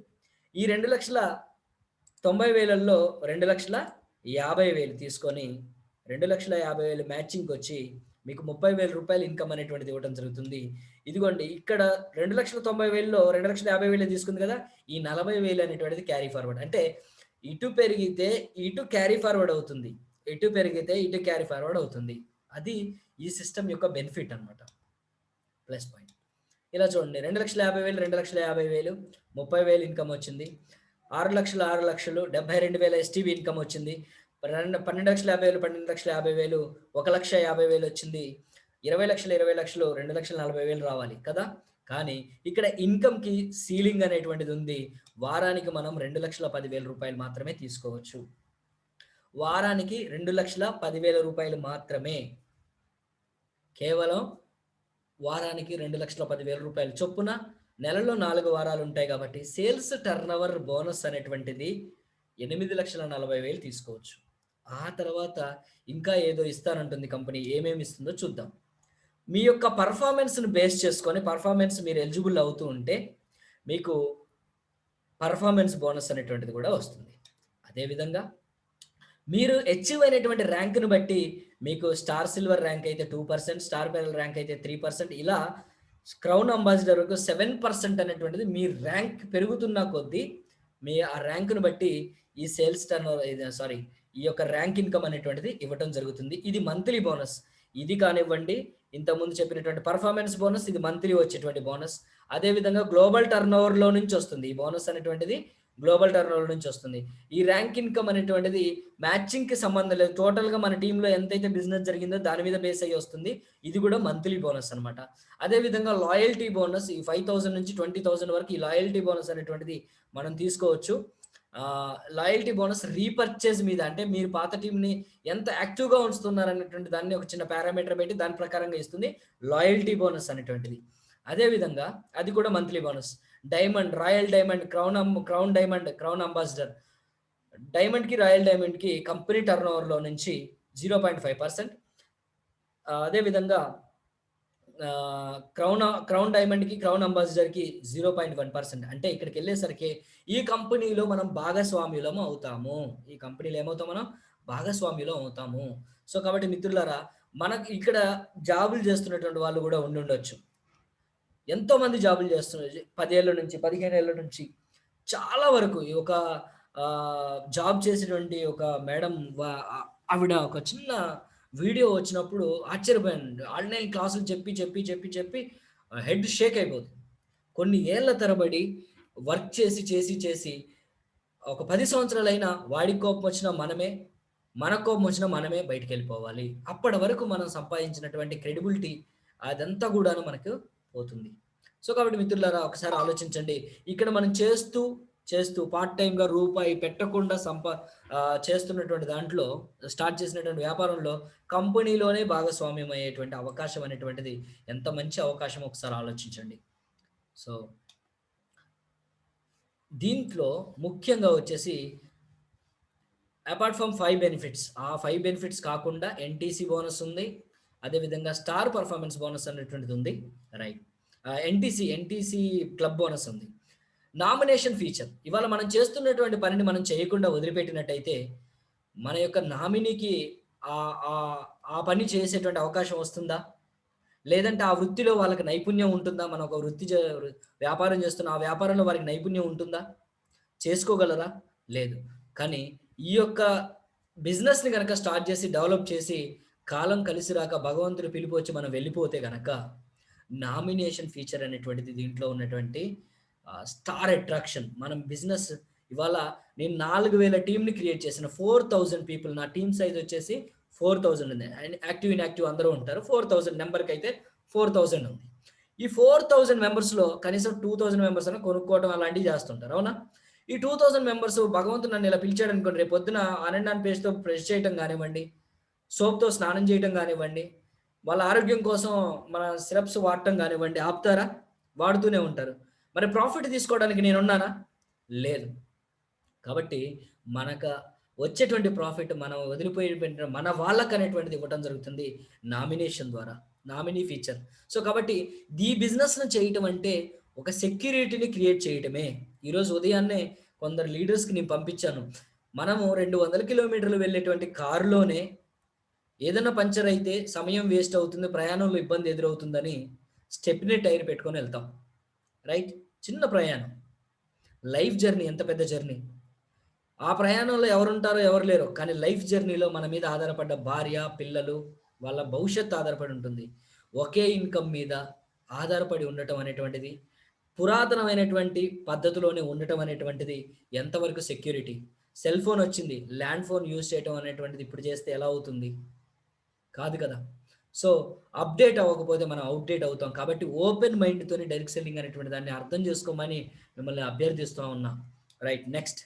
ఈ 2,90,000లో 2,50,000 తీసుకొని 2,50,000 మ్యాచింగ్‌కొచ్చి మీకు రూ. 30,000 ఇన్కమ్ అనేటువంటిది ఇవ్వడం జరుగుతుంది. ఇదిగోండి ఇక్కడ 2,90,000లో 2,50,000 తీసుకుంది కదా! ఈ 40,000 అనేటువంటిది క్యారీ ఫార్వర్డ్. అంటే ఇటు పెరిగితే ఇటు క్యారీ ఫార్వర్డ్ అవుతుంది. ఇటు పెరిగితే ఇటు క్యారీ ఫార్వర్డ్ అవుతుంది. అది ఈ సిస్టమ్ యొక్క బెనిఫిట్ అన్నమాట. Plus point. ఇలా చూడండి 2,50,000, 2,50,000, 30,000 ఇన్కమ్ వచ్చింది. 6,00,000, 6,00,000, 72,000 ఎస్టీబీ ఇన్కమ్ వచ్చింది. 12,50,000, 12,50,000, 1,50,000 వచ్చింది. 20,00,000, 20,00,000, 2,40,000 రావాలి కదా! కానీ ఇక్కడ ఇన్కమ్‌కి సీలింగ్ అనేటువంటిది ఉంది. వారానికి మనం రూ. 2,10,000 మాత్రమే తీసుకోవచ్చు. వారానికి రూ. 2,10,000 మాత్రమే. కేవలం వారానికి రూ. 2,10,000 చొప్పున నెలలో 4 వారాలు ఉంటాయి కాబట్టి సేల్స్ టర్నోవర్ బోనస్ అనేటువంటిది 8,40,000 తీసుకోవచ్చు. ఆ తర్వాత ఇంకా ఏదో ఇస్తానంటుంది కంపెనీ. ఏమేమి ఇస్తుందో చూద్దాం. మీ యొక్క పర్ఫార్మెన్స్‌ని బేస్ చేసుకొని పర్ఫార్మెన్స్ మీరు ఎలిజిబుల్ అవుతూ ఉంటే మీకు పర్ఫార్మెన్స్ బోనస్ అనేటువంటిది కూడా వస్తుంది. అదేవిధంగా మీరు అచీవ్ అయినటువంటి ర్యాంక్‌ని బట్టి మీకు స్టార్ సిల్వర్ ర్యాంక్ అయితే 2%, స్టార్ పెరల్ ర్యాంక్ అయితే 3%, ఇలా క్రౌన్ అంబాసిడర్ వరకు 7% అనేటువంటిది మీ ర్యాంక్ పెరుగుతున్న కొద్దీ మీ ఆ ర్యాంక్‌ని బట్టి ఈ సేల్స్ టర్నోవర్ ఈ యొక్క ర్యాంక్ ఇన్కమ్ అనేటువంటిది ఇవ్వటం జరుగుతుంది. ఇది మంత్లీ బోనస్. ఇది కానివ్వండి, ఇంతకుముందు చెప్పినటువంటి పర్ఫార్మెన్స్ బోనస్, ఇది మంత్లీ వచ్చేటువంటి బోనస్. అదేవిధంగా గ్లోబల్ టర్నోవర్‌లో నుంచి వస్తుంది. ఈ బోనస్ అనేటువంటిది గ్లోబల్ టర్నోవర్ నుంచి వస్తుంది. ఈ ర్యాంక్ ఇన్కమ్ అనేటువంటిది మ్యాచింగ్‌కి సంబంధం లేదు. టోటల్‌గా మన టీమ్‌లో ఎంతైతే బిజినెస్ జరిగిందో దాని మీద బేస్ అయ్యి వస్తుంది. ఇది కూడా మంత్లీ బోనస్ అన్నమాట. అదేవిధంగా లాయల్టీ బోనస్ ఈ 5,000 నుంచి 20,000 వరకు ఈ లాయల్టీ బోనస్ అనేటువంటిది మనం తీసుకోవచ్చు. లాయల్టీ బోనస్ రీపర్చేజ్ మీద, అంటే మీరు పాత టీమ్‌ని ఎంత యాక్టివ్‌గా ఉంచుతున్నారనేటువంటి దాన్ని ఒక చిన్న పారామీటర్ పెట్టి దాని ప్రకారంగా ఇస్తుంది లాయల్టీ బోనస్ అనేటువంటిది. అదేవిధంగా అది కూడా monthly bonus. Diamond, royal diamond, crown diamond, crown ambassador. డైమండ్‌కి, రాయల్ డైమండ్‌కి కంపెనీ టర్నోవర్‌లో నుంచి 0.5%. అదేవిధంగా క్రౌన్ డైమండ్‌కి, క్రౌన్ అంబాసిడర్‌కి 0.1%. అంటే ఇక్కడికెళ్ళేసరికి ఈ కంపెనీలో మనం భాగస్వామ్యులం అవుతాము. ఈ కంపెనీలో ఏమవుతాం మనం? భాగస్వామ్యులం అవుతాము. సో, కాబట్టి మిత్రులారా, మనకి ఇక్కడ జాబులు చేస్తున్నటువంటి వాళ్ళు కూడా ఉండుండొచ్చు. ఎంతోమంది జాబులు చేస్తున్నారు. 10 ఏళ్ల నుంచి, 15 ఏళ్ల నుంచి చాలా వరకు ఈ ఒక జాబ్ చేసేటువంటి ఒక మేడం ఆవిడ ఒక చిన్న వీడియో వచ్చినప్పుడు ఆశ్చర్యపోయానండి. ఆన్‌లైన్ క్లాసులు చెప్పి హెడ్ షేక్ అయిపోతుంది. కొన్ని ఏళ్ల తరబడి వర్క్ చేసి ఒక 10 సంవత్సరాలైనా వాడికి కోపం వచ్చినా మనమే, మన కోపం వచ్చినా మనమే బయటికెళ్ళిపోవాలి. అప్పటి వరకు మనం సంపాదించినటువంటి క్రెడిబిలిటీ అదంతా గూడాను మనకు పోతుంది. సో, కాబట్టి మిత్రులారా ఒకసారి ఆలోచించండి. ఇక్కడ మనం చేస్తూ పార్ట్ టైమ్‌గా రూపాయి పెట్టకుండా చేస్తున్నటువంటి దాంట్లో, స్టార్ట్ చేసినటువంటి వ్యాపారంలో కంపెనీలోనే భాగస్వామ్యం అయ్యేటువంటి అవకాశం అనేటువంటిది ఎంత మంచి అవకాశమో ఒకసారి ఆలోచించండి. సో, దీంట్లో ముఖ్యంగా వచ్చేసి అపార్ట్ ఫ్రమ్ 5 బెనిఫిట్స్, ఆ 5 బెనిఫిట్స్ కాకుండా ఎన్‌టీసీ బోనస్ ఉంది. అదేవిధంగా స్టార్ పర్ఫార్మెన్స్ బోనస్ అనేటువంటిది ఉంది. రైట్. ఎన్టీసీ క్లబ్ బోనస్ ఉంది. Nomination feature. ఇవాళ మనం చేస్తున్నటువంటి పనిని మనం చేయకుండా వదిలిపెట్టినట్టయితే, మన యొక్క నామినీకి ఆహ్, ఆహ్, ఆ పని చేసేటువంటి అవకాశం వస్తుందా? లేదంటే ఆ వృత్తిలో వాళ్ళకి నైపుణ్యం ఉంటుందా? మనం ఒక వ్యాపారం చేస్తున్నాం. ఆ వ్యాపారంలో వారికి నైపుణ్యం ఉంటుందా? చేసుకోగలరా? లేదు. కానీ ఈ యొక్క బిజినెస్‌ని గనక స్టార్ట్ చేసి, డెవలప్ చేసి, కాలం కలిసి రాక భగవంతుడి పిలుపు వచ్చి మనం వెళ్ళిపోతే గనక, నామినేషన్ ఫీచర్ అనేటువంటిది దీంట్లో ఉన్నటువంటి స్టార్ అట్రాక్షన్. మనం బిజినెస్ ఇవాళ నేను 4000 టీమ్‌ని క్రియేట్ చేశాను. 4000 పీపుల్ నా టీమ్ సైజ్ వచ్చేసి 4000 ఉంది. అండ్ యాక్టివ్, ఇన్‌యాక్టివ్ అందరూ ఉంటారు. 4000 నంబర్‌కైతే 4000 ఉంది. ఈ 4000 మెంబర్స్‌లో కనీసం 2000 మెంబర్స్ అన్నా కొనుక్కోవడం అలాంటివి చేస్తుంటారు. అవునా? ఈ 2000 మెంబర్స్ భగవంతుడు నన్ను ఇలా పిలిచాడనుకోండి, రేపు పొద్దున ఆనందాన్ని పేస్ట్‌తో బ్రష్ చేయటం గానివ్వండి, సోప్‌తో స్నానం చేయటం గానివ్వండి, వాళ్ళ ఆరోగ్యం కోసం మన సిరప్స్ వాడటం గానివ్వండి ఆపుతారా? వాడుతూనే ఉంటారు. మరి ప్రాఫిట్ తీసుకోవడానికి నేనున్నానా? లేదు. కాబట్టి మనక వచ్చేటువంటి ప్రాఫిట్ మనం వదిలిపోయిన మన వాళ్ళకనేటువంటిది ఇవ్వటం జరుగుతుంది నామినేషన్ ద్వారా. Nominee feature. సో, కాబట్టి ఈ బిజినెస్‌ను చేయటం అంటే ఒక సెక్యూరిటీని క్రియేట్ చేయటమే. ఈరోజు ఉదయాన్నే కొందరు లీడర్స్‌కి నేను పంపించాను. మనము 200 కిలోమీటర్లు వెళ్ళేటువంటి కారులోనే ఏదైనా పంక్చర్ అయితే సమయం వేస్ట్ అవుతుంది. ప్రయాణంలో ఇబ్బంది ఎదురవుతుందని స్టెప్నీ టైర్ పెట్టుకొని ఎళ్తాం. రైట్? చిన్న ప్రయాణం. లైఫ్ జర్నీ ఎంత పెద్ద జర్నీ. ఆ ప్రయాణంలో ఎవరుంటారో, ఎవరు లేరో. కానీ లైఫ్ జర్నీలో మన మీద ఆధారపడ్డ భార్య, పిల్లలు, వాళ్ళ భవిష్యత్తు ఆధారపడి ఉంటుంది. ఒకే ఇన్‌కమ్ మీద ఆధారపడి ఉండటం అనేటువంటిది, పురాతనమైనటువంటి పద్ధతిలోనే ఉండటం అనేటువంటిది ఎంతవరకు సెక్యూరిటీ? సెల్ ఫోన్ వచ్చింది. ల్యాండ్ ఫోన్ యూజ్ చేయటం అనేటువంటిది ఇప్పుడు చేస్తే ఎలా అవుతుంది? కాదు కదా! సో, అప్‌డేట్ అవ్వకపోతే మనం ఔట్‌డేట్ అవుతాం. కాబట్టి ఓపెన్ మైండ్‌తోని డైరెక్ట్ సెల్లింగ్ అనేటువంటి దాన్ని అర్థం చేసుకోమని మిమ్మల్ని అభ్యర్థిస్తా ఉన్నా. Right. Next.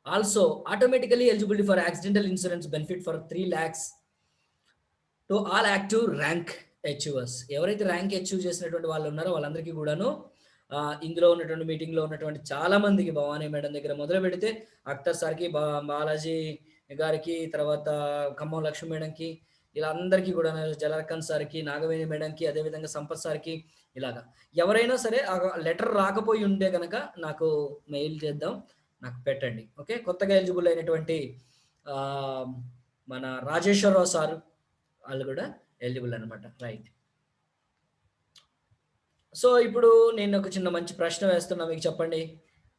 Also automatically eligibility for accidental insurance benefit for 3 lakhs to all active rank achievers. ఎవరైతే ర్యాంక్ అచీవ్ చేసినటువంటి వాళ్ళు ఉన్నారో వాళ్ళందరికీ కూడాను ఇందులో ఉన్నటువంటి మీటింగ్‌లో ఉన్నటువంటి చాలా మందికి భవానీ మేడం దగ్గర మొదలుపెడితే అఖ్తర్ సార్‌కి, బాలాజీ గారికి, తర్వాత ఖమ్మం లక్ష్మి మేడంకి, ఇలా అందరికీ కూడా జలార్కన్ సార్‌కి, నాగవేణి మేడంకి, అదేవిధంగా సంపత్ సార్‌కి ఇలాగా. ఎవరైనా సరే లెటర్ రాకపోయి ఉంటే గనక నాకు మెయిల్ చేద్దాం. నాకు పెట్టండి. ఓకే. కొత్తగా ఎలిజిబుల్ అయినటువంటి ఆహ్, మన రాజేశ్వరరావు సారు వాళ్ళు కూడా ఎలిజిబుల్ అనమాట. రైట్. సో, ఇప్పుడు నేను ఒక చిన్న మంచి ప్రశ్న వేస్తున్నా మీకు చెప్పండి.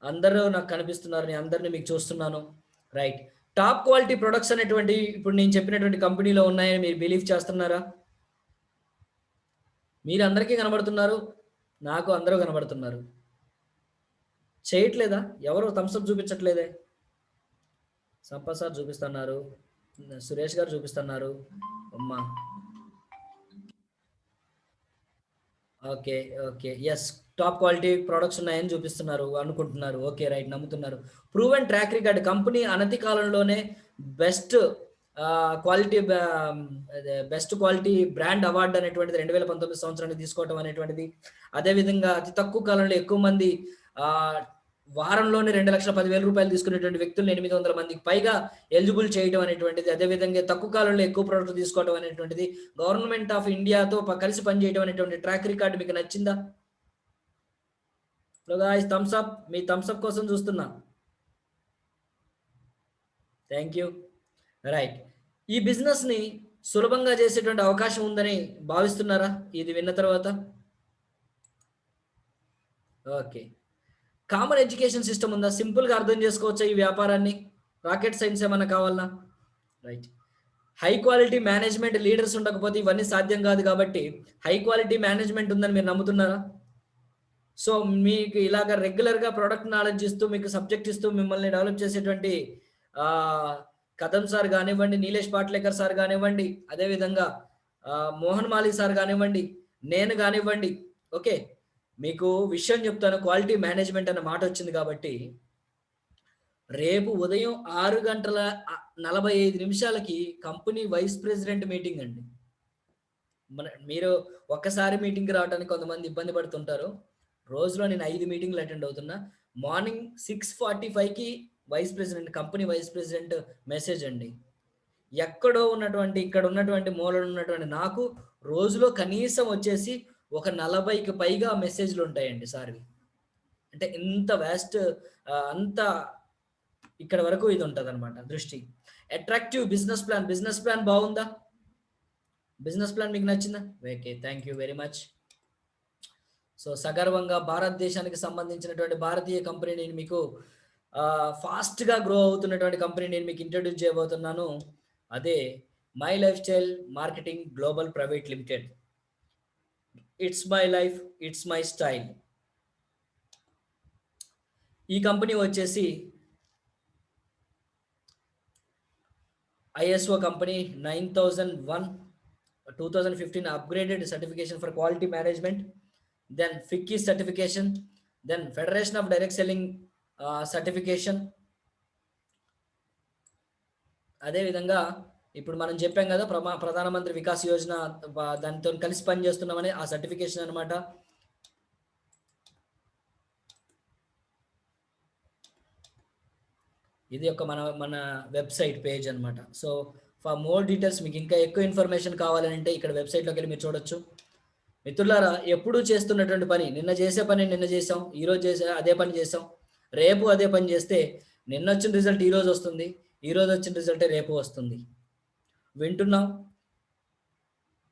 అందరూ నాకు కనిపిస్తున్నారు. నేను అందరిని మీకు చూస్తున్నాను. రైట్. టాప్ క్వాలిటీ ప్రొడక్ట్స్ అనేటువంటివి ఇప్పుడు నేను చెప్పినటువంటి కంపెనీలో ఉన్నాయని మీరు బిలీవ్ చేస్తున్నారా? మీరందరికీ కనబడుతున్నారు. నాకు అందరూ కనబడుతున్నారు. చేయట్లేదా? ఎవరు థమ్స్ అప్ చూపించట్లేదే? సంపత్ సార్ చూపిస్తున్నారు. సురేష్ గారు చూపిస్తున్నారు. అమ్మ! Okay. Okay. Yes. Top quality products ఉన్నాయని చూపిస్తున్నారు. అనుకుంటున్నారు. ఓకే. రైట్. నమ్ముతున్నారు. ప్రూవెన్ ట్రాక్ రికార్డ్ కంపెనీ అనతి కాలంలోనే బెస్ట్ క్వాలిటీ అదే బెస్ట్ క్వాలిటీ బ్రాండ్ అవార్డ్ అనేటువంటిది 2019 సంవత్సరానికి తీసుకోవటం అనేటువంటిది. అదే విధంగా అతి తక్కువ కాలంలో ఎక్కువ మంది ఆహ్, వారంలోనే రూ. 2,10,000 తీసుకునేటువంటి వ్యక్తుల్ని 800 మందికి పైగా ఎలిజిబుల్ చేయడం అనేటువంటిది. అదే విధంగా తక్కువ కాలంలో ఎక్కువ ప్రొడక్ట్ తీసుకోవడం అనేటువంటిది. గవర్నమెంట్ ఆఫ్ ఇండియాతో కలిసి పనిచేయడం అనేటువంటి ట్రాక్ రికార్డ్ మీకు నచ్చిందా? So guys thumbs up. మీ థమ్స్ అప్ కోసం చూస్తున్నా. Thank you. రైట్. ఈ బిజినెస్‌ని సులభంగా చేసేటువంటి అవకాశం ఉందని భావిస్తున్నారా? ఇది విన్న తర్వాత? ఓకే. కామన్ ఎడ్యుకేషన్ సిస్టమ్ ఉందా? సింపుల్‌గా అర్థం చేసుకోవచ్చా ఈ వ్యాపారాన్ని? రాకెట్ సైన్స్ ఏమన్నా కావాలనా? Right. High quality management leaders ఉండకపోతే ఇవన్నీ సాధ్యం కాదు కాబట్టి, హై క్వాలిటీ మేనేజ్మెంట్ ఉందని మీరు నమ్ముతున్నారా? సో, మీకు ఇలాగ రెగ్యులర్‌గా ప్రొడక్ట్ నాలెడ్జ్ ఇస్తూ, మీకు సబ్జెక్ట్ ఇస్తూ మిమ్మల్ని డెవలప్ చేసేటువంటి ఆహ్, కదమ్ సార్ గానివ్వండి, నీలేష్ పాట్లేకర్ సార్ గానివ్వండి, అదే విధంగా మోహన్ మాలి సార్ గానివ్వండి, నేను గానివ్వండి, ఓకే. మీకు విషయం చెప్తాను. క్వాలిటీ మేనేజ్మెంట్ అన్న మాటొచ్చింది కాబట్టి, రేపు ఉదయం 6 గంటల 45 నిమిషాలకి కంపెనీ వైస్ ప్రెసిడెంట్ మీటింగ్ అండి. మీరు ఒక్కసారి మీటింగ్‌కి రావడానికి కొంతమంది ఇబ్బంది పడుతుంటారు. రోజులో నేను 5 మీటింగ్‌లు అటెండ్ అవుతున్నా. మార్నింగ్ 6:45కి vice president company vice president message అండి. ఎక్కడో ఉన్నటువంటి ఇక్కడ ఉన్నటువంటి మూలలో ఉన్నటువంటి నాకు రోజులో కనీసం వచ్చేసి ఒక 40కి పైగా మెసేజ్లు ఉంటాయండి సార్వి. అంటే ఇంత వ్యాస్ట్ అంత ఇక్కడ వరకు ఇది ఉంటదన్నమాట దృష్టి. అట్రాక్టివ్ బిజినెస్ ప్లాన్ బాగుందా? బిజినెస్ ప్లాన్ మీకు నచ్చిందా? Okay, thank you very much. So సగర్వంగా భారతదేశానికి సంబంధించినటువంటి భారతీయ కంపెనీ నేను మీకు ఫాస్ట్గా గ్రో అవుతున్నటువంటి కంపెనీ నేను మీకు ఇంట్రడ్యూస్ చేయబోతున్నాను. అదే My life Style Marketing Global Private Limited. It's my life, it's my style. ఈ కంపెనీ వచ్చేసి ISO company 9001 2015 upgraded certification for quality management, then FICCI certification, then federation of direct selling certification. అదేవిధంగా ఇప్పుడు మనం చెప్పాం కదా ప్రధానమంత్రి వికాస్ యోజన దానితో కలిసి పనిచేస్తున్నామని ఆ సర్టిఫికేషన్ అనమాట. ఇది ఒక మన వెబ్సైట్ పేజ్ అనమాట. సో ఫర్ మోర్ డీటెయిల్స్ మీకు ఇంకా ఎక్కువ ఇన్ఫర్మేషన్ కావాలంటే ఇక్కడ వెబ్సైట్లోకి వెళ్ళి మీరు చూడొచ్చు. మిత్రులారా, ఎప్పుడూ చేస్తున్నటువంటి పని, నిన్న చేసే పని నిన్న చేసాం, ఈరోజు చేసే అదే పని చేసాం, రేపు అదే పని చేస్తే నిన్న వచ్చిన రిజల్ట్ ఈరోజు వస్తుంది, ఈరోజు వచ్చిన రిజల్టే రేపు వస్తుంది. వింటున్నాం,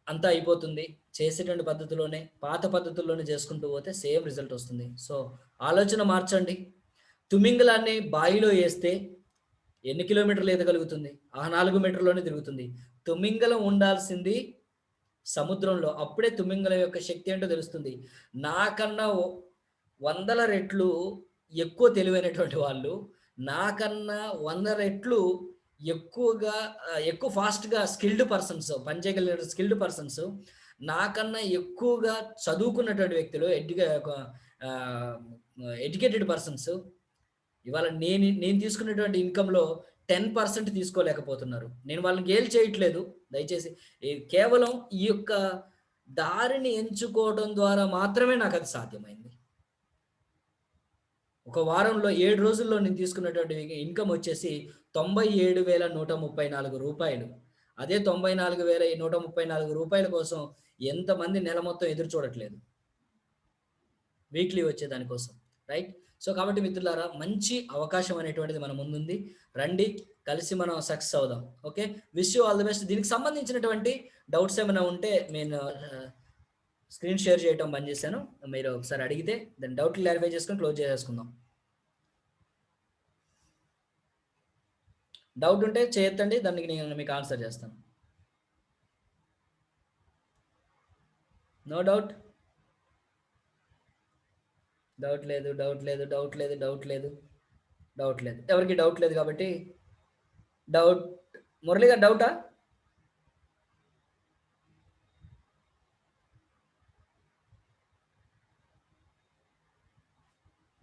అంతా అయిపోతుంది. చేసేటువంటి పద్ధతిలోనే, పాత పద్ధతుల్లోనే చేసుకుంటూ పోతే సేమ్ రిజల్ట్ వస్తుంది. సో ఆలోచన మార్చండి. తిమింగలాన్ని బావిలో వేస్తే ఎన్ని కిలోమీటర్లు ఈదగలుగుతుంది? 4 మీటర్లోనే తిరుగుతుంది. తిమింగలం ఉండాల్సింది సముద్రంలో. అప్పుడే తిమింగలం యొక్క శక్తి ఏంటో తెలుస్తుంది. నాకన్నా 100 రెట్లు ఎక్కువ తెలివైనటువంటి వాళ్ళు, నాకన్నా 100 రెట్లు ఎక్కువ ఫాస్ట్గా స్కిల్డ్ పర్సన్స్, పనిచేయగలిగిన స్కిల్డ్ పర్సన్స్, నాకన్నా ఎక్కువగా చదువుకున్నటువంటి వ్యక్తులు, ఎడ్యుకేటెడ్ పర్సన్స్ ఇవాళ నేను తీసుకున్నటువంటి ఇన్కంలో 10% తీసుకోలేకపోతున్నారు. నేను వాళ్ళని గేల్ చేయట్లేదు, దయచేసి. కేవలం ఈ యొక్క దారిని ఎంచుకోవడం ద్వారా మాత్రమే నాకు అది సాధ్యమైంది. ఒక వారంలో 7 రోజుల్లో నేను తీసుకున్నటువంటి ఇన్కమ్ వచ్చేసి 97,134 రూపాయలు. అదే 94,134 రూపాయల కోసం ఎంతమంది నెల మొత్తం ఎదురు చూడట్లేదు వీక్లీ వచ్చే దానికోసం, రైట్? సో కాబట్టి మిత్రులారా, మంచి అవకాశం అనేటువంటిది మన ముందుంది. రండి, కలిసి మనం సక్సెస్ అవుదాం. Okay, wish you all the best. దీనికి సంబంధించినటువంటి డౌట్స్ ఏమైనా ఉంటే నేను స్క్రీన్ షేర్ చేయటం బంద్ చేశాను, మీరు ఒకసారి అడిగితే దాని డౌట్ క్లారిఫై చేసుకొని క్లోజ్ చేసేసుకుందాం. డౌట్ ఉంటే చేయొద్దండి, దానికి నేను మీకు ఆన్సర్ చేస్తాను. No doubt? డౌట్ లేదు, డౌట్ లేదు, డౌట్ లేదు, డౌట్ లేదు, డౌట్ లేదు. ఎవరికి డౌట్ లేదు కాబట్టి డౌట్. మురళి గారు డౌటా?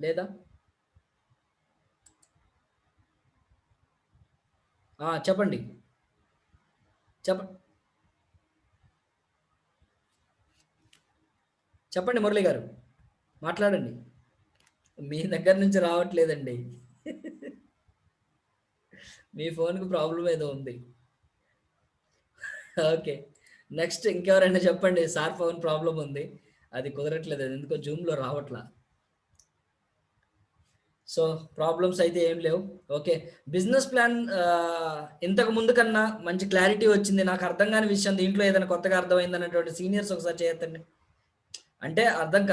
లేదా? చెప్పండి, చెప్పండి మురళి గారు, మాట్లాడండి. మీ దగ్గర నుంచి రావట్లేదండి. మీ ఫోన్కి ప్రాబ్లం ఏదో ఉంది. ఓకే, నెక్స్ట్ ఇంకెవరైనా చెప్పండి. సార్ ఫోన్ ప్రాబ్లం ఉంది, అది కుదరట్లేదు, అది ఎందుకో జూమ్లో రావట్లా. సో ప్రాబ్లమ్స్ అయితే ఏం లేవు. ఓకే, బిజినెస్ ప్లాన్ ఇంతకు ముందు కన్నా మంచి క్లారిటీ వచ్చింది. నాకు అర్థం కాని విషయం దీంట్లో ఏదైనా కొత్తగా అర్థమైంది అన్నటువంటి సీనియర్స్ ఒకసారి చేయొద్దండి. అంటే అర్థం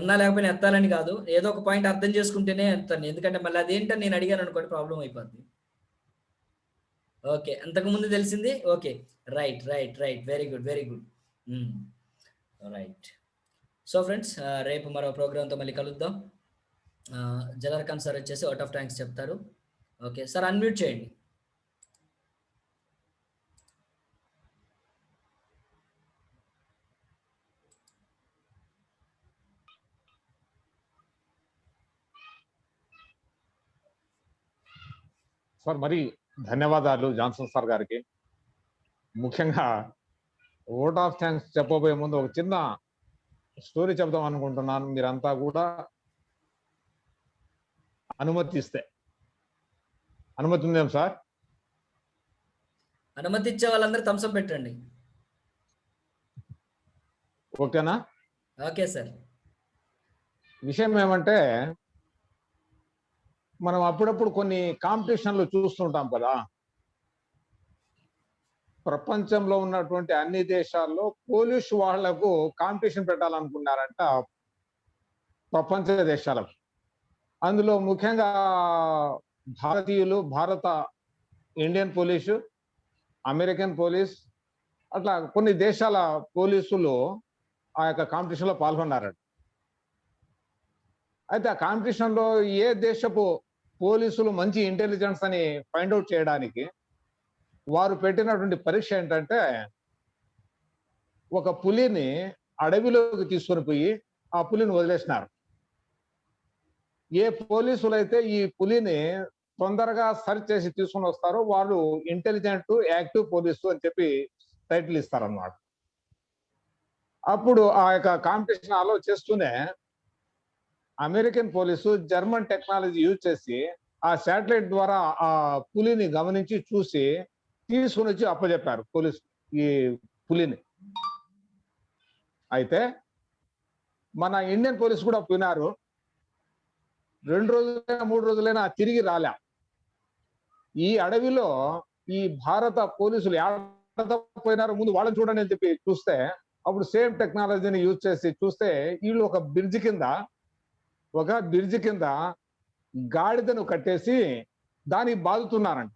ఉన్నా లేకపోయినా ఎత్తాలని కాదు, ఏదో ఒక పాయింట్ అర్థం చేసుకుంటేనే ఎత్తాను. ఎందుకంటే మళ్ళీ అదేంటని నేను అడిగాను అనుకోండి, ప్రాబ్లం అయిపోద్ది. ఓకే, అంతకుముందు తెలిసింది. Okay, right right right, very good very good, right. So friends, రేపు మరో ప్రోగ్రామ్తో మళ్ళీ కలుద్దాం. జలర్ఖాన్ సార్ వచ్చేసి అవుట్ ఆఫ్ థ్యాంక్స్ చెప్తారు. ఓకే సార్, అన్మ్యూట్ చేయండి. సార్ మరి ధన్యవాదాలు జాన్సన్ సార్ గారికి. ముఖ్యంగా ఓట్ ఆఫ్ థ్యాంక్స్ చెప్పబోయే ముందు ఒక చిన్న స్టోరీ చెప్దాం అనుకుంటున్నాను, మీరంతా కూడా అనుమతి ఇస్తే. అనుమతి ఉందేం సార్? అనుమతి ఇచ్చే వాళ్ళందరూ థమ్స్ అప్ పెట్టండి. ఓకేనా? Okay sir. విషయం ఏమంటే మనం అప్పుడప్పుడు కొన్ని కాంపిటీషన్లు చూస్తుంటాం కదా. ప్రపంచంలో ఉన్నటువంటి అన్ని దేశాల్లో పోలీసు వాళ్లకు కాంపిటీషన్ పెట్టాలనుకున్నారంట ప్రపంచ దేశాలకు. అందులో ముఖ్యంగా భారతీయులు, ఇండియన్ పోలీసు, అమెరికన్ పోలీస్, అట్లా కొన్ని దేశాల పోలీసులు ఆ యొక్క కాంపిటీషన్ లో పాల్గొన్నారంట. అయితే ఆ కాంపిటీషన్ లో ఏ దేశపు పోలీసులు మంచి ఇంటెలిజెన్స్ అని ఫైండ్ అవుట్ చేయడానికి వారు పెట్టినటువంటి పరీక్ష ఏంటంటే, ఒక పులిని అడవిలోకి తీసుకొని పోయి ఆ పులిని వదిలేసినారు. ఏ పోలీసులైతే ఈ పులిని తొందరగా సర్చ్ చేసి తీసుకొని వస్తారో వాళ్ళు ఇంటెలిజెంట్ యాక్టివ్ పోలీసు అని చెప్పి టైటిల్ ఇస్తారన్నమాట. అప్పుడు ఆ యొక్క కాంపిటీషన్ అలో చేస్తూనే American police German technology use చేసి ఆ శాటిలైట్ ద్వారా ఆ పులిని గమనించి చూసి తీసుకుని వచ్చి అప్పచెప్పారు పోలీసు ఈ పులిని. అయితే మన ఇండియన్ పోలీసు కూడా పోయినారు. 2 రోజులైనా 3 రోజులైనా తిరిగి రాలే. ఈ అడవిలో ఈ భారత పోలీసులు ఏడ పోయినారో ముందు వాళ్ళని చూడండి అని చెప్పి చూస్తే, అప్పుడు సేమ్ టెక్నాలజీని యూజ్ చేసి చూస్తే వీళ్ళు ఒక బ్రిడ్జ్ కింద గాడిదను కట్టేసి దానికి బాదుతున్నారంట.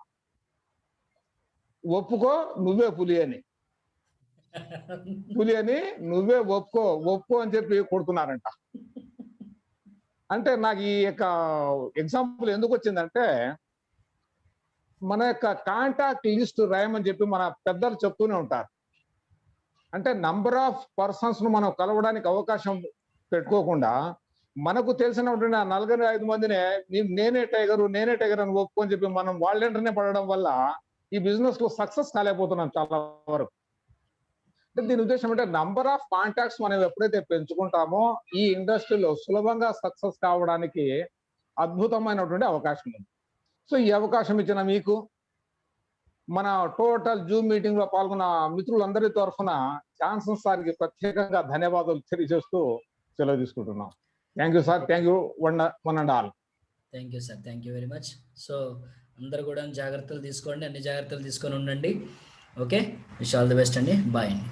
ఒప్పుకో నువ్వే పులి అని నువ్వే ఒప్పుకో అని చెప్పి కొడుతున్నారంట. అంటే నాకు ఈ యొక్క ఎగ్జాంపుల్ ఎందుకు వచ్చిందంటే, మన యొక్క కాంటాక్ట్ లిస్ట్ రాయమని చెప్పి మన పెద్దలు చెప్తూనే ఉంటారు. అంటే నంబర్ ఆఫ్ పర్సన్స్ ను మనం కలవడానికి అవకాశం పెట్టుకోకుండా మనకు తెలిసినటువంటి 45 మందినే నేనే టైగర్ అని ఒప్పుకొని చెప్పి మనం వాళ్ళంటనే పడడం వల్ల ఈ బిజినెస్ లో సక్సెస్ కాలేకపోతున్నాం చాలా వరకు. అంటే దీని ఉద్దేశం అంటే నంబర్ ఆఫ్ కాంటాక్ట్స్ మనం ఎప్పుడైతే పెంచుకుంటామో ఈ ఇండస్ట్రీలో సులభంగా సక్సెస్ కావడానికి అద్భుతమైనటువంటి అవకాశం ఉంది. సో ఈ అవకాశం ఇచ్చిన మీకు, మన టోటల్ జూమ్ మీటింగ్ లో పాల్గొన్న మిత్రులందరి తరఫున జాన్సన్ సార్కి ప్రత్యేకంగా ధన్యవాదాలు తెలియజేస్తూ సెలవు తీసుకుంటున్నాం. Thank you sir. Thank you one and all. Thank you sir. Thank you very much. So అందరు కూడా జాగ్రత్తలు తీసుకోండి, అన్ని జాగ్రత్తలు తీసుకొని ఉండండి. Okay, wish all the best అండి. బాయ్ అండి.